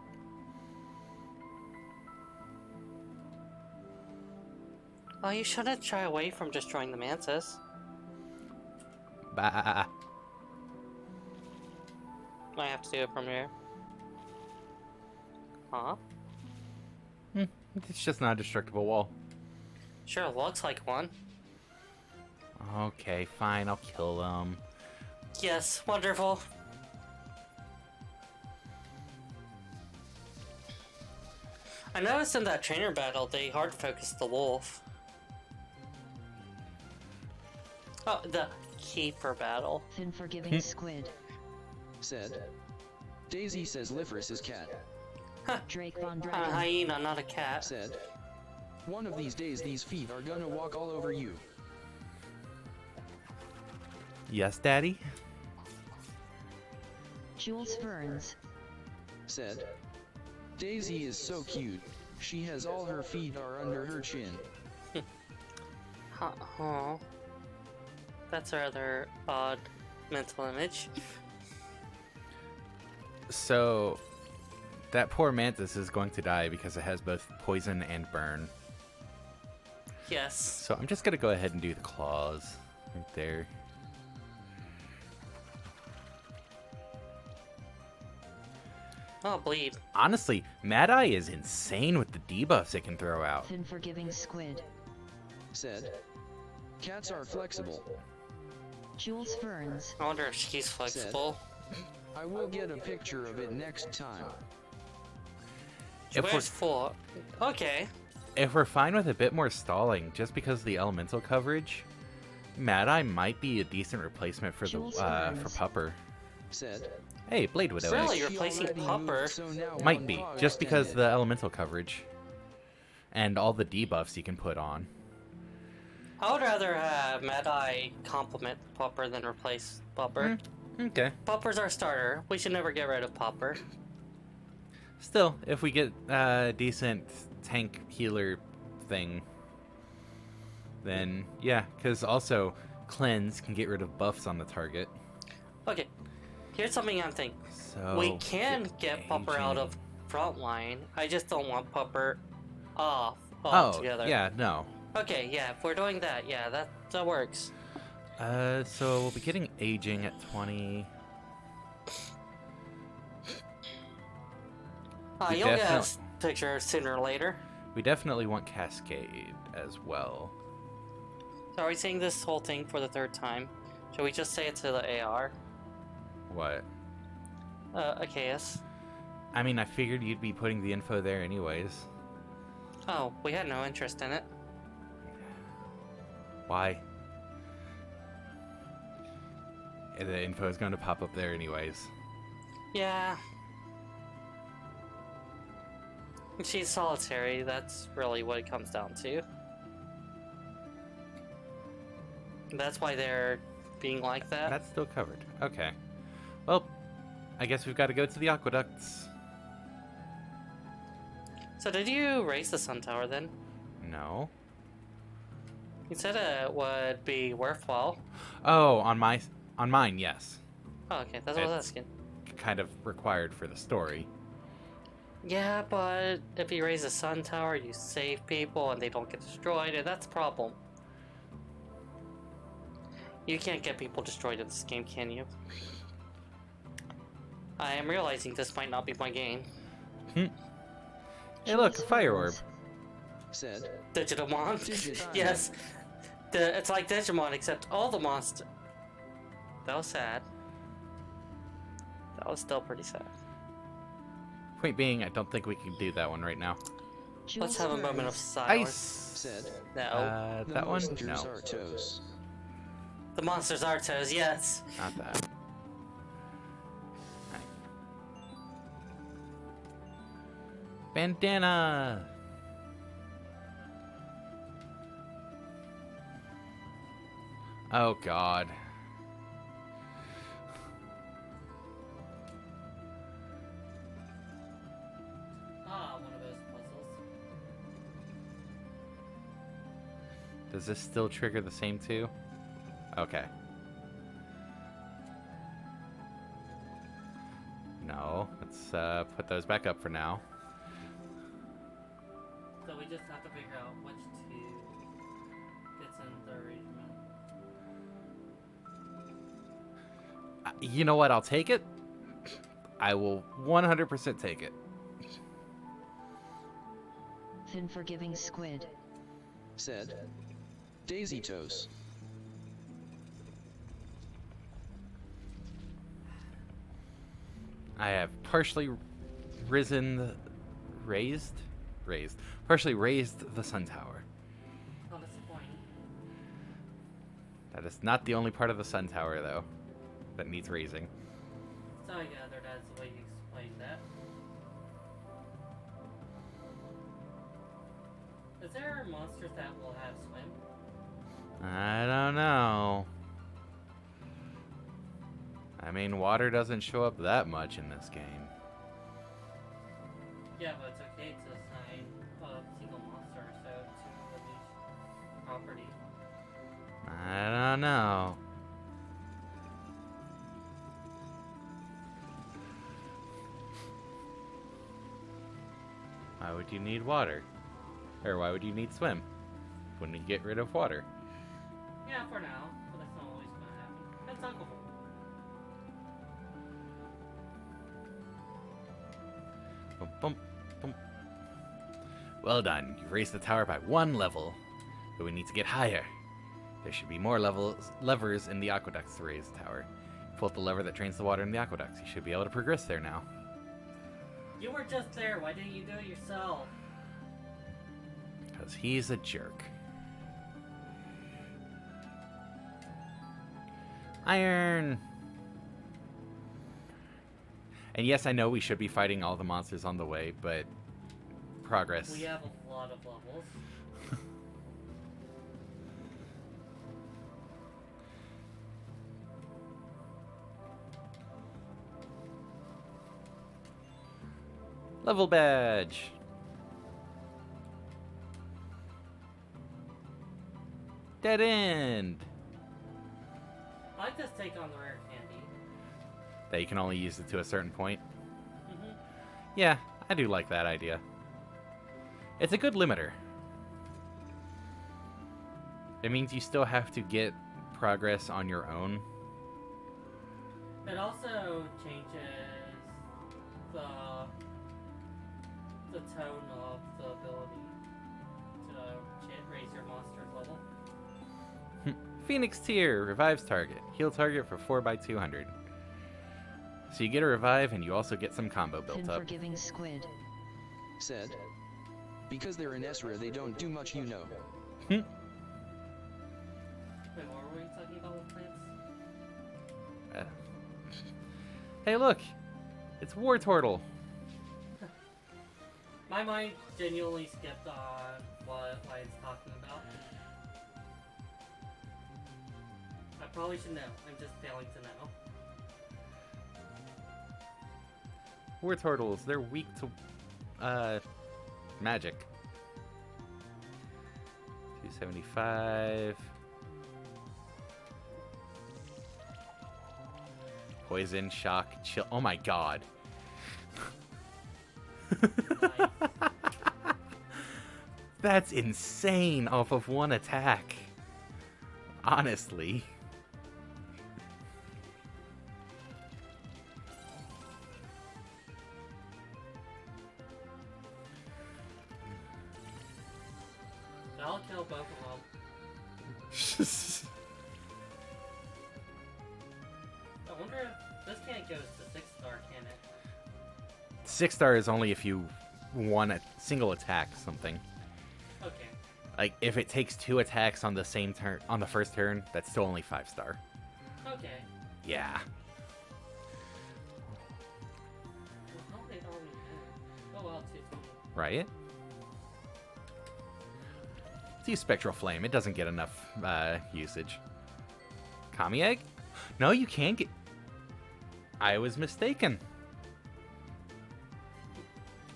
Oh, you shouldn't shy away from destroying the mantis. Bah. I have to do it from here. Huh? It's just not a destructible wall. Sure looks like one. Okay, fine, I'll kill them. Yes, wonderful. I noticed in that trainer battle they hard focused the wolf. Oh, the keeper battle. Unforgiving Squid. Said. Daisy says Lifris is cat. Drake Von A Dragon. hyena, not a cat. Said. One of these days these feet are gonna walk all over you. Yes, Daddy? Jules Ferns. Said. Daisy is so cute. She has all her feet are under her chin. Oh. That's a rather odd mental image. So, that poor mantis is going to die because it has both poison and burn. Yes. So I'm just gonna go ahead and do the claws right there. Oh, bleed. Honestly, Mad Eye is insane with the debuffs it can throw out. Unforgiving Squid. Said. Cats are flexible. Jules Ferns. I wonder if she's flexible. I will get a picture of it next time. She If we're- wears full. Okay. If we're fine with a bit more stalling, just because of the elemental coverage, Mad Eye might be a decent replacement for the Jules for Ferns. Pupper. Said. Hey, Blade Widow. Really? egg. You're She replacing already Pupper? moved, so now Might one be, paw just because extended. the elemental coverage and all the debuffs you can put on. I would rather have Mad Eye complement Pupper than replace Pupper. Okay. Pupper's our starter. We should never get rid of Pupper. Still, if we get a decent tank healer thing, then yeah, because also cleanse can get rid of buffs on the target. Okay. Here's something I'm thinking. So We can get Pupper out of frontline. I just don't want Pupper off Oh, altogether. yeah, no. Okay, yeah, if we're doing that, yeah, that works. So we'll be getting aging at 20. We You'll get a definitely- picture sooner or later. We definitely want Cascade as well. So are we saying this whole thing for the third time? Should we just say it to the AR? What? Achaeus. I mean, I figured you'd be putting the info there anyways. Oh, we had no interest in it. Why? The info is going to pop up there anyways. Yeah. She's solitary, that's really what it comes down to. That's why they're being like that. That's still covered. Okay. Well, I guess we've got to go to the aqueducts. So did you raise the sun tower then? No. You said it would be worthwhile. Oh, on mine, yes. Oh, okay, that's what I was It's asking. kind of required for the story. Yeah, but if you raise a sun tower, you save people and they don't get destroyed, and that's a problem. You can't get people destroyed in this game, can you? I am realizing this might not be my game. Hey, look, a Jules fire orb. Ferns. Said, Digitamon? Digitamon. Yes. It's like Digimon, except all the monsters. That was sad. That was still pretty sad. Point being, I don't think we can do that one right now. Jules Let's have a moment of Ferns. silence. said, No. the That one? monsters No, are toes. The monsters are toes, yes. not that. Bandana! Oh god. Ah, one of those puzzles. Does this still trigger the same two? Okay. No, let's put those back up for now. So we just have to figure out which two gets in the arrangement. You know what? I'll take it. I will 100% take it. Fin forgiving squid. Said, Daisy toes. I have partially partially raised the sun tower. How disappointing. That is not the only part of the sun tower, though, that needs raising. So I gather that's the way you explained that. Is there monsters that will have swim? I don't know. I mean, water doesn't show up that much in this game. Yeah, but it's okay to assign a single monster or so to each property. I don't know. Why would you need water? Or why would you need swim? Wouldn't you get rid of water? Yeah, for now, but that's not always gonna happen. That's alcohol. Bum, bum, bum. Well done. You've raised the tower by 1 level. But we need to get higher. There should be more levers in the aqueducts to raise the tower. Pull the lever that drains the water in the aqueducts. You should be able to progress there now. You were just there. Why didn't you do it yourself? Because he's a jerk. Iron! And yes, I know we should be fighting all the monsters on the way, but progress. We have a lot of levels. Level badge! Dead end! I like this take on the rare candy. That you can only use it to a certain point. Mm-hmm. Yeah, I do like that idea. It's a good limiter. It means you still have to get progress on your own. It also changes the tone of the ability to raise your monster's level. Phoenix Tier revives target. Heal target for 4x200. So you get a revive and you also get some combo built Fin up. forgiving squid. Said, because they're in Esra, they don't do much, you know. Wait, what were we talking about with plants? Hey, look! It's War Turtle. My mind genuinely skipped on what I was talking about. I probably should know. I'm just failing to know. War turtles, they're weak to magic. 275. Poison, shock, chill. Oh my god. Nice. That's insane off of one attack. Honestly. I'll kill both of them. I wonder if this can't go to 6-star, can it? 6-star is only if you one a single attack something. Okay. Like if it takes 2 attacks on the same turn on the first turn, that's still only 5-star. Okay. Yeah. Well, how many are we at? Oh well, 220. Right? Let's use Spectral Flame. It doesn't get enough usage. Kami Egg? No, you can get... I was mistaken.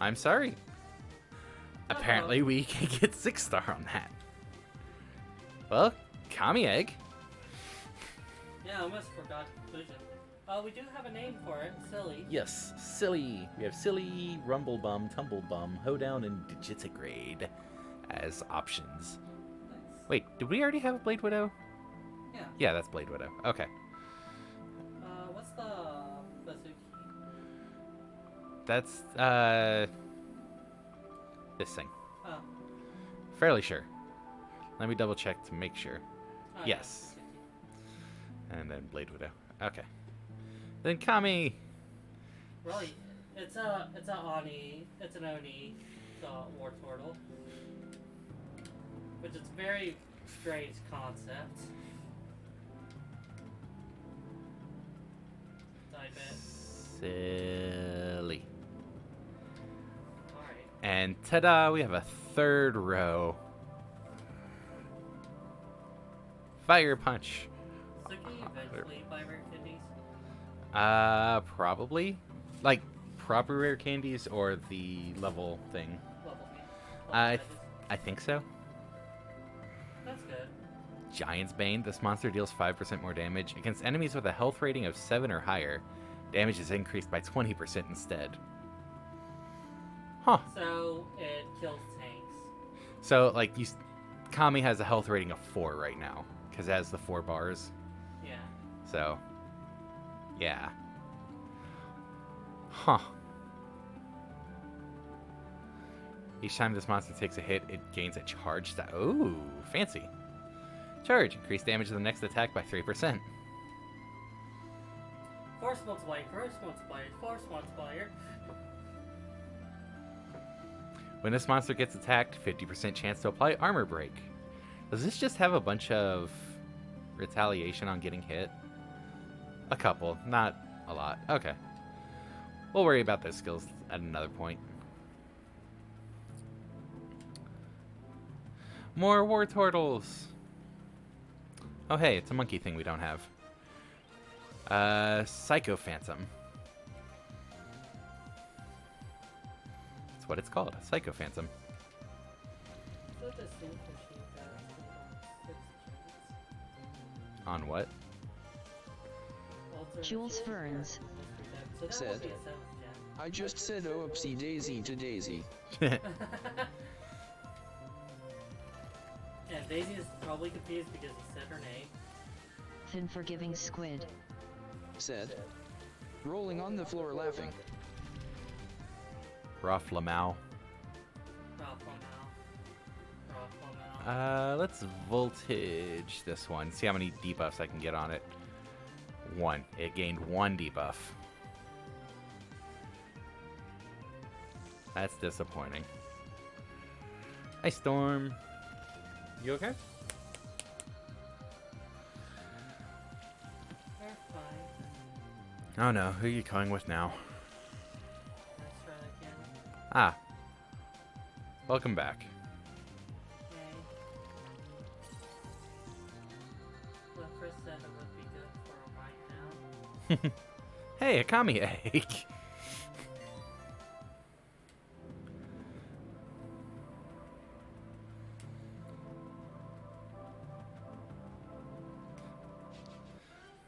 I'm sorry. Apparently we can get 6-star on that. Well, Kami Egg. Yeah, I almost forgot conclusion. We do have a name for it, Silly. Yes, Silly. We have Silly, Rumblebum, Tumblebum, Hoedown, and Digitigrade as options. Nice. Wait, did we already have a Blade Widow? Yeah. Yeah, that's Blade Widow. Okay. What's the Bazooki? That's, this thing. Oh. Fairly sure. Let me double check to make sure. Oh, Yes. Yeah, And then Blade Widow. Okay. Then Kami! really, it's an Oni, it's an Oni, war turtle. Which is a very strange concept. Type it. Silly. Alright. And ta-da, we have a third row. Fire Punch. So can you eventually buy rare candies? Probably. Like, proper rare candies or the level thing. Level me. I think so. That's good. Giant's Bane. This monster deals 5% more damage. Against enemies with a health rating of 7 or higher, damage is increased by 20% instead. Huh. So it kills tanks. So, like, Kami has a health rating of 4 right now, because it has the 4 bars. Yeah. So, yeah. Huh. Each time this monster takes a hit, it gains a charge stat. Ooh, fancy. Charge. Increase damage to the next attack by 3%. Force multiplier, force multiplier, force multiplier. When this monster gets attacked, 50% chance to apply armor break. Does this just have a bunch of retaliation on getting hit? A couple, not a lot. Okay. We'll worry about those skills at another point. More war turtles. Oh hey, it's a monkey thing we don't have. Psycho Phantom. That's what it's called, a Psycho Phantom. So the same machine that 6 chains. On what? Alternate Jules chains. Ferns. So that Said. would be a 7th I just said oopsie daisy to Daisy. gen. Yeah, Daisy is probably confused because he said her name. Thin forgiving squid. Said. Rolling on the floor laughing. Roth Lamau. Ralph Lamau. Let's voltage this one. See how many debuffs I can get on it. 1. It gained 1 debuff. That's disappointing. Hi, Storm. You okay? They're fine. Oh no, who are you going with now? Let's try that again. Ah. Welcome back. Yay. The first set of Hey, a Kami egg.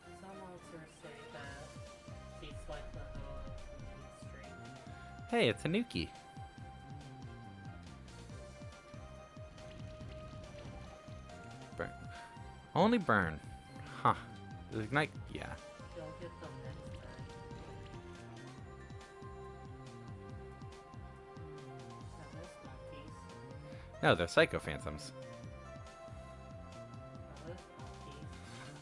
Some monsters say that he's like the stream. Hey, it's a Nuki. Burn. Only burn. Huh. Does Ignite? Yeah. You'll get them next turn. Now this monkeys. No, they're Psycho Phantoms. Now this monkeys.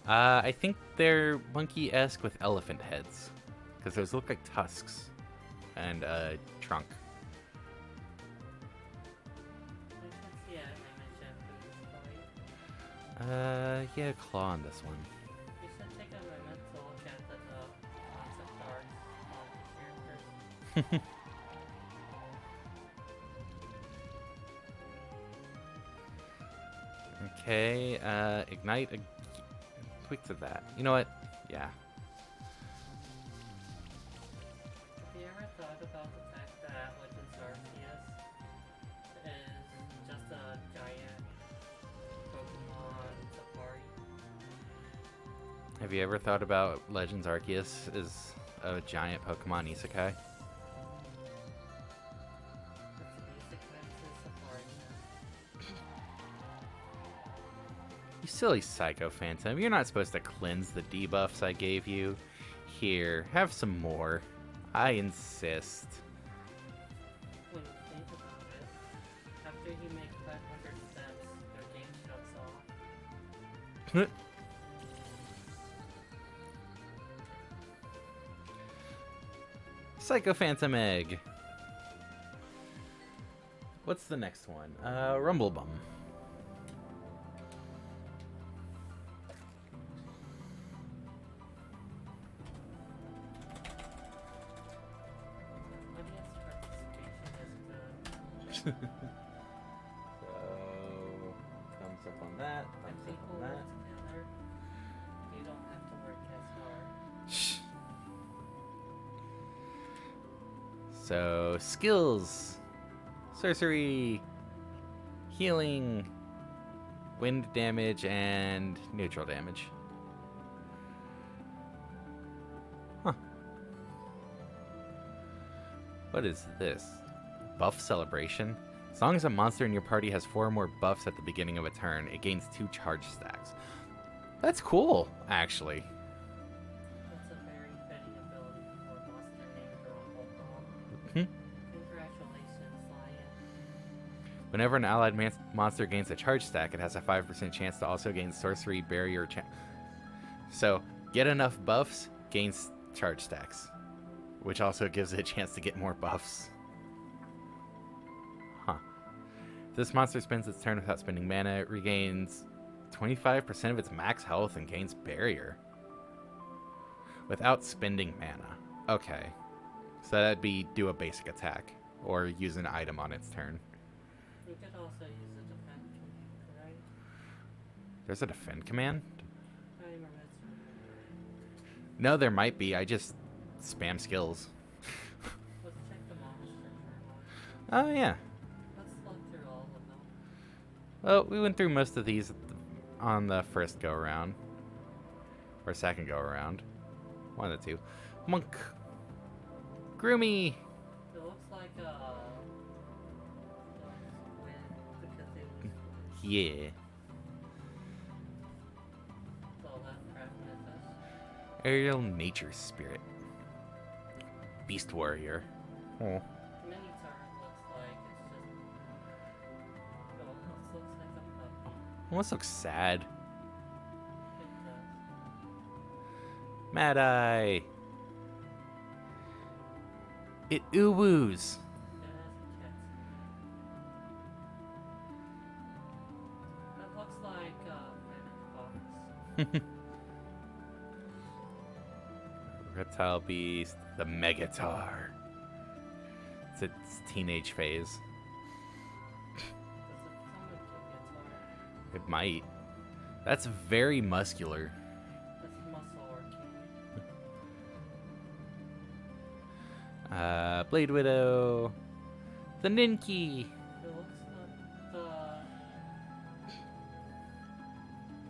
I think they're monkey-esque with elephant heads. Because those look like tusks. And a trunk. You can see an image of who's fight. Yeah, claw on this one. You should take a moment to look at the concept art of the characters. Okay, Ignite. Quick to that. You know what? Yeah. Have you ever thought about the fact that Legends Arceus is just a giant Pokemon safari? Have you ever thought about Legends Arceus is a giant Pokemon isekai? It's a basic Ventus safari now. You silly Psycho Phantom. You're not supposed to cleanse the debuffs I gave you. Here, have some more. I insist. When you think about it, after you make 500 steps, your game shuts off. Psycho Phantom Egg. What's the next one? Rumble Bum. Audience participation is good. So, thumbs up on that, When thumbs up people on work that. together, you don't have to work as hard. Shh. So, skills. Sorcery. Healing. Wind damage and neutral damage. Huh. What is this? Buff celebration? As long as a monster in your party has 4 more buffs at the beginning of a turn, it gains 2 charge stacks. That's cool, actually. That's a very fitting ability for a monster named Rumble Ball. Hmm. Congratulations, Lion. Whenever an allied monster gains a charge stack, it has a 5% chance to also gain sorcery, barrier, So, get enough buffs, gains charge stacks. Which also gives it a chance to get more buffs. Huh. If this monster spends its turn without spending mana, it regains 25% of its max health and gains barrier. Without spending mana. Okay. So that'd be do a basic attack. Or use an item on its turn. You could also use a defend command, right? There's a defend command? I remember it's No, there might be. I just spam skills. Let's check the monster journal. Oh, yeah. Let's look through all of them. Well, we went through most of these on the first go around. Or second go around. One of the two. Monk. Groomy. It looks like a squid because it was Yeah. so that pragmatist. Aerial Nature Spirit. Beast Warrior. Oh. Minotaur looks like it's just. It almost looks like a puppy. Almost looks sad. It does. Mad Eye. It ooh-woos. It has a cat. That looks like Panic Fox. Reptile Beast. The Megatar. It's its teenage phase. Does it summon Gigatar? It might. That's very muscular. That's muscle or king. Blade Widow. The Ninki. It looks like the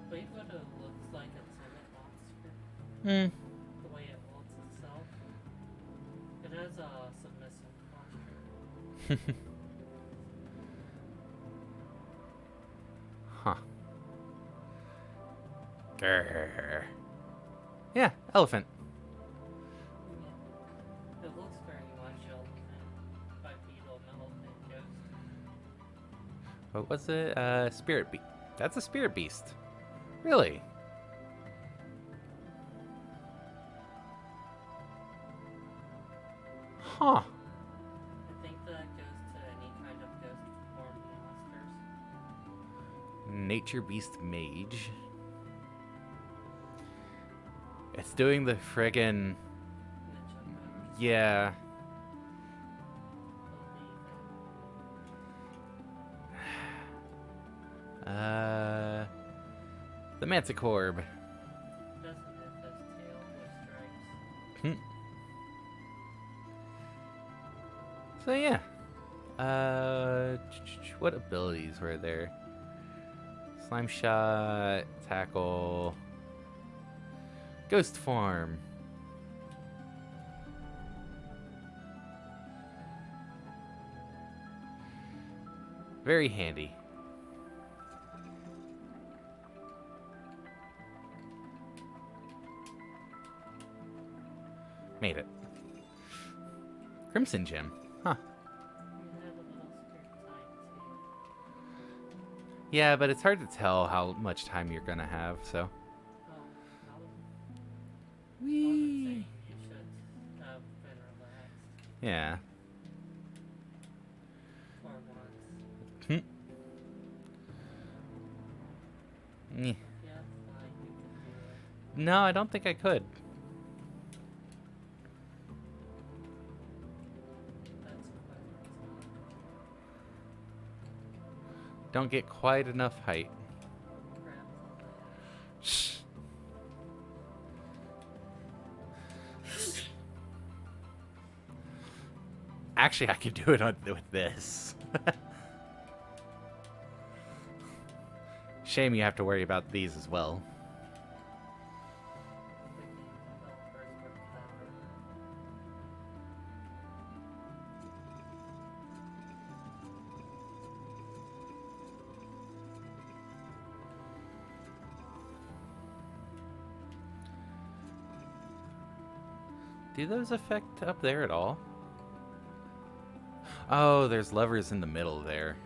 Blade Widow looks like a timid monster. Hmm. The way it holds itself. It has a submissive posture. Huh. Grr. Yeah, elephant. Yeah. It looks very much elephant, bipedal elephant ghost. What was it? Spirit beast. That's a spirit beast. Really? Huh. I think that goes to any kind of ghost form monsters. Nature beast mage. It's doing the friggin' Ninja ghosts. yeah. The Manticore. Doesn't it has tail with stripes? So yeah. What abilities were there? Slime shot, tackle, ghost form. Very handy. Made it. Crimson Gem. Huh. You had a little skirt time too. Yeah, but it's hard to tell how much time you're gonna have, so. Oh, I was Whee! saying you should have been relaxed Yeah. for once. Hmm. Nyeh. Yeah, fine, you can do it. No, I don't think I could. That's quite a Don't get quite enough height. Grab the leg. Shh. Actually, I could do it with this. Shame you have to worry about these as well. The game developers were clever. Do those affect up there at all? Oh, there's levers in the middle there.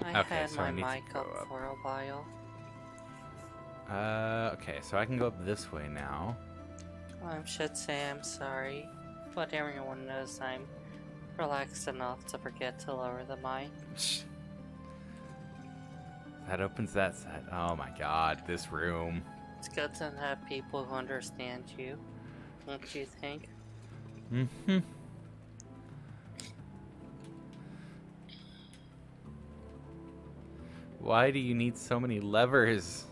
I Okay, had so I my need to mic go up up. for a while. Okay, so I can go up this way now. I should say I'm sorry, but everyone knows I'm relaxed enough to forget to lower the mic. That opens that side. Oh my god, this room. It's good to have people who understand you, don't you think? Mm-hmm. Why do you need so many levers?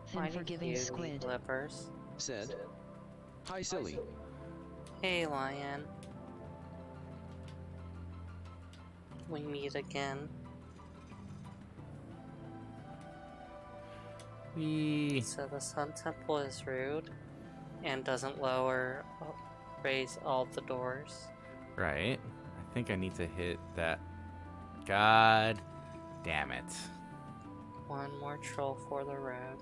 Thin Why do forgiving you need squid. levers? Said. Hi, silly. Hey, Lion. We meet again. Whee. So the Sun Temple is rude and doesn't raise all the doors. Right. I think I need to hit that. God damn it. One more troll for the road.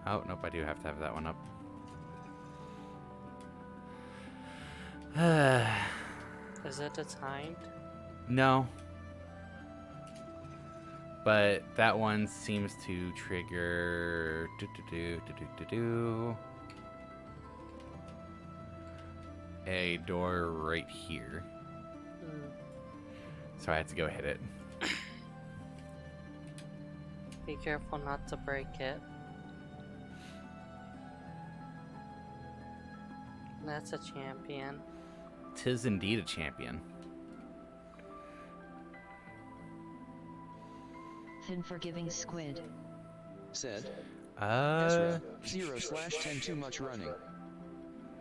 Oh, nope, I do have to have that one up. Is it timed? No. But that one seems to trigger a door right here. Hmm. So I had to go hit it. Be careful not to break it. That's a champion. Tis indeed a champion. Thin forgiving squid. Said. Uh, Ezra, 0/10 too much running.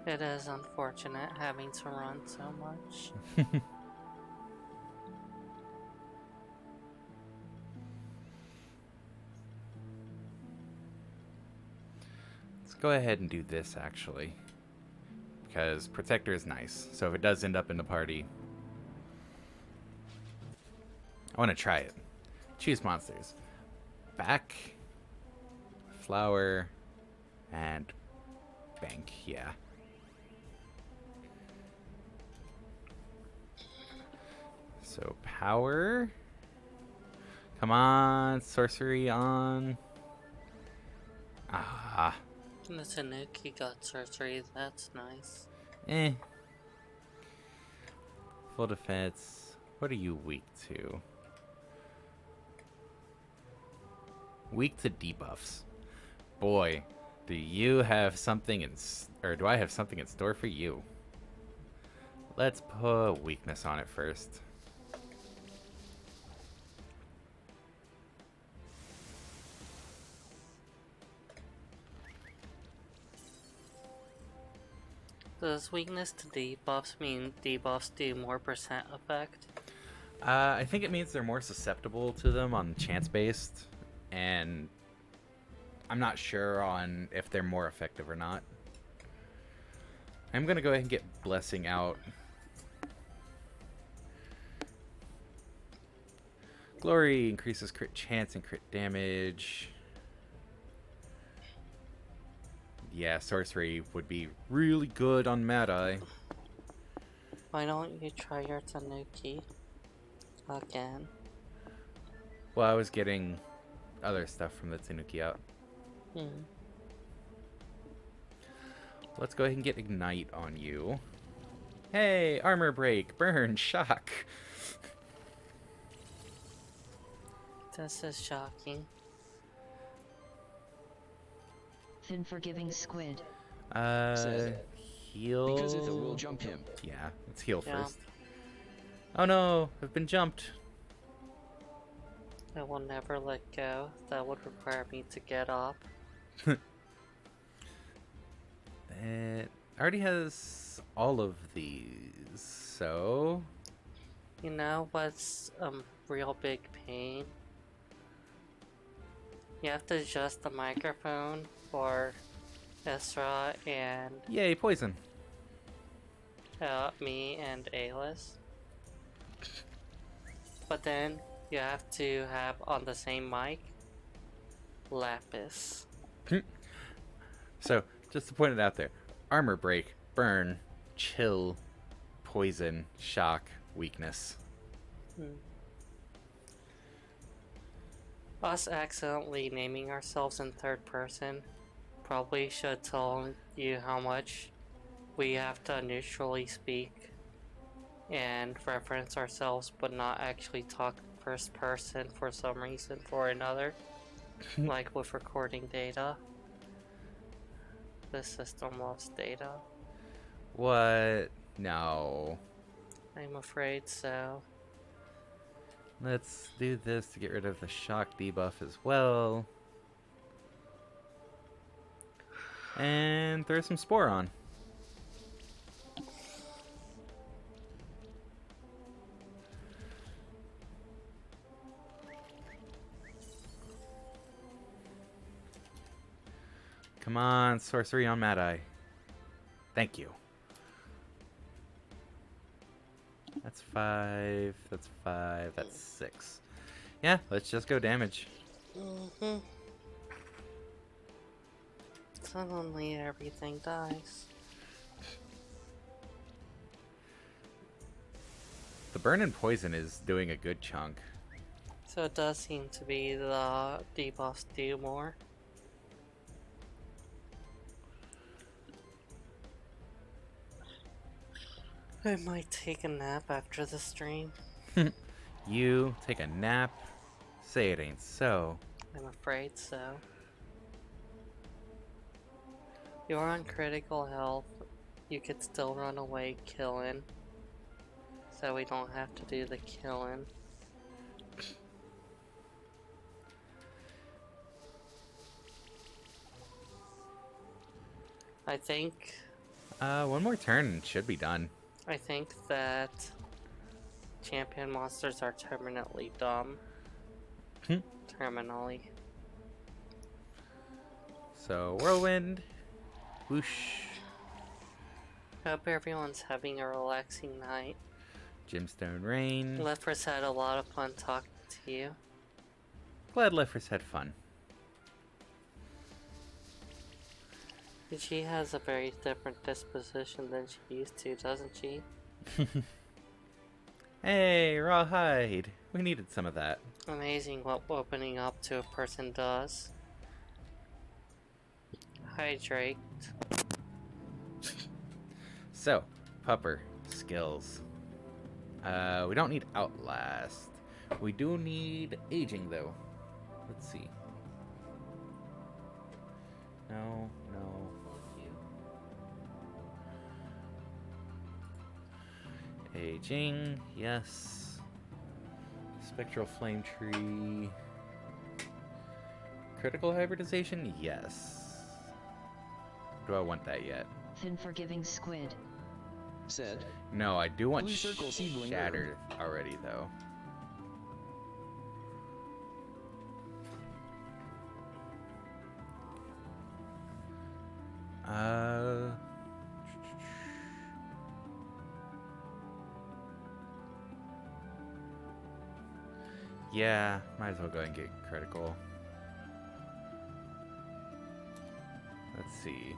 It is unfortunate having to run so much. let's go ahead and do this actually, because Protector is nice. So if it does end up in the party, I want to try it. Choose monsters. Back, flower, and bank. Yeah. So power. Come on, sorcery on. Ah, And the Tanuki got sorcery, that's nice. eh. Full defense. What are you weak to? Weak to debuffs. Boy, do you have something or do I have something in store for you? Let's put weakness on it first. Does weakness to debuffs mean debuffs do more percent effect? I think it means they're more susceptible to them on chance-based, and I'm not sure on if they're more effective or not. I'm going to go ahead and get Blessing out. Glory increases crit chance and crit damage. Yeah, sorcery would be really good on Mad Eye. Why don't you try your Tanuki again? Well, I was getting other stuff from the Tanuki out. Let's go ahead and get Ignite on you. Hey, armor break, burn, shock. This is shocking. Thin forgiving squid. Said. Heal. Because Itha will jump him. Yeah, let's heal Yeah. first. Oh no, I've been jumped. I will never let go. That would require me to get up. It already has all of these, so... You know what's a real big pain? You have to adjust the microphone for Ezra and Yay, poison. me and Aylis. But then you have to have on the same mic Lapis. So, just to point it out there, armor break, burn, chill, poison, shock, weakness. Us accidentally naming ourselves in third person probably should tell you how much we have to neutrally speak and reference ourselves but not actually talk first person for some reason or another. Like with recording data. The system loves data. What? No. I'm afraid so. Let's do this to get rid of the shock debuff as well. And throw some spore on. Come on, sorcery on Mad Eye. Thank you. That's 5, that's 5, that's 6. Yeah, let's just go damage. Suddenly everything dies. The burn and poison is doing a good chunk. So it does seem to be the debuffs do more. I might take a nap after the stream. You take a nap? Say it ain't so. I'm afraid so. You're on critical health. You could still run away killing. So we don't have to do the killing. I think One more turn and should be done. I think that champion monsters are terminally dumb. Hmm. Terminally. So, Whirlwind. Whoosh. Hope everyone's having a relaxing night. Gemstone Rain. Lefris had a lot of fun talking to you. Glad Lefris had fun. She has a very different disposition than she used to, doesn't she? Hey, Rawhide. We needed some of that. Amazing what opening up to a person does. Hydrate. So, Pupper. Skills. We don't need Outlast. We do need Aging, though. Let's see. No, no. Aging, yes. Spectral Flame Tree. Critical Hybridization, yes. Do I want that yet? Thin forgiving squid. Said. No, I do want Blue circle seedling Shattered already, though. Yeah, might as well go and get critical. Let's see.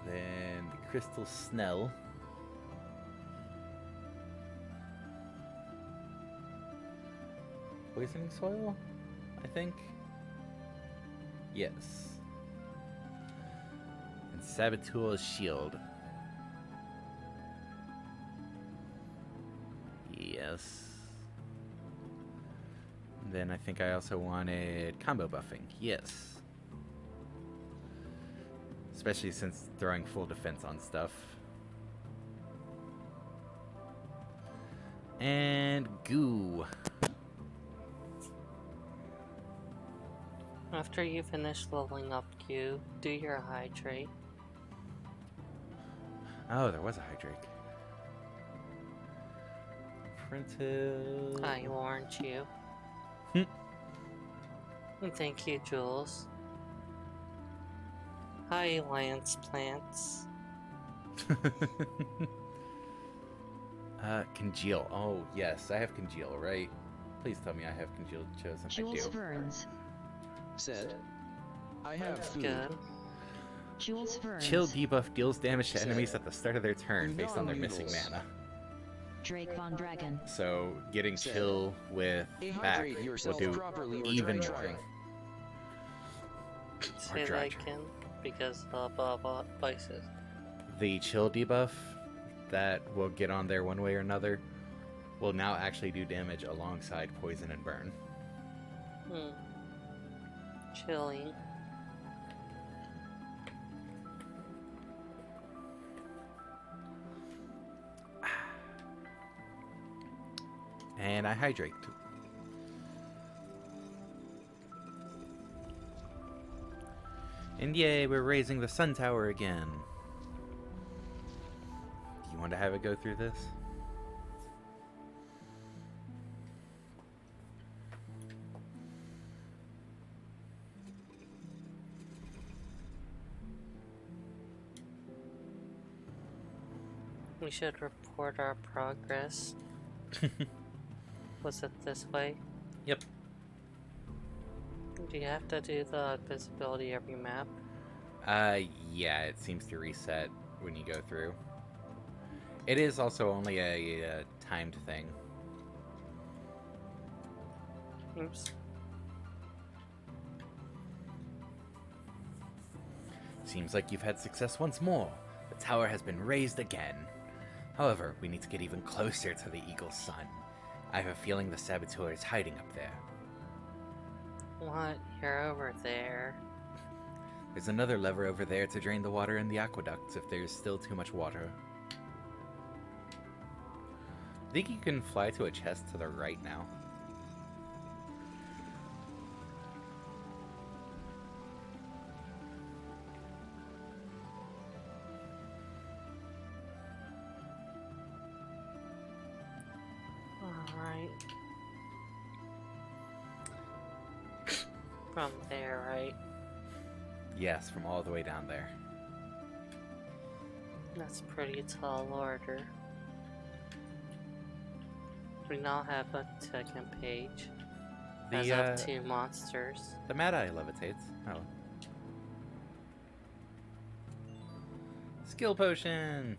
Then the Crystal Snell. Poisoning Soil, I think. Yes. And Saboteur's Shield. Yes. Then I think I also wanted combo buffing. Yes. Especially since throwing full defense on stuff. And goo. After you finish leveling up Q, do your hydrate. Oh, there was a Hydrake. Printed. I warned you. And thank you, Jules. Hi, Lance Plants. Congeal. Oh, yes, I have Congeal, right? Please tell me I have Congeal chosen. Jules I do. Burns. Said. I have food. Good. Jules Burns. Chill debuff deals damage to Said. enemies at the start of their turn based on their missing Non-noodles. mana. Drake Von Dragon. So getting Said. chill with back Hydrate will yourself do properly or even try. more. Say dry that charge. again, because of vices. The chill debuff that will get on there one way or another will now actually do damage alongside poison and burn. Chilling. And I hydrate. And yay, we're raising the sun tower again. Do you want to have it go through this? We should report our progress. Was it this way? Yep. Do you have to do the visibility every map? Yeah, it seems to reset when you go through. It is also only a timed thing. Oops. Seems like you've had success once more. The tower has been raised again. However, we need to get even closer to the Eagle's Sun. I have a feeling the saboteur is hiding up there. What? You're over there. There's another lever over there to drain the water in the aqueducts if there's still too much water. I think you can fly to a chest to the right now. Alright. From there, right? Yes, from all the way down there. That's pretty tall order. We now have a second page. As of 2 monsters. The Mad Eye levitates. Oh. Skill potion!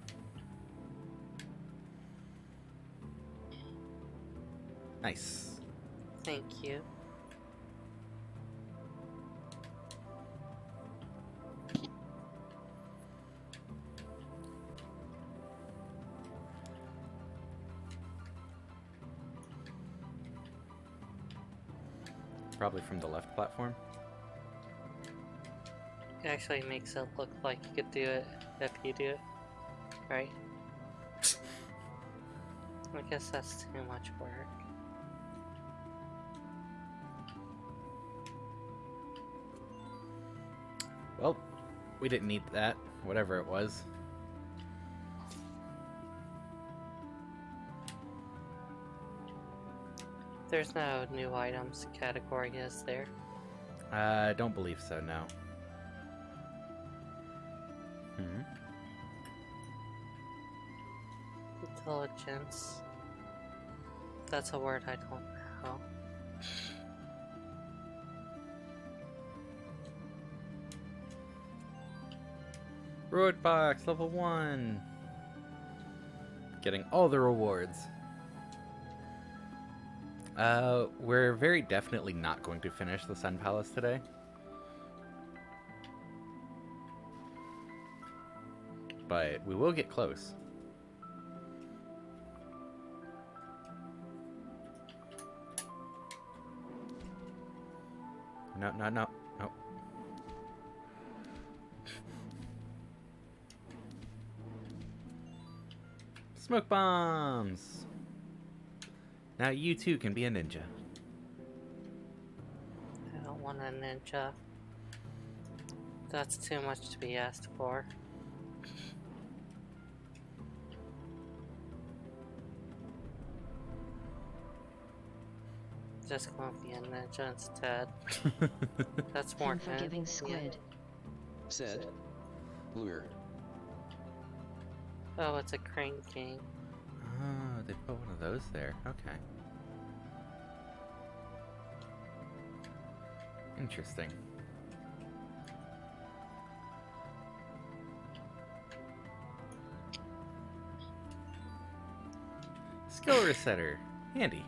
Nice. Thank you. Probably from the left platform. It actually makes it look like you could do it if you do it. Right? I guess that's too much work. Well, we didn't need that, whatever it was. There's no new items category, is there? I don't believe so, no. Intelligence. That's a word I don't know. Road box, level 1. Getting all the rewards. We're very definitely not going to finish the Sun Palace today. But we will get close. No, no, no, no. Smoke bombs! Now you too can be a ninja. I don't want a ninja. That's too much to be asked for. Just gonna be a ninja instead. That's more Unforgiving squid. Said. Lure. Oh, it's a crane king. Oh, they put one of those there. Okay. Interesting. Skill resetter. Handy.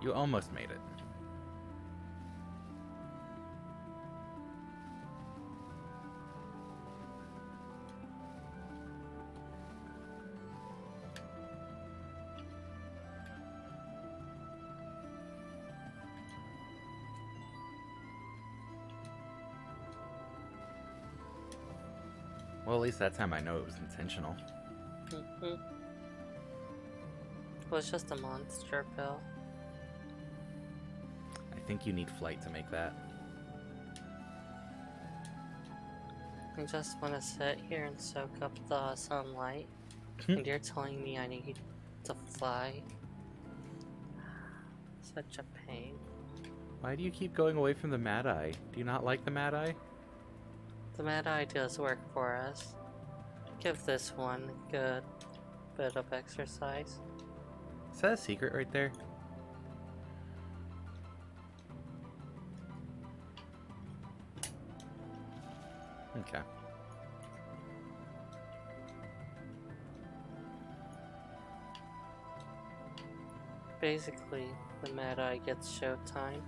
You almost made it. Well, at least that time I know it was intentional. It was just a monster pill. I think you need flight to make that. I just want to sit here and soak up the sunlight. And you're telling me I need to fly? Such a pain. Why do you keep going away from the Mad Eye? Do you not like the Mad Eye? The Mad Eye does work for us. Give this one a good bit of exercise. Is that a secret right there? Okay. Basically, the Mad Eye gets showtime.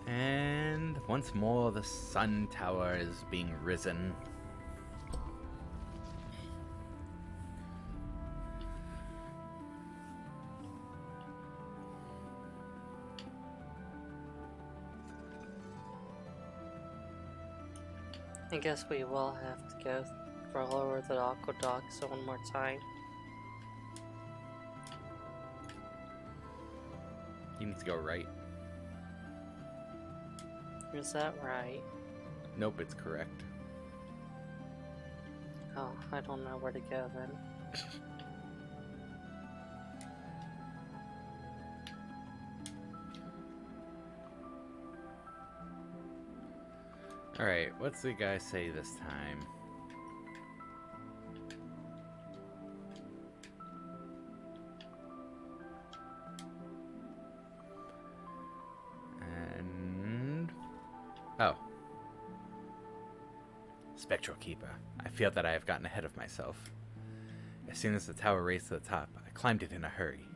And once more, the Sun Tower is being risen. I guess we will have to go roll over the aqueducts one more time. You need to go right. Is that right? Nope, it's correct. Oh, I don't know where to go then. Alright, what's the guy say this time? And... oh. Spectral Keeper. I feel that I have gotten ahead of myself. As soon as the tower raised to the top, I climbed it in a hurry.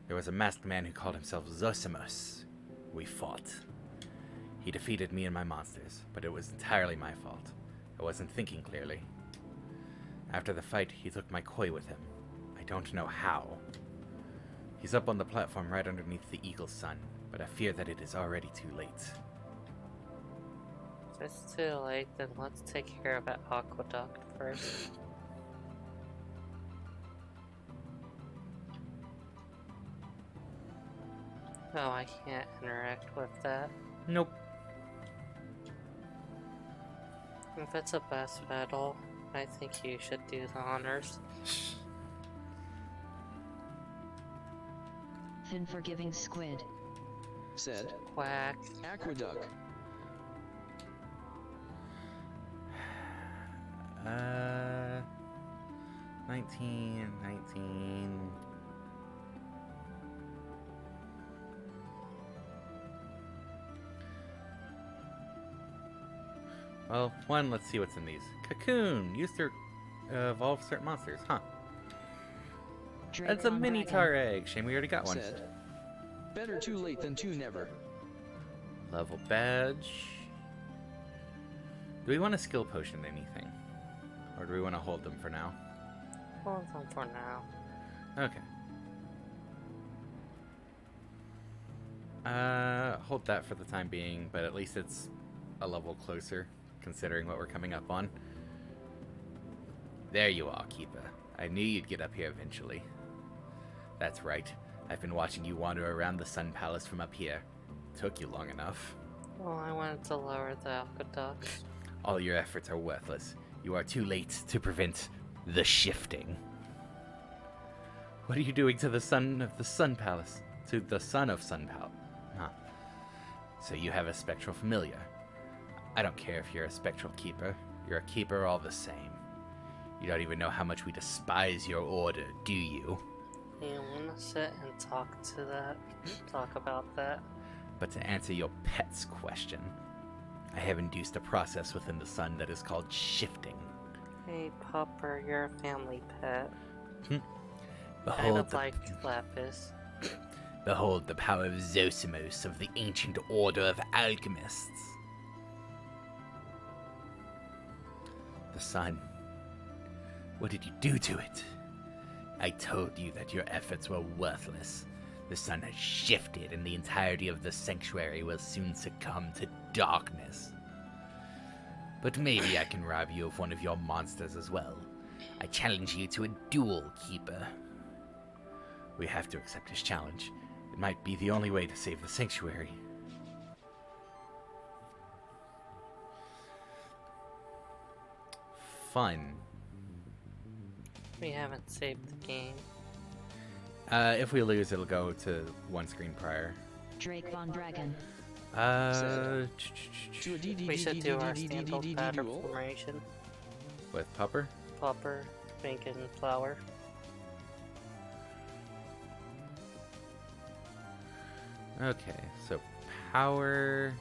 There was a masked man who called himself Zosimus. We fought. He defeated me and my monsters, but it was entirely my fault. I wasn't thinking clearly. After the fight, he took my koi with him. I don't know how. He's up on the platform right underneath the Eagle's Sun, but I fear that it is already too late. If it's too late, then let's take care of that aqueduct first. Oh, I can't interact with that. Nope. If it's a boss battle, I think you should do the honors. Thin forgiving squid. Said. Whack. Aqueduct. 19. Well, one, let's see what's in these. Cocoon! Used to evolve certain monsters, huh? That's a Dracon mini Dragon. tar egg. Shame we already got one. Said. Better too late than too never. Level badge. Do we want a skill potion anything? Or do we want to hold them for now? Hold on for now. Okay. Hold that for the time being, but at least it's a level closer, considering what we're coming up on. There you are, Keeper. I knew you'd get up here eventually. That's right. I've been watching you wander around the Sun Palace from up here. Took you long enough. Well, I wanted to lower the aqueduct. All your efforts are worthless. You are too late to prevent the shifting. What are you doing to the son of the Sun Palace? To the son of Sun Palace? Huh. So you have a spectral familiar. I don't care if you're a spectral keeper. You're a keeper all the same. You don't even know how much we despise your order, do you? You wanna sit and talk about that? But to answer your pet's question, I have induced a process within the sun that is called shifting. Hey, Popper, you're a family pet. Kind Behold of the, like Lapis. behold the power of Zosimos of the ancient order of alchemists. The sun. What did you do to it? I told you that your efforts were worthless. The sun has shifted and the entirety of the sanctuary will soon succumb to darkness. But maybe I can rob you of one of your monsters as well. I challenge you to a duel, Keeper. We have to accept his challenge. It might be the only way to save the sanctuary. Fun. We haven't saved the game. If we lose, it'll go to one screen prior. Drake Von Dragon. To a We should do our standard batter duel. formation. With Pupper? Popper, Pink, and Flower. Okay, so power.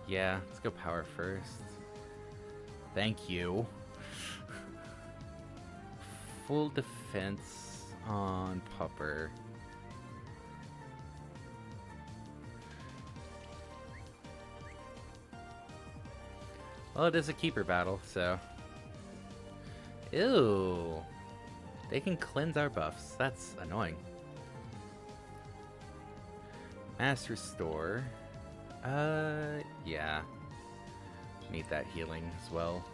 Yeah, let's go power first. Thank you. Full defense on Pupper. Well, it is a keeper battle, so. Ew. They can cleanse our buffs. That's annoying. Mass Restore. Yeah. Need that healing as well.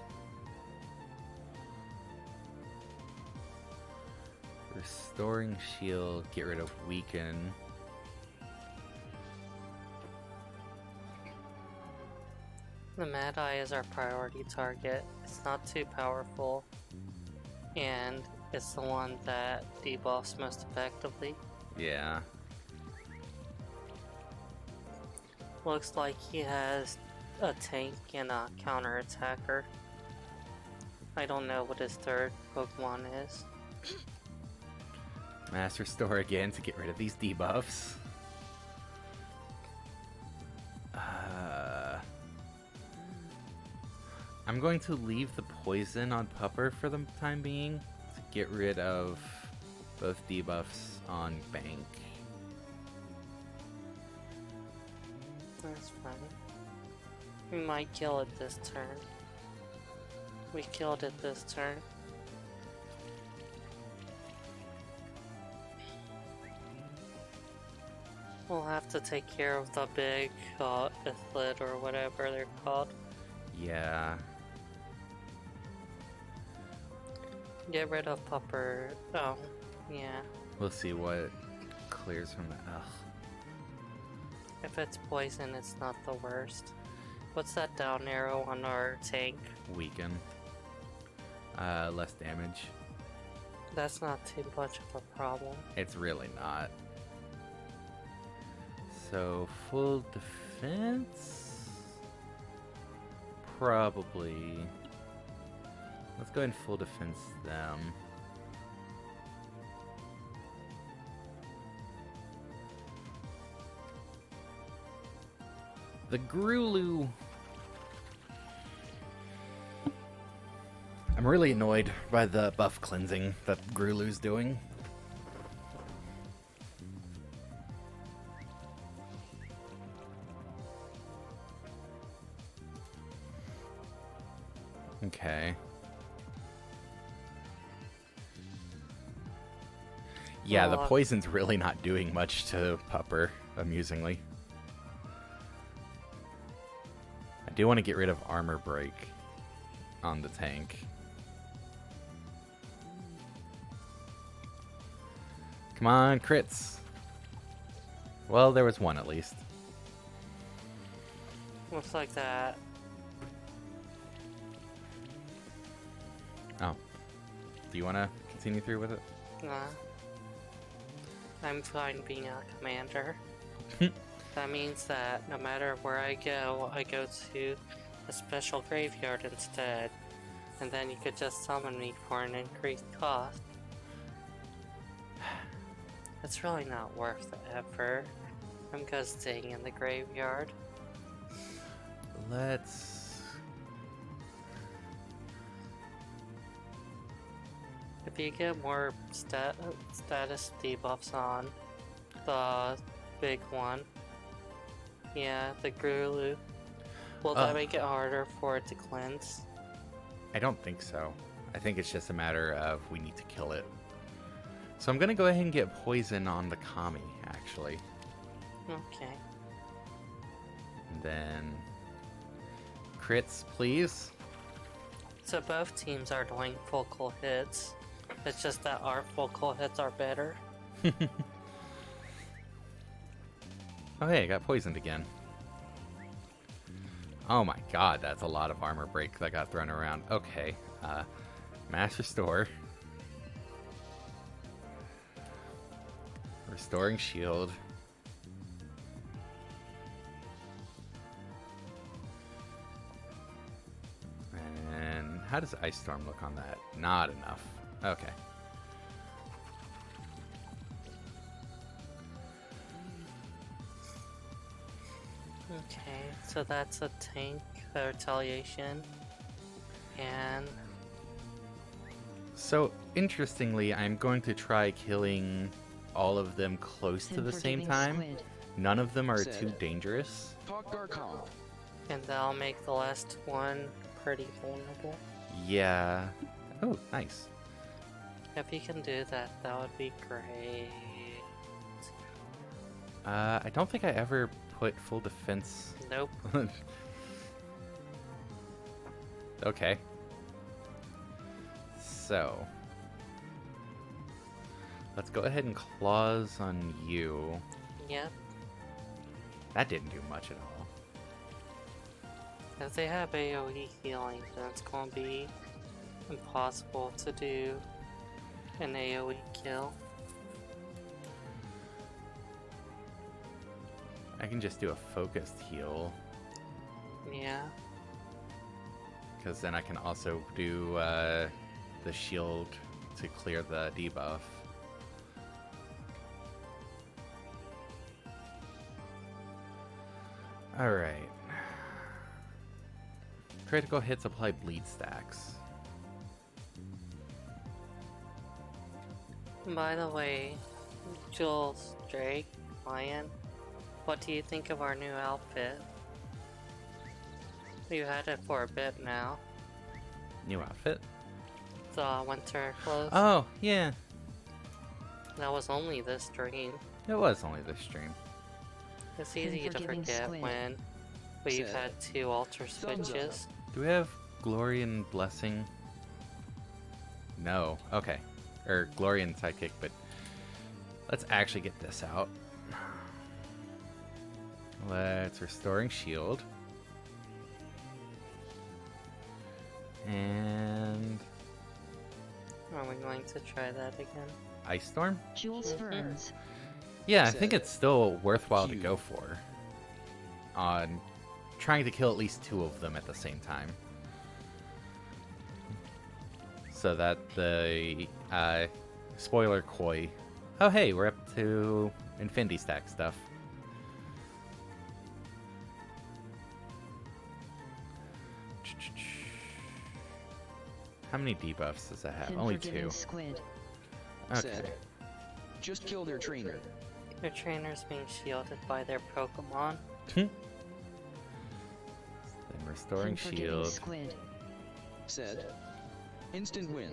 Restoring Shield. Get rid of Weaken. The Mad Eye is our priority target. It's not too powerful, and it's the one that debuffs most effectively. Yeah. Looks like he has a tank and a counter attacker. I don't know what his third Pokemon is. Master Store again to get rid of these debuffs. I'm going to leave the poison on Pupper for the time being to get rid of both debuffs on Bank. That's fine. We might kill it this turn. We killed it this turn. We'll have to take care of the big Ithlit or whatever they're called. Yeah. Get rid of Pupper. Oh, yeah. We'll see what clears from the... Ugh. If it's poison, it's not the worst. What's that down arrow on our tank? Weaken. Less damage. That's not too much of a problem. It's really not. So, full defense? Probably. Let's go ahead and full defense them. The Grulu. I'm really annoyed by the buff cleansing that Grulu's doing. Okay. Yeah, the poison's really not doing much to Pupper, amusingly. I do want to get rid of Armor Break on the tank. Come on, crits. Well, there was one at least. Looks like that. Oh. Do you want to continue through with it? Nah. I'm fine being a commander. That means that no matter where I go to a special graveyard instead. And then you could just summon me for an increased cost. It's really not worth the effort. I'm just staying in the graveyard. Let's... If you get more status debuffs on the big one, yeah, the Grulu, will that make it harder for it to cleanse? I don't think so. I think it's just a matter of we need to kill it. So I'm gonna go ahead and get poison on the Kami, actually. Okay. And then... crits, please. So both teams are doing focal hits. It's just that our focal hits are better. Oh hey, I got poisoned again. Oh my god, that's a lot of armor break that got thrown around. Okay, Mass Restore. Restoring shield. And how does Ice Storm look on that? Not enough. Okay. Okay, so that's a tank retaliation. And So, interestingly, I'm going to try killing all of them close to the same Unforgiving time. squid. None of them are Said. too dangerous. Poggar comp. and that'll make the last one pretty vulnerable. Yeah. Oh, nice. If you can do that, that would be great. I don't think I ever put full defense. Nope. Okay. So, let's go ahead and claws on you. Yep. That didn't do much at all. If they have AoE healing, then it's gonna be impossible to do an AoE kill. I can just do a focused heal, Yeah. because then I can also do the shield to clear the debuff. Alright. Critical hits apply bleed stacks. By the way, Jules, Drake, Lion, what do you think of our new outfit? We've had it for a bit now. New outfit? The winter clothes. Oh, yeah. That was only this stream. It was only this stream. It's easy to Unforgiving forget squid. when we've Said. had 2 altar Thumbs up. switches. Do we have Glory and Blessing? No. Okay. Or Glory and Sidekick, but let's actually get this out. Let's Restoring Shield. And Are we going to try that again? Ice Storm? Jules Ferns. Yeah, I think Said. it's still worthwhile to Cute. go for. On trying to kill at least 2 of them at the same time. So that the spoiler koi. Oh hey, we're up to Infinity Stack stuff. How many debuffs does that have? Only 2. Unforgiving squid. Okay. Said. Just kill their trainer. Your trainer's being shielded by their Pokemon. Then Restoring Unforgiving Shield. squid. Said. Instant win.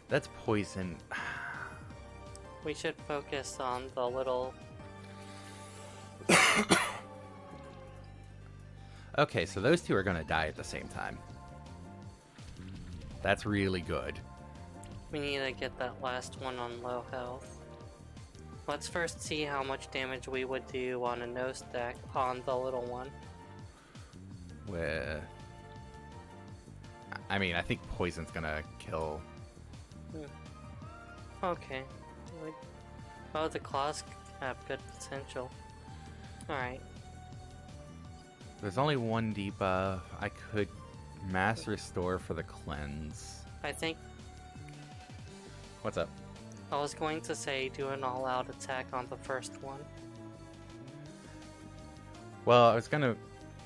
That's poison. We should focus on the little. Okay, so those 2 are gonna die at the same time. That's really good. We need to get that last one on low health. Let's first see how much damage we would do on a no stack on the little one. Where I mean, I think poison's gonna kill. Okay. Oh, the claws have good potential. Alright. There's only 1 debuff. I could mass restore for the cleanse. I think What's up? I was going to say do an all-out attack on the first one. Well, I was gonna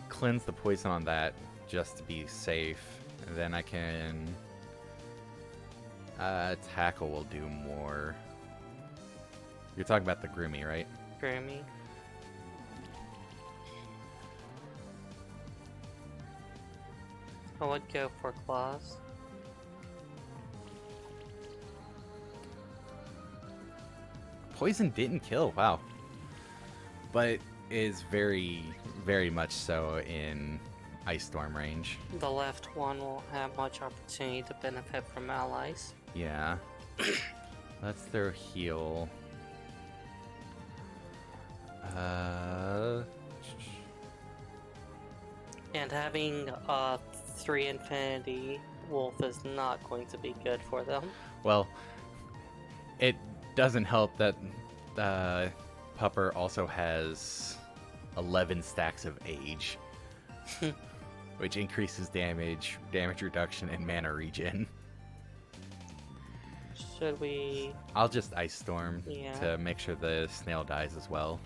cleanse the poison on that just to be safe, and then I can tackle will do more. You're talking about the Groomy, right? Grammy. I would go for claws. Poison didn't kill, wow. But is very, very much so in Ice Storm range. The left one will have much opportunity to benefit from allies. Yeah. That's their heal. And having 3 Infinity Wolf is not going to be good for them. Well, it doesn't help that Pupper also has 11 stacks of age, which increases damage reduction, and mana regen. Should we... I'll just Ice Storm Yeah. to make sure the snail dies as well.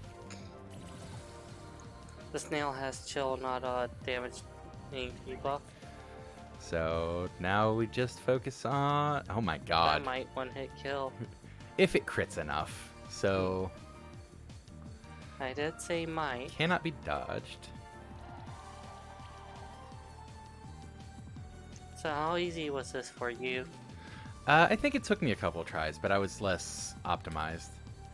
The snail has chill, not damage debuff. So now we just focus on. Oh my god. That might one-hit kill. If it crits enough. So I did say might. cannot be dodged. So how easy was this for you? I think it took me a couple of tries, but I was less optimized.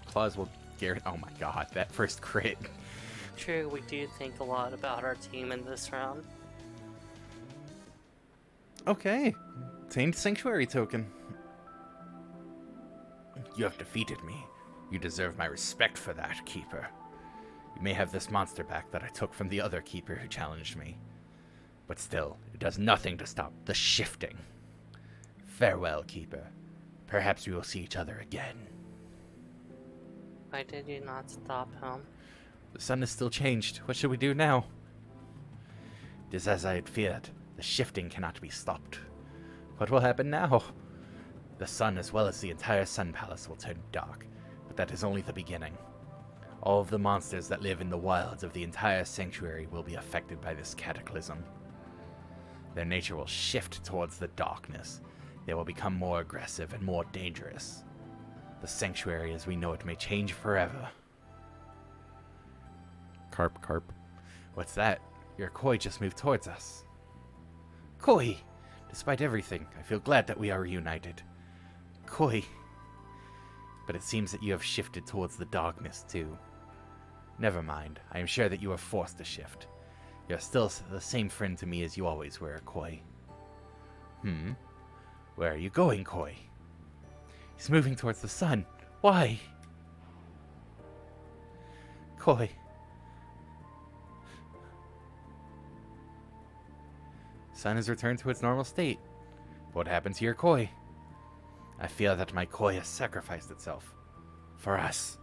Claws will guarantee. Oh my god, that first crit. True, we do think a lot about our team in this round. Okay. Tamed Sanctuary token. You have defeated me. You deserve my respect for that, Keeper. You may have this monster back that I took from the other Keeper who challenged me. But still, it does nothing to stop the shifting. Farewell, Keeper. Perhaps we will see each other again. Why did you not stop him? The sun is still changed. What should we do now? It is as I had feared. The shifting cannot be stopped. What will happen now? The sun, as well as the entire Sun Palace, will turn dark, but that is only the beginning. All of the monsters that live in the wilds of the entire sanctuary will be affected by this cataclysm. Their nature will shift towards the darkness. They will become more aggressive and more dangerous. The sanctuary as we know it may change forever. Carp. What's that? Your koi just moved towards us. Koi! Despite everything, I feel glad that we are reunited. Koi. But it seems that you have shifted towards the darkness, too. Never mind. I am sure that you are forced to shift. You are still the same friend to me as you always were, Koi. Where are you going, Koi? He's moving towards the sun. Why? Koi. Sun has returned to its normal state. What happened to your koi? I feel that my koi has sacrificed itself. For us.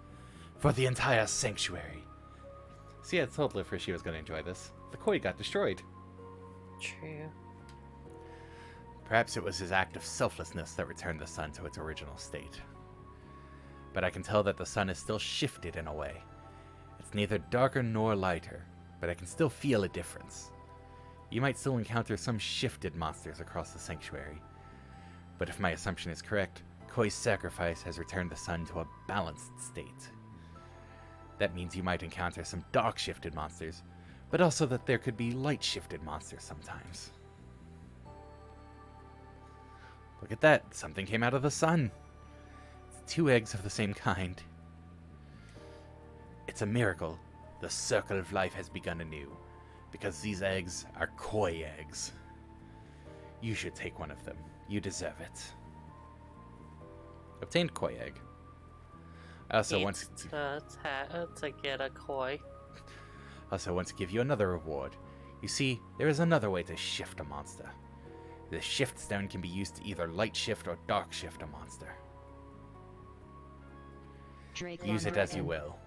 For the entire sanctuary. See, I told Lifra she was going to enjoy this. The koi got destroyed. True. Perhaps it was his act of selflessness that returned the sun to its original state. But I can tell that the sun is still shifted in a way. It's neither darker nor lighter, but I can still feel a difference. You might still encounter some shifted monsters across the sanctuary. But if my assumption is correct, Koi's sacrifice has returned the sun to a balanced state. That means you might encounter some dark-shifted monsters, but also that there could be light-shifted monsters sometimes. Look at that, something came out of the sun. It's 2 eggs of the same kind. It's a miracle. The circle of life has begun anew, because these eggs are koi eggs. You should take one of them. You deserve it. Obtained koi egg. I also want to get a koi. Also want to give you another reward. You see, there is another way to shift a monster. The shift stone can be used to either light shift or dark shift a monster. Drake Use Von it as you Dragon. will.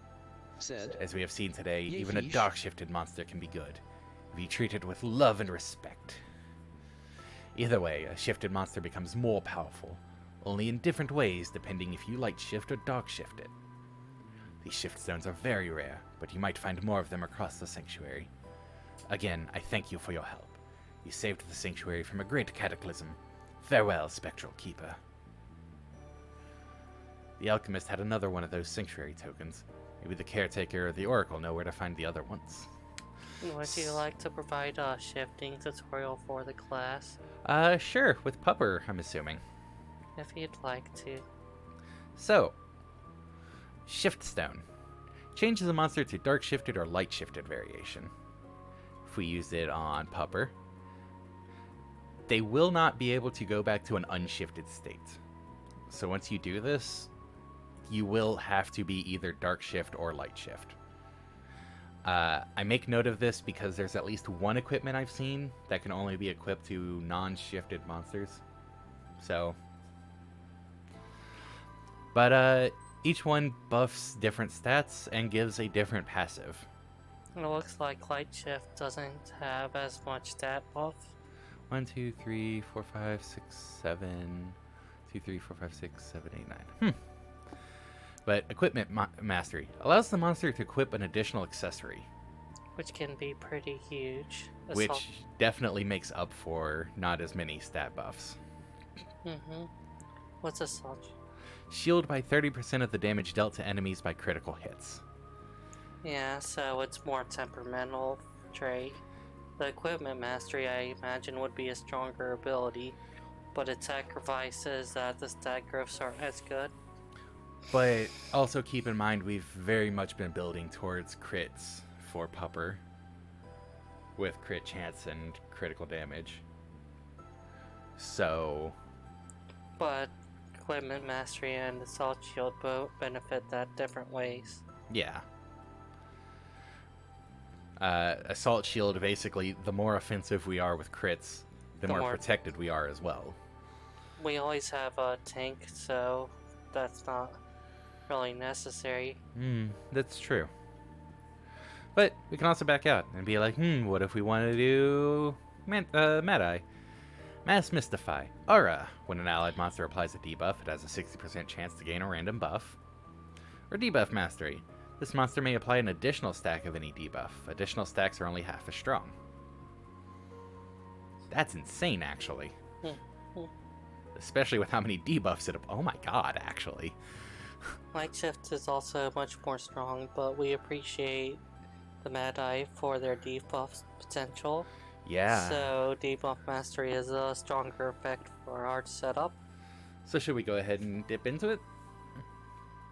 Said, As we have seen today, Yay, even a fish. dark shifted monster can be good. Be treated with love and respect. Either way, a shifted monster becomes more powerful, only in different ways depending if you light shift or dark shift it. These shift stones are very rare, but you might find more of them across the sanctuary. Again, I thank you for your help. You saved the sanctuary from a great cataclysm. Farewell, Spectral Keeper. The alchemist had another one of those sanctuary tokens. Maybe the caretaker or the oracle know where to find the other ones. Would you like to provide a shifting tutorial for the class? Sure, with Pupper, I'm assuming. If you'd like to. So, Shift Stone. Changes the monster to dark shifted or light shifted variation. If we use it on Pupper, they will not be able to go back to an unshifted state. So once you do this, you will have to be either dark shift or light shift. I make note of this because there's at least one equipment I've seen that can only be equipped to non-shifted monsters. So, but each one buffs different stats and gives a different passive. It looks like Light Shift doesn't have as much stat buff. 1, 2, 3, 4, 5, 6, 7. 2, 3, 4, 5, 6, 7, 8, 9. But Equipment Mastery allows the monster to equip an additional accessory, Which can be pretty huge. which definitely makes up for not as many stat buffs. What's Assault? Shield by 30% of the damage dealt to enemies by critical hits. Yeah, so it's more temperamental trait. The Equipment Mastery, I imagine, would be a stronger ability, but it sacrifices that the stat growths aren't as good. But also keep in mind we've very much been building towards crits for Pupper, with crit chance and critical damage. So, But Equipment Mastery and Assault Shield both benefit that different ways. Yeah. Assault Shield, basically, the more offensive we are with crits, the more protected we are as well. We always have a tank, so that's not really necessary. That's true. But we can also back out and be like, what if we want to do Mad Eye? Mass Mystify. Aura. When an allied monster applies a debuff, it has a 60% chance to gain a random buff. Or Debuff Mastery. This monster may apply an additional stack of any debuff. Additional stacks are only half as strong. That's insane, actually. Especially with how many debuffs it... Oh my god, actually. Light Shift is also much more strong, but we appreciate the Mad Eye for their debuff potential. Yeah. So Debuff Mastery is a stronger effect for our setup. So should we go ahead and dip into it?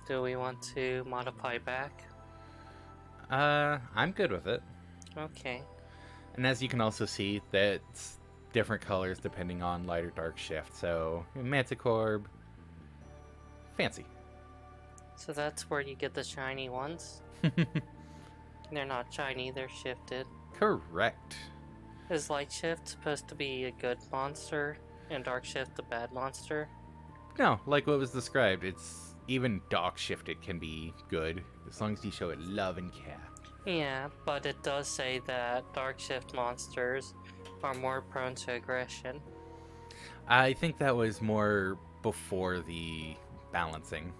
Do we want to modify back? I'm good with it. Okay. And as you can also see, that's different colors depending on light or dark shift. So, Manticore, fancy. So that's where you get the shiny ones. They're not shiny, they're shifted. Correct. Is Light Shift supposed to be a good monster and Dark Shift a bad monster? No, like what was described, it's even dark shifted can be good as long as you show it love and care. Yeah, but it does say that Dark Shift monsters are more prone to aggression. I think that was more before the balancing.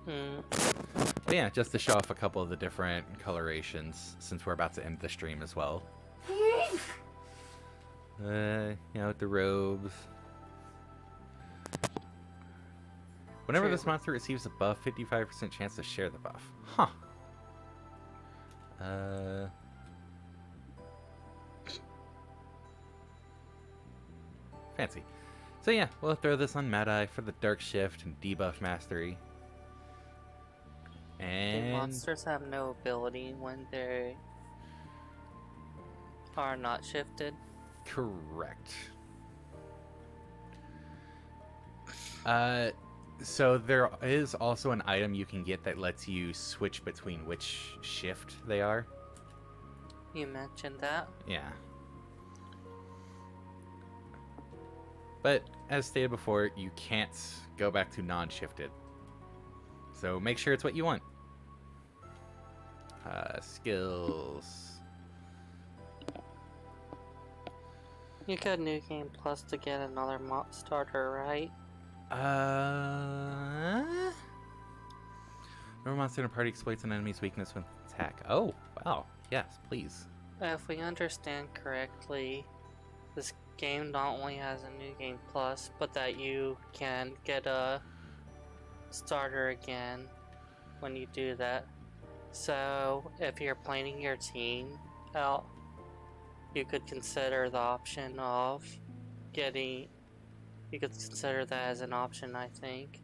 But yeah, just to show off a couple of the different colorations since we're about to end the stream as well. With the robes. Whenever this monster receives a buff, 55% chance to share the buff. Huh. Fancy. So yeah, we'll throw this on Mad Eye for the Dark Shift and Debuff Mastery. And Monsters have no ability when they are not shifted. correct. So there is also an item you can get that lets you switch between which shift they are. You mentioned that. Yeah. But as stated before, you can't go back to non-shifted. So make sure it's what you want. Skills. You could New Game Plus to get another starter, right? No monster in a party exploits an enemy's weakness with attack. Oh, wow. Yes, please. If we understand correctly, this game not only has a New Game Plus, but that you can get a starter again when you do that. So if you're planning your team out, you could consider the option of getting... You could consider that as an option, I think.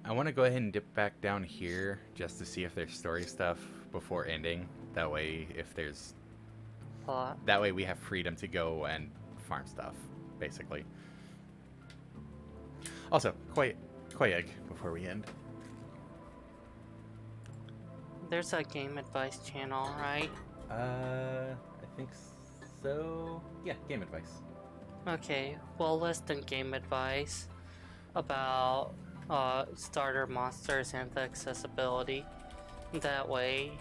I want to go ahead and dip back down here just to see if there's story stuff before ending. That way, if there's... That way we have freedom to go and farm stuff, basically. Also, Koi Egg before we end. There's a game advice channel, right? I think so. Yeah, game advice. Okay, we'll list in game advice about starter monsters and the accessibility. That way,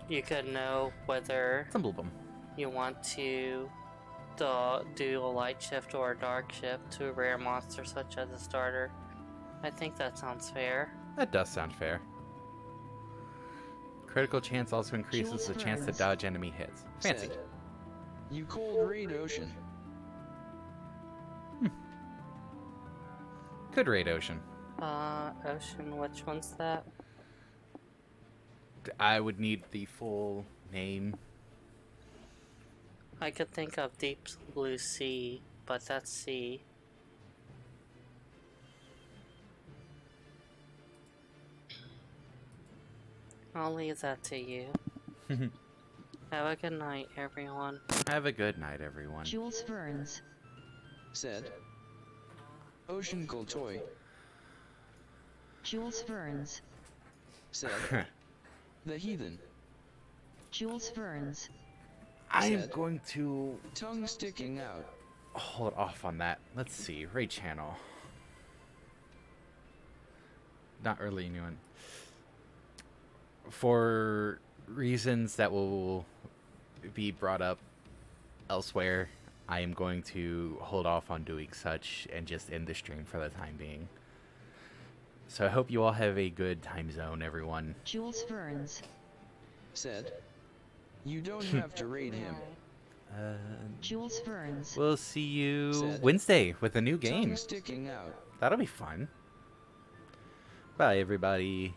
you could know whether you want to do a light shift or a dark shift to a rare monster such as a starter. I think that sounds fair. That does sound fair. Critical chance also increases the chance to dodge enemy hits. Fancy. Said, you cold raid Ocean. Could raid Ocean. Ocean, which one's that? I would need the full name. I could think of Deep Blue Sea, but that's sea. I'll leave that to you. Have a good night, everyone. Have a good night, everyone. Jules Burns. Said, Ocean Toy Jules Ferns. said, The Heathen. Jules Ferns. I am Said- going to Tongue sticking out. hold off on that. Let's see. Raid channel. Not really anyone. For reasons that will be brought up elsewhere, I am going to hold off on doing such and just end the stream for the time being. So I hope you all have a good time zone, everyone. Jules Ferns. Said, You don't have to raid him. Jules Ferns. We'll see you Said- Wednesday with a new game. Tongue sticking out. That'll be fun. Bye, everybody.